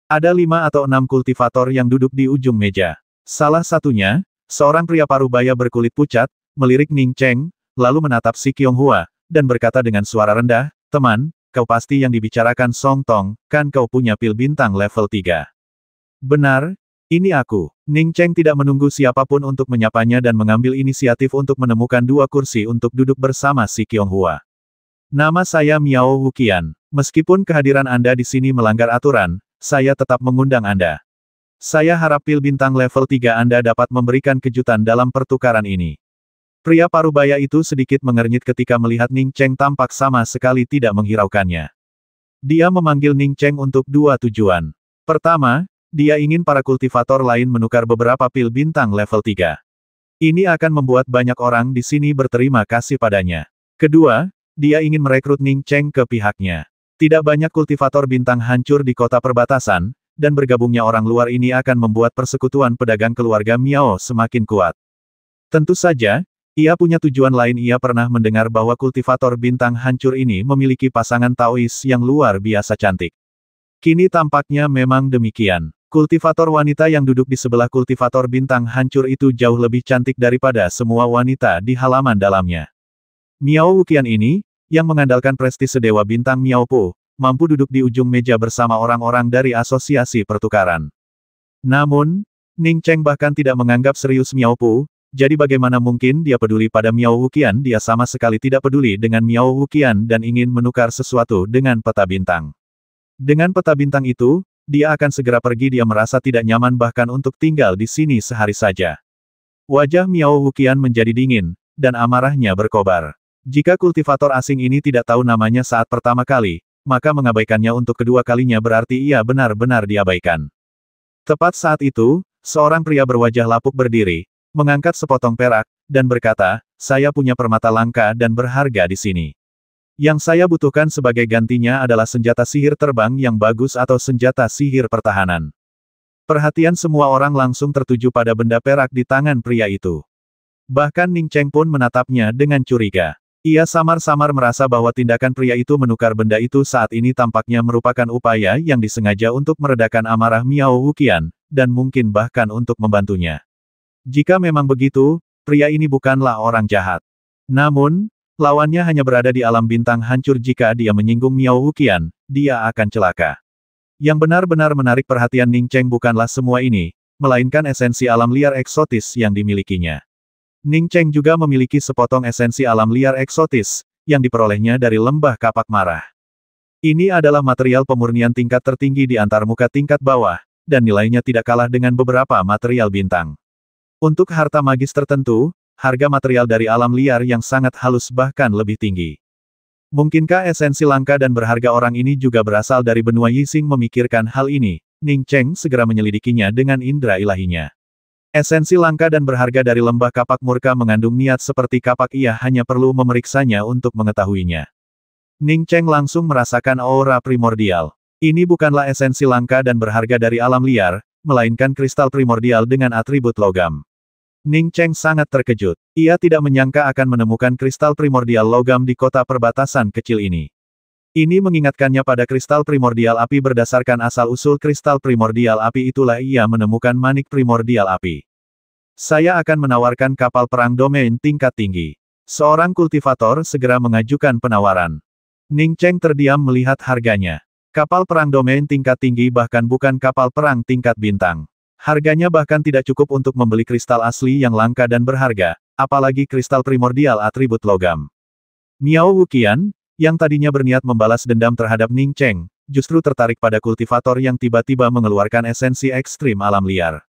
Ada 5 atau 6 kultivator yang duduk di ujung meja. Salah satunya, seorang pria parubaya berkulit pucat, melirik Ning Cheng, lalu menatap si Qianghua, dan berkata dengan suara rendah, "Teman, kau pasti yang dibicarakan Song Tong, kan kau punya pil bintang level 3. Benar, ini aku." Ning Cheng tidak menunggu siapapun untuk menyapanya dan mengambil inisiatif untuk menemukan 2 kursi untuk duduk bersama si Qianghua. "Nama saya Miao Wuqian. Meskipun kehadiran Anda di sini melanggar aturan, saya tetap mengundang Anda." Saya harap pil bintang level 3 Anda dapat memberikan kejutan dalam pertukaran ini. Pria parubaya itu sedikit mengernyit ketika melihat Ning Cheng tampak sama sekali tidak menghiraukannya. Dia memanggil Ning Cheng untuk dua tujuan. Pertama, dia ingin para kultivator lain menukar beberapa pil bintang level 3. Ini akan membuat banyak orang di sini berterima kasih padanya. Kedua, dia ingin merekrut Ning Cheng ke pihaknya. Tidak banyak kultivator bintang hancur di kota perbatasan, dan bergabungnya orang luar ini akan membuat persekutuan pedagang keluarga Miao semakin kuat. Tentu saja, ia punya tujuan lain. Ia pernah mendengar bahwa kultivator bintang hancur ini memiliki pasangan Taois yang luar biasa cantik. Kini tampaknya memang demikian. Kultivator wanita yang duduk di sebelah kultivator bintang hancur itu jauh lebih cantik daripada semua wanita di halaman dalamnya. Miao Wuqian ini, yang mengandalkan prestise dewa bintang Miao Po, mampu duduk di ujung meja bersama orang-orang dari asosiasi pertukaran. Namun, Ning Cheng bahkan tidak menganggap serius Miao Po, jadi bagaimana mungkin dia peduli pada Miao Wuqian? Dia sama sekali tidak peduli dengan Miao Wuqian dan ingin menukar sesuatu dengan peta bintang. Dengan peta bintang itu, dia akan segera pergi. Dia merasa tidak nyaman bahkan untuk tinggal di sini sehari saja. Wajah Miao Wuqian menjadi dingin, dan amarahnya berkobar. Jika kultivator asing ini tidak tahu namanya saat pertama kali, maka mengabaikannya untuk kedua kalinya berarti ia benar-benar diabaikan. Tepat saat itu, seorang pria berwajah lapuk berdiri, mengangkat sepotong perak, dan berkata, "Saya punya permata langka dan berharga di sini. Yang saya butuhkan sebagai gantinya adalah senjata sihir terbang yang bagus atau senjata sihir pertahanan." Perhatian semua orang langsung tertuju pada benda perak di tangan pria itu. Bahkan Ning Cheng pun menatapnya dengan curiga. Ia samar-samar merasa bahwa tindakan pria itu menukar benda itu saat ini tampaknya merupakan upaya yang disengaja untuk meredakan amarah Miao Wuqian, dan mungkin bahkan untuk membantunya. Jika memang begitu, pria ini bukanlah orang jahat. Namun, lawannya hanya berada di alam bintang hancur. Jika dia menyinggung Miao Wuqian, dia akan celaka. Yang benar-benar menarik perhatian Ning Cheng bukanlah semua ini, melainkan esensi alam liar eksotis yang dimilikinya. Ning Cheng juga memiliki sepotong esensi alam liar eksotis, yang diperolehnya dari lembah kapak marah. Ini adalah material pemurnian tingkat tertinggi di antarmuka tingkat bawah, dan nilainya tidak kalah dengan beberapa material bintang. Untuk harta magis tertentu, harga material dari alam liar yang sangat halus bahkan lebih tinggi. Mungkinkah esensi langka dan berharga orang ini juga berasal dari benua Yixing? Memikirkan hal ini, Ning Cheng segera menyelidikinya dengan indera ilahinya. Esensi langka dan berharga dari lembah kapak murka mengandung niat seperti kapak. Ia hanya perlu memeriksanya untuk mengetahuinya. Ning Cheng langsung merasakan aura primordial. Ini bukanlah esensi langka dan berharga dari alam liar, melainkan kristal primordial dengan atribut logam. Ning Cheng sangat terkejut. Ia tidak menyangka akan menemukan kristal primordial logam di kota perbatasan kecil ini. Ini mengingatkannya pada kristal primordial api. Berdasarkan asal-usul kristal primordial api itulah ia menemukan manik primordial api. Saya akan menawarkan kapal perang domain tingkat tinggi. Seorang kultivator segera mengajukan penawaran. Ning Cheng terdiam melihat harganya. Kapal perang domain tingkat tinggi bahkan bukan kapal perang tingkat bintang. Harganya bahkan tidak cukup untuk membeli kristal asli yang langka dan berharga, apalagi kristal primordial atribut logam. Miao Wuqian, yang tadinya berniat membalas dendam terhadap Ning Cheng, justru tertarik pada kultivator yang tiba-tiba mengeluarkan esensi ekstrim alam liar.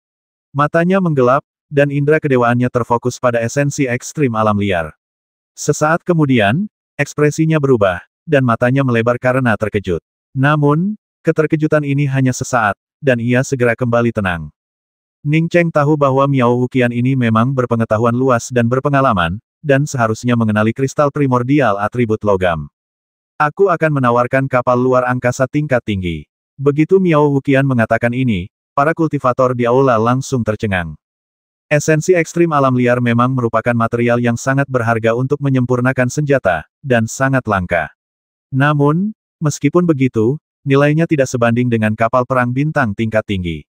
Matanya menggelap, dan indera kedewaannya terfokus pada esensi ekstrim alam liar. Sesaat kemudian, ekspresinya berubah, dan matanya melebar karena terkejut. Namun, keterkejutan ini hanya sesaat, dan ia segera kembali tenang. Ning Cheng tahu bahwa Miao Wuqian ini memang berpengetahuan luas dan berpengalaman, dan seharusnya mengenali kristal primordial atribut logam. Aku akan menawarkan kapal luar angkasa tingkat tinggi. Begitu Miao Wuqian mengatakan ini, para kultivator di aula langsung tercengang. Esensi ekstrim alam liar memang merupakan material yang sangat berharga untuk menyempurnakan senjata, dan sangat langka. Namun, meskipun begitu, nilainya tidak sebanding dengan kapal perang bintang tingkat tinggi.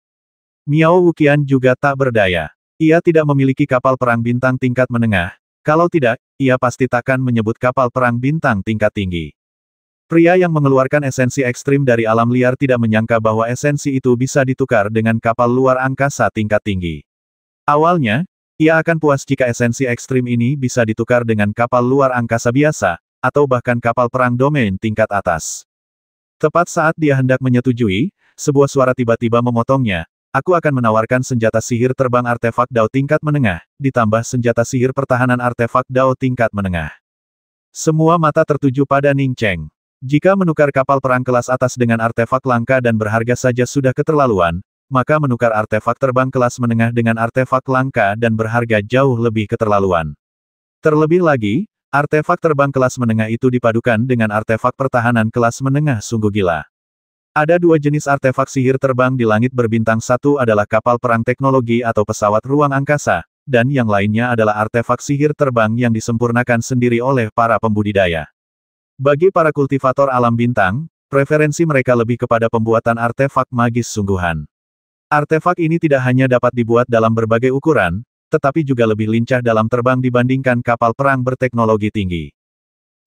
Miao Wuqian juga tak berdaya. Ia tidak memiliki kapal perang bintang tingkat menengah. Kalau tidak, ia pasti takkan menyebut kapal perang bintang tingkat tinggi. Pria yang mengeluarkan esensi ekstrim dari alam liar tidak menyangka bahwa esensi itu bisa ditukar dengan kapal luar angkasa tingkat tinggi. Awalnya, ia akan puas jika esensi ekstrim ini bisa ditukar dengan kapal luar angkasa biasa, atau bahkan kapal perang domain tingkat atas. Tepat saat dia hendak menyetujui, sebuah suara tiba-tiba memotongnya, aku akan menawarkan senjata sihir terbang artefak Dao tingkat menengah, ditambah senjata sihir pertahanan artefak Dao tingkat menengah. Semua mata tertuju pada Ning Cheng. Jika menukar kapal perang kelas atas dengan artefak langka dan berharga saja sudah keterlaluan, maka menukar artefak terbang kelas menengah dengan artefak langka dan berharga jauh lebih keterlaluan. Terlebih lagi, artefak terbang kelas menengah itu dipadukan dengan artefak pertahanan kelas menengah sungguh gila. Ada dua jenis artefak sihir terbang di langit berbintang, satu adalah kapal perang teknologi atau pesawat ruang angkasa, dan yang lainnya adalah artefak sihir terbang yang disempurnakan sendiri oleh para pembudidaya. Bagi para kultivator alam bintang, preferensi mereka lebih kepada pembuatan artefak magis sungguhan. Artefak ini tidak hanya dapat dibuat dalam berbagai ukuran, tetapi juga lebih lincah dalam terbang dibandingkan kapal perang berteknologi tinggi.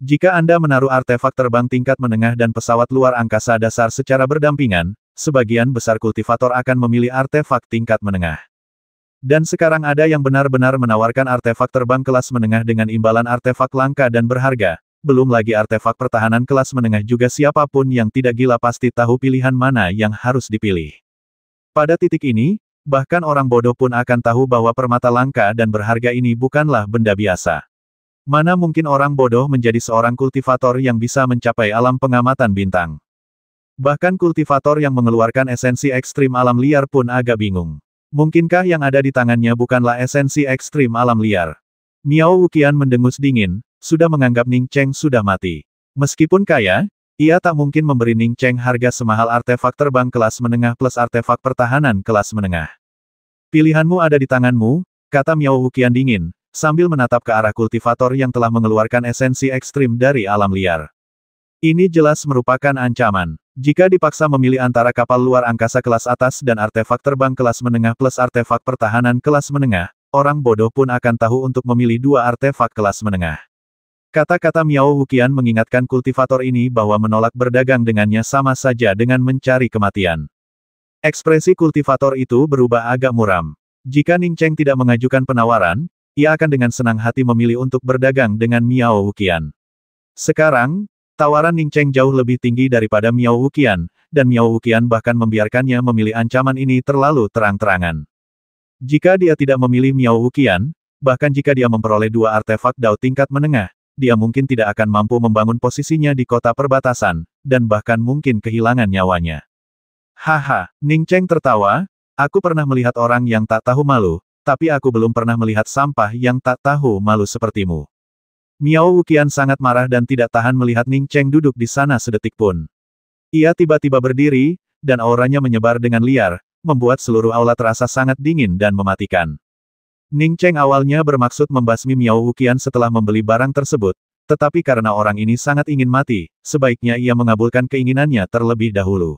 Jika Anda menaruh artefak terbang tingkat menengah dan pesawat luar angkasa dasar secara berdampingan, sebagian besar kultivator akan memilih artefak tingkat menengah. Dan sekarang ada yang benar-benar menawarkan artefak terbang kelas menengah dengan imbalan artefak langka dan berharga, belum lagi artefak pertahanan kelas menengah juga. Siapapun yang tidak gila pasti tahu pilihan mana yang harus dipilih. Pada titik ini, bahkan orang bodoh pun akan tahu bahwa permata langka dan berharga ini bukanlah benda biasa. Mana mungkin orang bodoh menjadi seorang kultivator yang bisa mencapai alam pengamatan bintang. Bahkan kultivator yang mengeluarkan esensi ekstrim alam liar pun agak bingung. Mungkinkah yang ada di tangannya bukanlah esensi ekstrim alam liar? Miao Wuqian mendengus dingin, sudah menganggap Ning Cheng sudah mati. Meskipun kaya, ia tak mungkin memberi Ning Cheng harga semahal artefak terbang kelas menengah plus artefak pertahanan kelas menengah. Pilihanmu ada di tanganmu, kata Miao Wuqian dingin, sambil menatap ke arah kultivator yang telah mengeluarkan esensi ekstrim dari alam liar. Ini jelas merupakan ancaman. Jika dipaksa memilih antara kapal luar angkasa kelas atas dan artefak terbang kelas menengah plus artefak pertahanan kelas menengah, orang bodoh pun akan tahu untuk memilih dua artefak kelas menengah. Kata-kata Miao Wuqian mengingatkan kultivator ini bahwa menolak berdagang dengannya sama saja dengan mencari kematian. Ekspresi kultivator itu berubah agak muram. Jika Ning Cheng tidak mengajukan penawaran, ia akan dengan senang hati memilih untuk berdagang dengan Miao Wuqian. Sekarang, tawaran Ning Cheng jauh lebih tinggi daripada Miao Wuqian, dan Miao Wuqian bahkan membiarkannya memilih ancaman ini terlalu terang-terangan. Jika dia tidak memilih Miao Wuqian, bahkan jika dia memperoleh dua artefak Dao tingkat menengah, dia mungkin tidak akan mampu membangun posisinya di kota perbatasan, dan bahkan mungkin kehilangan nyawanya. Haha, Ning Cheng tertawa, aku pernah melihat orang yang tak tahu malu, tapi aku belum pernah melihat sampah yang tak tahu malu sepertimu. Miao Wuqian sangat marah dan tidak tahan melihat Ning Cheng duduk di sana sedetik pun. Ia tiba-tiba berdiri, dan auranya menyebar dengan liar, membuat seluruh aula terasa sangat dingin dan mematikan. Ning Cheng awalnya bermaksud membasmi Miao Wuqian setelah membeli barang tersebut, tetapi karena orang ini sangat ingin mati, sebaiknya ia mengabulkan keinginannya terlebih dahulu.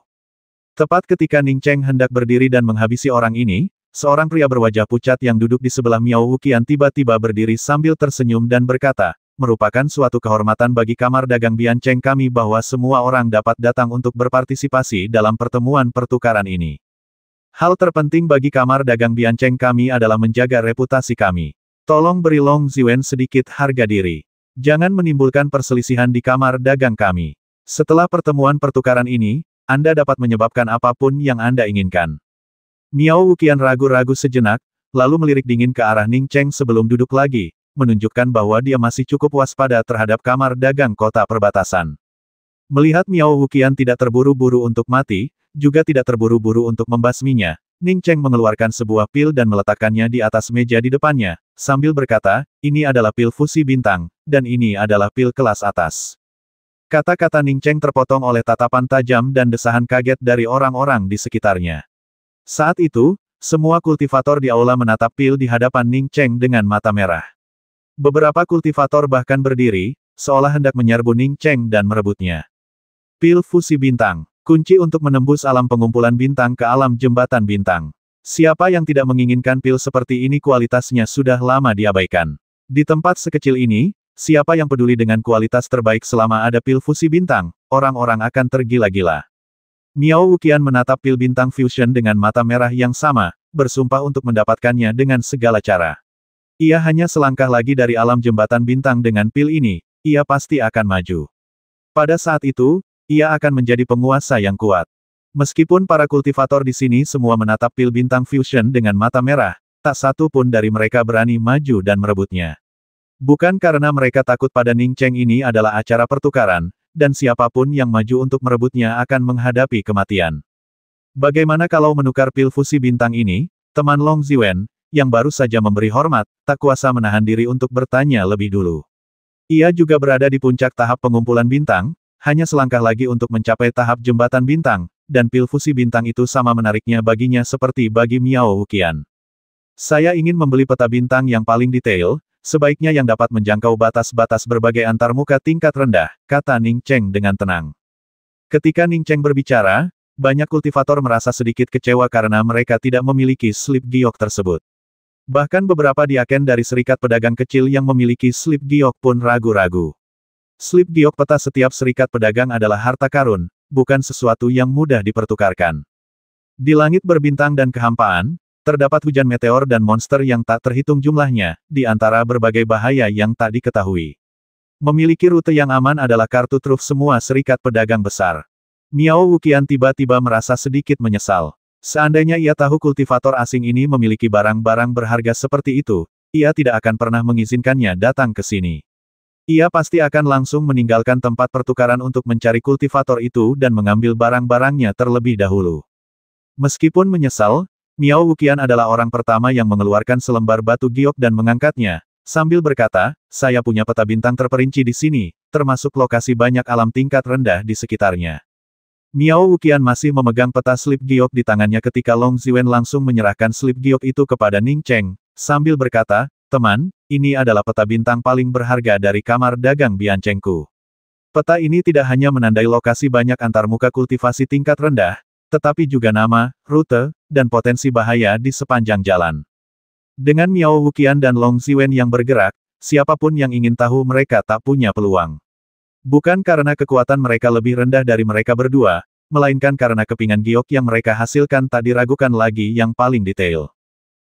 Tepat ketika Ning Cheng hendak berdiri dan menghabisi orang ini, seorang pria berwajah pucat yang duduk di sebelah Miao Wuqian tiba-tiba berdiri sambil tersenyum dan berkata, merupakan suatu kehormatan bagi Kamar Dagang Bianceng kami bahwa semua orang dapat datang untuk berpartisipasi dalam pertemuan pertukaran ini. Hal terpenting bagi Kamar Dagang Bianceng kami adalah menjaga reputasi kami. Tolong beri Long Ziwen sedikit harga diri. Jangan menimbulkan perselisihan di Kamar Dagang kami. Setelah pertemuan pertukaran ini, Anda dapat menyebabkan apapun yang Anda inginkan. Miao Wuqian ragu-ragu sejenak, lalu melirik dingin ke arah Ning Cheng sebelum duduk lagi, menunjukkan bahwa dia masih cukup waspada terhadap Kamar Dagang Kota Perbatasan. Melihat Miao Wuqian tidak terburu-buru untuk mati, juga tidak terburu-buru untuk membasminya, Ning Cheng mengeluarkan sebuah pil dan meletakkannya di atas meja di depannya, sambil berkata, ini adalah pil fusi bintang, dan ini adalah pil kelas atas. Kata-kata Ning Cheng terpotong oleh tatapan tajam dan desahan kaget dari orang-orang di sekitarnya. Saat itu, semua kultivator di aula menatap pil di hadapan Ning Cheng dengan mata merah. Beberapa kultivator bahkan berdiri, seolah hendak menyerbu Ning Cheng dan merebutnya. Pil fusi bintang. Kunci untuk menembus alam pengumpulan bintang ke alam jembatan bintang. Siapa yang tidak menginginkan pil seperti ini? Kualitasnya sudah lama diabaikan. Di tempat sekecil ini, siapa yang peduli dengan kualitas terbaik selama ada pil fusi bintang, orang-orang akan tergila-gila. Miao Wuqian menatap pil bintang fusion dengan mata merah yang sama, bersumpah untuk mendapatkannya dengan segala cara. Ia hanya selangkah lagi dari alam jembatan bintang dengan pil ini, ia pasti akan maju. Pada saat itu, ia akan menjadi penguasa yang kuat. Meskipun para kultivator di sini semua menatap pil bintang fusion dengan mata merah, tak satu pun dari mereka berani maju dan merebutnya. Bukan karena mereka takut pada Ning Cheng, ini adalah acara pertukaran, dan siapapun yang maju untuk merebutnya akan menghadapi kematian. Bagaimana kalau menukar pil fusi bintang ini? Teman Long Ziwen, yang baru saja memberi hormat, tak kuasa menahan diri untuk bertanya lebih dulu. Ia juga berada di puncak tahap pengumpulan bintang, hanya selangkah lagi untuk mencapai tahap jembatan bintang, dan pil fusi bintang itu sama menariknya baginya seperti bagi Miao Wuqian. Saya ingin membeli peta bintang yang paling detail, sebaiknya yang dapat menjangkau batas-batas berbagai antarmuka tingkat rendah, kata Ning Cheng dengan tenang. Ketika Ning Cheng berbicara, banyak kultivator merasa sedikit kecewa karena mereka tidak memiliki slip giok tersebut. Bahkan beberapa diaken dari serikat pedagang kecil yang memiliki slip giok pun ragu-ragu. Slip giok peta setiap serikat pedagang adalah harta karun, bukan sesuatu yang mudah dipertukarkan. Di langit berbintang dan kehampaan, terdapat hujan meteor dan monster yang tak terhitung jumlahnya, di antara berbagai bahaya yang tak diketahui. Memiliki rute yang aman adalah kartu truf semua serikat pedagang besar. Miao Wuqian tiba-tiba merasa sedikit menyesal. Seandainya ia tahu kultivator asing ini memiliki barang-barang berharga seperti itu, ia tidak akan pernah mengizinkannya datang ke sini. Ia pasti akan langsung meninggalkan tempat pertukaran untuk mencari kultivator itu dan mengambil barang-barangnya terlebih dahulu. Meskipun menyesal, Miao Wuqian adalah orang pertama yang mengeluarkan selembar batu giok dan mengangkatnya, sambil berkata, saya punya peta bintang terperinci di sini, termasuk lokasi banyak alam tingkat rendah di sekitarnya. Miao Wuqian masih memegang peta slip giok di tangannya ketika Long Ziwen langsung menyerahkan slip giok itu kepada Ning Cheng, sambil berkata, teman, ini adalah peta bintang paling berharga dari kamar dagang Bianchengku. Peta ini tidak hanya menandai lokasi banyak antarmuka kultivasi tingkat rendah, tetapi juga nama, rute, dan potensi bahaya di sepanjang jalan. Dengan Miao Wuqian dan Long Ziwen yang bergerak, siapapun yang ingin tahu mereka tak punya peluang. Bukan karena kekuatan mereka lebih rendah dari mereka berdua, melainkan karena kepingan giok yang mereka hasilkan tak diragukan lagi yang paling detail.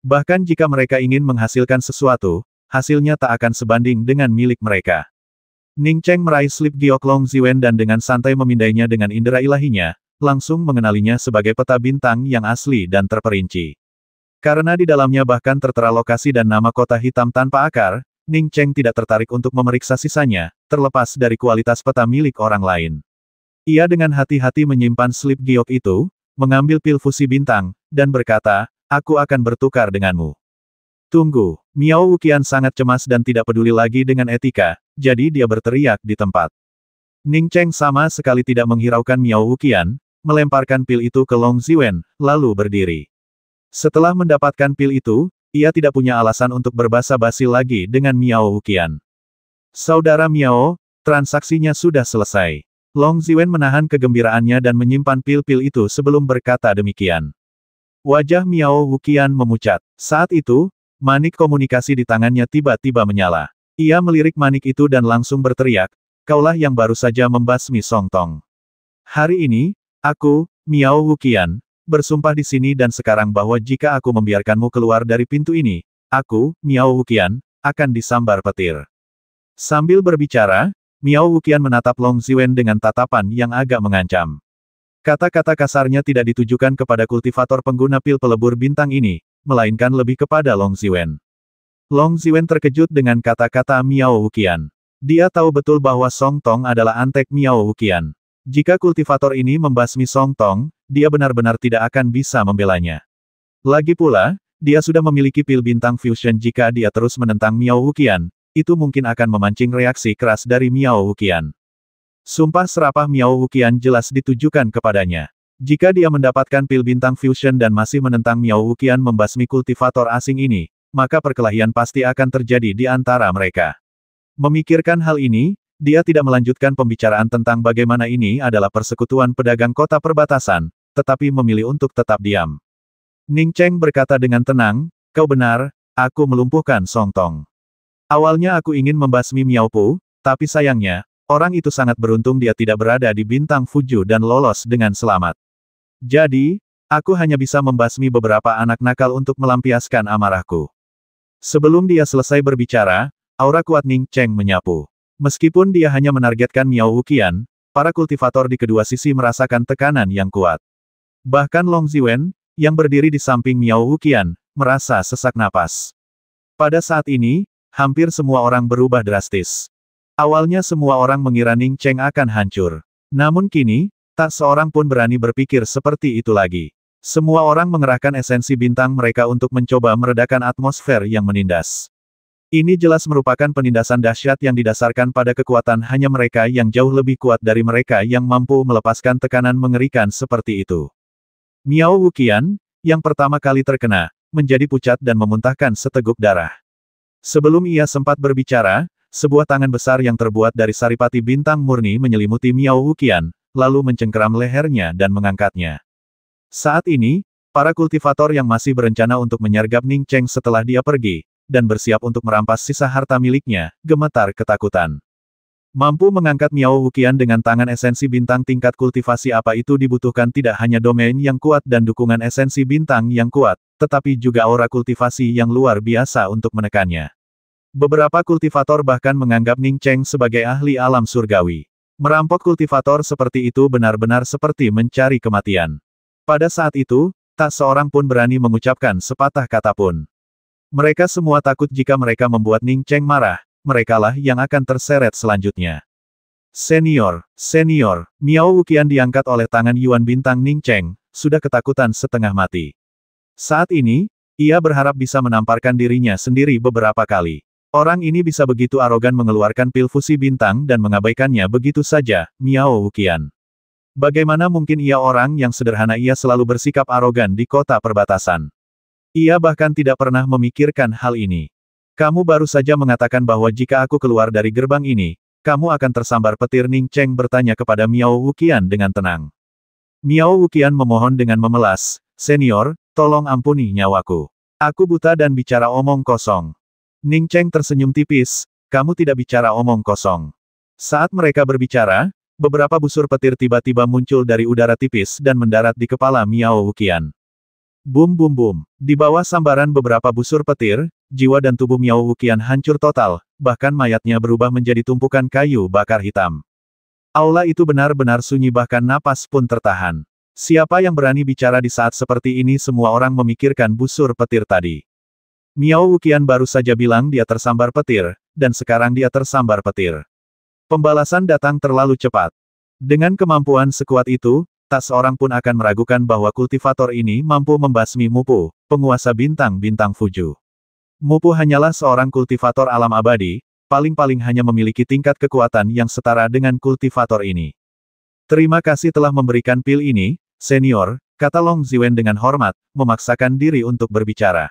Bahkan jika mereka ingin menghasilkan sesuatu, hasilnya tak akan sebanding dengan milik mereka. Ning Cheng meraih slip giok Long Ziwen dan dengan santai memindainya dengan indera ilahinya, langsung mengenalinya sebagai peta bintang yang asli dan terperinci. Karena di dalamnya bahkan tertera lokasi dan nama kota hitam tanpa akar, Ning Cheng tidak tertarik untuk memeriksa sisanya, terlepas dari kualitas peta milik orang lain. Ia dengan hati-hati menyimpan slip giok itu, mengambil pil fusi bintang, dan berkata, aku akan bertukar denganmu. Tunggu, Miao Wuqian sangat cemas dan tidak peduli lagi dengan etika, jadi dia berteriak di tempat. Ning Cheng sama sekali tidak menghiraukan Miao Wuqian, melemparkan pil itu ke Long Ziwen, lalu berdiri. Setelah mendapatkan pil itu, ia tidak punya alasan untuk berbasa-basi lagi dengan Miao Wuqian. Saudara Miao, transaksinya sudah selesai. Long Ziwen menahan kegembiraannya dan menyimpan pil-pil itu sebelum berkata demikian. Wajah Miao Wuqian memucat. Saat itu, manik komunikasi di tangannya tiba-tiba menyala. Ia melirik manik itu dan langsung berteriak, kaulah yang baru saja membasmi Song Tong. Hari ini, aku, Miao Wuqian, bersumpah di sini dan sekarang bahwa jika aku membiarkanmu keluar dari pintu ini, aku, Miao Wuqian, akan disambar petir. Sambil berbicara, Miao Wuqian menatap Long Ziwen dengan tatapan yang agak mengancam. Kata-kata kasarnya tidak ditujukan kepada kultivator pengguna pil pelebur bintang ini, melainkan lebih kepada Long Ziwen. Long Ziwen terkejut dengan kata-kata Miao Wuqian. Dia tahu betul bahwa Song Tong adalah antek Miao Wuqian. Jika kultivator ini membasmi Song Tong, dia benar-benar tidak akan bisa membelanya. Lagi pula, dia sudah memiliki pil bintang fusion. Jika dia terus menentang Miao Wuqian, itu mungkin akan memancing reaksi keras dari Miao Wuqian. Sumpah serapah Miao Wuqian jelas ditujukan kepadanya. Jika dia mendapatkan pil bintang fusion dan masih menentang Miao Wuqian membasmi kultivator asing ini, maka perkelahian pasti akan terjadi di antara mereka. Memikirkan hal ini, dia tidak melanjutkan pembicaraan tentang bagaimana ini adalah persekutuan pedagang kota perbatasan, tetapi memilih untuk tetap diam. Ning Cheng berkata dengan tenang, kau benar, aku melumpuhkan Song Tong. Awalnya aku ingin membasmi Miao Pu, tapi sayangnya, orang itu sangat beruntung dia tidak berada di bintang Fuju dan lolos dengan selamat. Jadi, aku hanya bisa membasmi beberapa anak nakal untuk melampiaskan amarahku. Sebelum dia selesai berbicara, aura kuat Ning Cheng menyapu. Meskipun dia hanya menargetkan Miao Wuqian, para kultivator di kedua sisi merasakan tekanan yang kuat. Bahkan Long Ziwen, yang berdiri di samping Miao Wuqian, merasa sesak napas. Pada saat ini, hampir semua orang berubah drastis. Awalnya semua orang mengira Ning Cheng akan hancur. Namun kini, tak seorang pun berani berpikir seperti itu lagi. Semua orang mengerahkan esensi bintang mereka untuk mencoba meredakan atmosfer yang menindas. Ini jelas merupakan penindasan dahsyat yang didasarkan pada kekuatan hanya mereka yang jauh lebih kuat dari mereka yang mampu melepaskan tekanan mengerikan seperti itu. Miao Wuqian, yang pertama kali terkena, menjadi pucat dan memuntahkan seteguk darah. Sebelum ia sempat berbicara, sebuah tangan besar yang terbuat dari saripati bintang murni menyelimuti Miao Wuqian, lalu mencengkeram lehernya dan mengangkatnya. Saat ini, para kultivator yang masih berencana untuk menyergap Ning Cheng setelah dia pergi, dan bersiap untuk merampas sisa harta miliknya, gemetar ketakutan. Mampu mengangkat Miao Wuqian dengan tangan esensi bintang tingkat kultivasi apa itu dibutuhkan tidak hanya domain yang kuat dan dukungan esensi bintang yang kuat, tetapi juga aura kultivasi yang luar biasa untuk menekannya. Beberapa kultivator bahkan menganggap Ning Cheng sebagai ahli alam surgawi. Merampok kultivator seperti itu benar-benar seperti mencari kematian. Pada saat itu, tak seorang pun berani mengucapkan sepatah kata pun. Mereka semua takut jika mereka membuat Ning Cheng marah, merekalah yang akan terseret selanjutnya. Senior, Miao Wuqian diangkat oleh tangan Yuan Bintang Ning Cheng, sudah ketakutan setengah mati. Saat ini, ia berharap bisa menamparkan dirinya sendiri beberapa kali. Orang ini bisa begitu arogan mengeluarkan pil fusi bintang dan mengabaikannya begitu saja, Miao Wuqian. Bagaimana mungkin ia orang yang sederhana ia selalu bersikap arogan di kota perbatasan. Ia bahkan tidak pernah memikirkan hal ini. Kamu baru saja mengatakan bahwa jika aku keluar dari gerbang ini, kamu akan tersambar petir. Ning Cheng bertanya kepada Miao Wuqian dengan tenang. Miao Wuqian memohon dengan memelas, Senior, tolong ampuni nyawaku. Aku buta dan bicara omong kosong. Ning Cheng tersenyum tipis, kamu tidak bicara omong kosong. Saat mereka berbicara, beberapa busur petir tiba-tiba muncul dari udara tipis dan mendarat di kepala Miao Wuqian. Bum bum bum. Di bawah sambaran beberapa busur petir, jiwa dan tubuh Miao Wuqian hancur total, bahkan mayatnya berubah menjadi tumpukan kayu bakar hitam. Aula itu benar-benar sunyi bahkan napas pun tertahan. Siapa yang berani bicara di saat seperti ini? Semua orang memikirkan busur petir tadi. Miao Wuqian baru saja bilang dia tersambar petir, dan sekarang dia tersambar petir. Pembalasan datang terlalu cepat. Dengan kemampuan sekuat itu, tak seorang pun akan meragukan bahwa kultivator ini mampu membasmi Mupu, penguasa bintang-bintang Fuju. Mupu hanyalah seorang kultivator alam abadi, paling-paling hanya memiliki tingkat kekuatan yang setara dengan kultivator ini. Terima kasih telah memberikan pil ini, Senior, kata Long Ziwen dengan hormat, memaksakan diri untuk berbicara.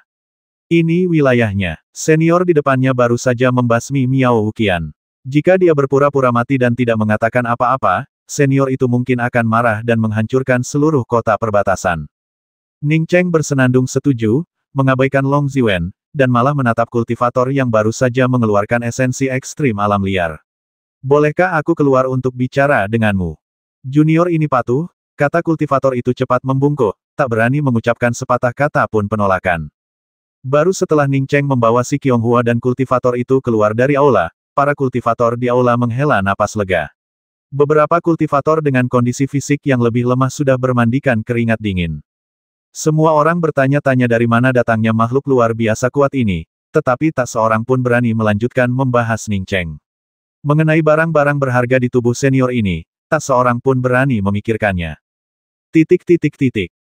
Ini wilayahnya. Senior di depannya baru saja membasmi Miao Wuqian. Jika dia berpura-pura mati dan tidak mengatakan apa-apa, senior itu mungkin akan marah dan menghancurkan seluruh kota perbatasan. Ning Cheng bersenandung setuju, mengabaikan Long Ziwen, dan malah menatap kultivator yang baru saja mengeluarkan esensi ekstrim alam liar. Bolehkah aku keluar untuk bicara denganmu? Junior ini patuh, kata kultivator itu cepat membungkuk, tak berani mengucapkan sepatah kata pun penolakan. Baru setelah Ning Cheng membawa si Qianghua dan kultivator itu keluar dari aula, para kultivator di aula menghela napas lega. Beberapa kultivator dengan kondisi fisik yang lebih lemah sudah bermandikan keringat dingin. Semua orang bertanya-tanya dari mana datangnya makhluk luar biasa kuat ini, tetapi tak seorang pun berani melanjutkan membahas Ning Cheng. Mengenai barang-barang berharga di tubuh senior ini, tak seorang pun berani memikirkannya.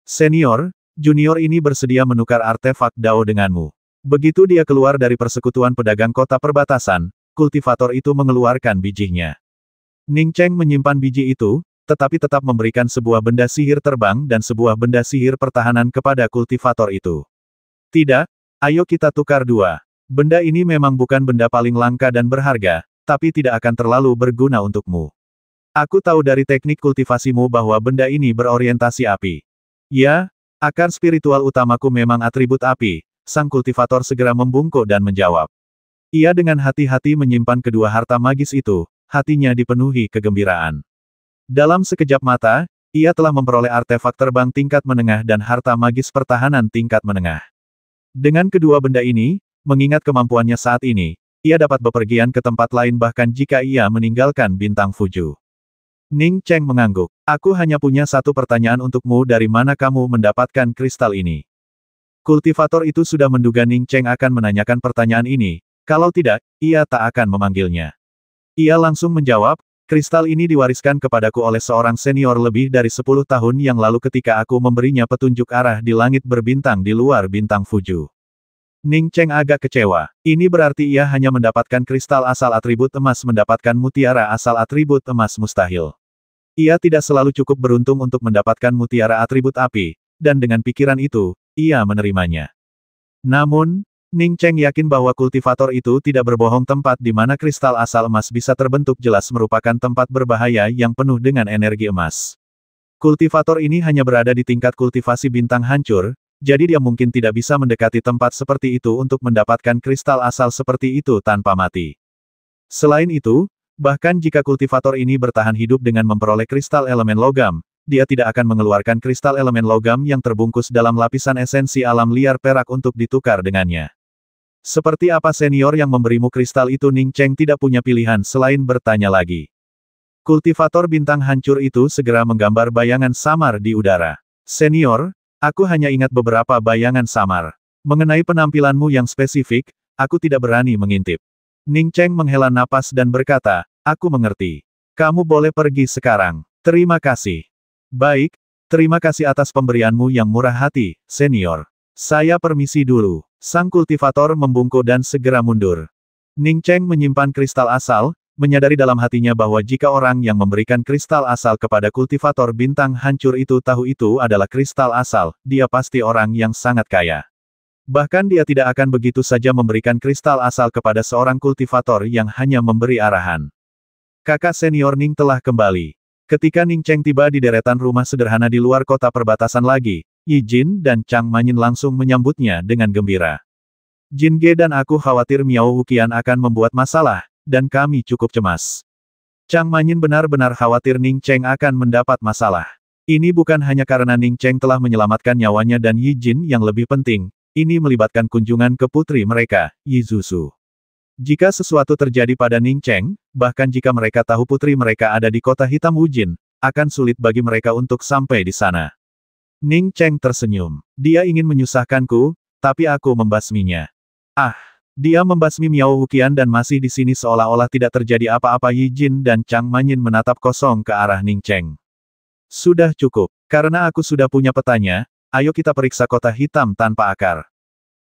Senior, junior ini bersedia menukar artefak Dao denganmu. Begitu dia keluar dari persekutuan pedagang kota perbatasan, kultivator itu mengeluarkan bijinya. Ning Cheng menyimpan biji itu, tetapi tetap memberikan sebuah benda sihir terbang dan sebuah benda sihir pertahanan kepada kultivator itu. Tidak, ayo kita tukar dua. Benda ini memang bukan benda paling langka dan berharga, tapi tidak akan terlalu berguna untukmu. Aku tahu dari teknik kultivasimu bahwa benda ini berorientasi api. Ya, akar spiritual utamaku memang atribut api, sang kultivator segera membungkuk dan menjawab. Ia dengan hati-hati menyimpan kedua harta magis itu, hatinya dipenuhi kegembiraan. Dalam sekejap mata, ia telah memperoleh artefak terbang tingkat menengah dan harta magis pertahanan tingkat menengah. Dengan kedua benda ini, mengingat kemampuannya saat ini, ia dapat bepergian ke tempat lain bahkan jika ia meninggalkan bintang Fuju. Ning Cheng mengangguk. Aku hanya punya satu pertanyaan untukmu, dari mana kamu mendapatkan kristal ini? Kultivator itu sudah menduga Ning Cheng akan menanyakan pertanyaan ini, kalau tidak, ia tak akan memanggilnya. Ia langsung menjawab, kristal ini diwariskan kepadaku oleh seorang senior lebih dari 10 tahun yang lalu ketika aku memberinya petunjuk arah di langit berbintang di luar bintang Fuju. Ning Cheng agak kecewa. Ini berarti ia hanya mendapatkan kristal asal atribut emas, mendapatkan mutiara asal atribut emas mustahil. Ia tidak selalu cukup beruntung untuk mendapatkan mutiara atribut api, dan dengan pikiran itu, ia menerimanya. Namun, Ning Cheng yakin bahwa kultivator itu tidak berbohong. Tempat di mana kristal asal emas bisa terbentuk jelas merupakan tempat berbahaya yang penuh dengan energi emas. Kultivator ini hanya berada di tingkat kultivasi bintang hancur, jadi dia mungkin tidak bisa mendekati tempat seperti itu untuk mendapatkan kristal asal seperti itu tanpa mati. Selain itu, bahkan jika kultivator ini bertahan hidup dengan memperoleh kristal elemen logam, dia tidak akan mengeluarkan kristal elemen logam yang terbungkus dalam lapisan esensi alam liar perak untuk ditukar dengannya. Seperti apa senior yang memberimu kristal itu? Ning Cheng tidak punya pilihan selain bertanya lagi. Kultivator bintang hancur itu segera menggambar bayangan samar di udara. Senior, aku hanya ingat beberapa bayangan samar. Mengenai penampilanmu yang spesifik, aku tidak berani mengintip. Ning Cheng menghela napas dan berkata, aku mengerti. Kamu boleh pergi sekarang. Terima kasih. Baik, terima kasih atas pemberianmu yang murah hati, senior. Saya permisi dulu. Sang kultivator membungkuk dan segera mundur. Ning Cheng menyimpan kristal asal, menyadari dalam hatinya bahwa jika orang yang memberikan kristal asal kepada kultivator bintang hancur itu tahu itu adalah kristal asal, dia pasti orang yang sangat kaya. Bahkan dia tidak akan begitu saja memberikan kristal asal kepada seorang kultivator yang hanya memberi arahan. Kakak senior Ning telah kembali. Ketika Ning Cheng tiba di deretan rumah sederhana di luar kota perbatasan lagi, Yi Jin dan Chang Manyin langsung menyambutnya dengan gembira. Jin Ge dan aku khawatir Miao Wuqian akan membuat masalah, dan kami cukup cemas. Chang Manyin benar-benar khawatir Ning Cheng akan mendapat masalah. Ini bukan hanya karena Ning Cheng telah menyelamatkan nyawanya dan Yi Jin yang lebih penting, ini melibatkan kunjungan ke putri mereka, Yi Zusu. Jika sesuatu terjadi pada Ning Cheng, bahkan jika mereka tahu putri mereka ada di kota hitam Wujin, akan sulit bagi mereka untuk sampai di sana. Ning Cheng tersenyum. Dia ingin menyusahkanku, tapi aku membasminya. Ah, dia membasmi Miao Wuqian dan masih di sini seolah-olah tidak terjadi apa-apa. Yi Jin dan Chang Manyin menatap kosong ke arah Ning Cheng. Sudah cukup. Karena aku sudah punya petanya, ayo kita periksa kota hitam tanpa akar.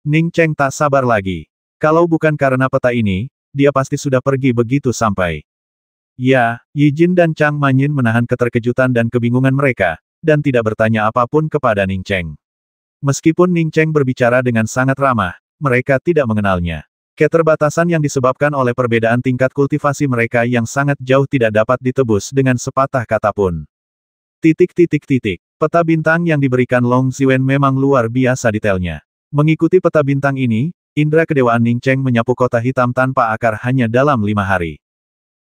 Ning Cheng tak sabar lagi. Kalau bukan karena peta ini, dia pasti sudah pergi begitu sampai. Ya, Yi Jin dan Chang Manyin menahan keterkejutan dan kebingungan mereka, dan tidak bertanya apapun kepada Ning Cheng. Meskipun Ning Cheng berbicara dengan sangat ramah, mereka tidak mengenalnya. Keterbatasan yang disebabkan oleh perbedaan tingkat kultivasi mereka yang sangat jauh tidak dapat ditebus dengan sepatah kata pun. Peta bintang yang diberikan Long Ziwen memang luar biasa detailnya. Mengikuti peta bintang ini, indera kedewaan Ning Cheng menyapu kota hitam tanpa akar hanya dalam 5 hari.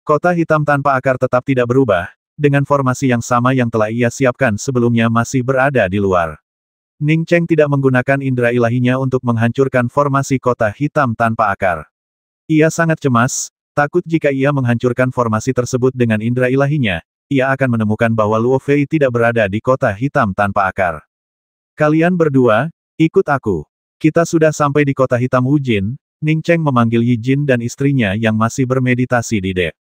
Kota hitam tanpa akar tetap tidak berubah, dengan formasi yang sama yang telah ia siapkan sebelumnya masih berada di luar. Ning Cheng tidak menggunakan indera ilahinya untuk menghancurkan formasi kota hitam tanpa akar. Ia sangat cemas, takut jika ia menghancurkan formasi tersebut dengan indera ilahinya, ia akan menemukan bahwa Luo Fei tidak berada di kota hitam tanpa akar. Kalian berdua, ikut aku. Kita sudah sampai di kota hitam Wujin. Ning Cheng memanggil Yi Jin dan istrinya yang masih bermeditasi di dek.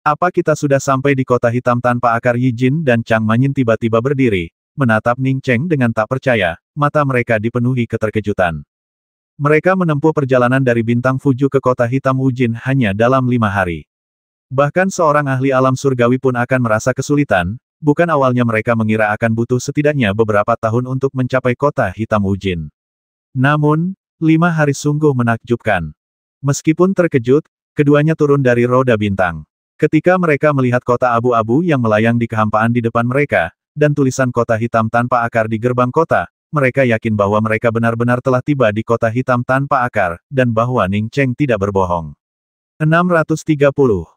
Apa kita sudah sampai di kota hitam tanpa akar? Yi Jin dan Chang Manyin tiba-tiba berdiri, menatap Ning Cheng dengan tak percaya, mata mereka dipenuhi keterkejutan. Mereka menempuh perjalanan dari bintang Fuju ke kota hitam Wujin hanya dalam 5 hari. Bahkan seorang ahli alam surgawi pun akan merasa kesulitan, bukan awalnya mereka mengira akan butuh setidaknya beberapa tahun untuk mencapai kota hitam Wujin. Namun, 5 hari sungguh menakjubkan. Meskipun terkejut, keduanya turun dari roda bintang. Ketika mereka melihat kota abu-abu yang melayang di kehampaan di depan mereka, dan tulisan kota hitam tanpa akar di gerbang kota, mereka yakin bahwa mereka benar-benar telah tiba di kota hitam tanpa akar, dan bahwa Ning Cheng tidak berbohong. 630.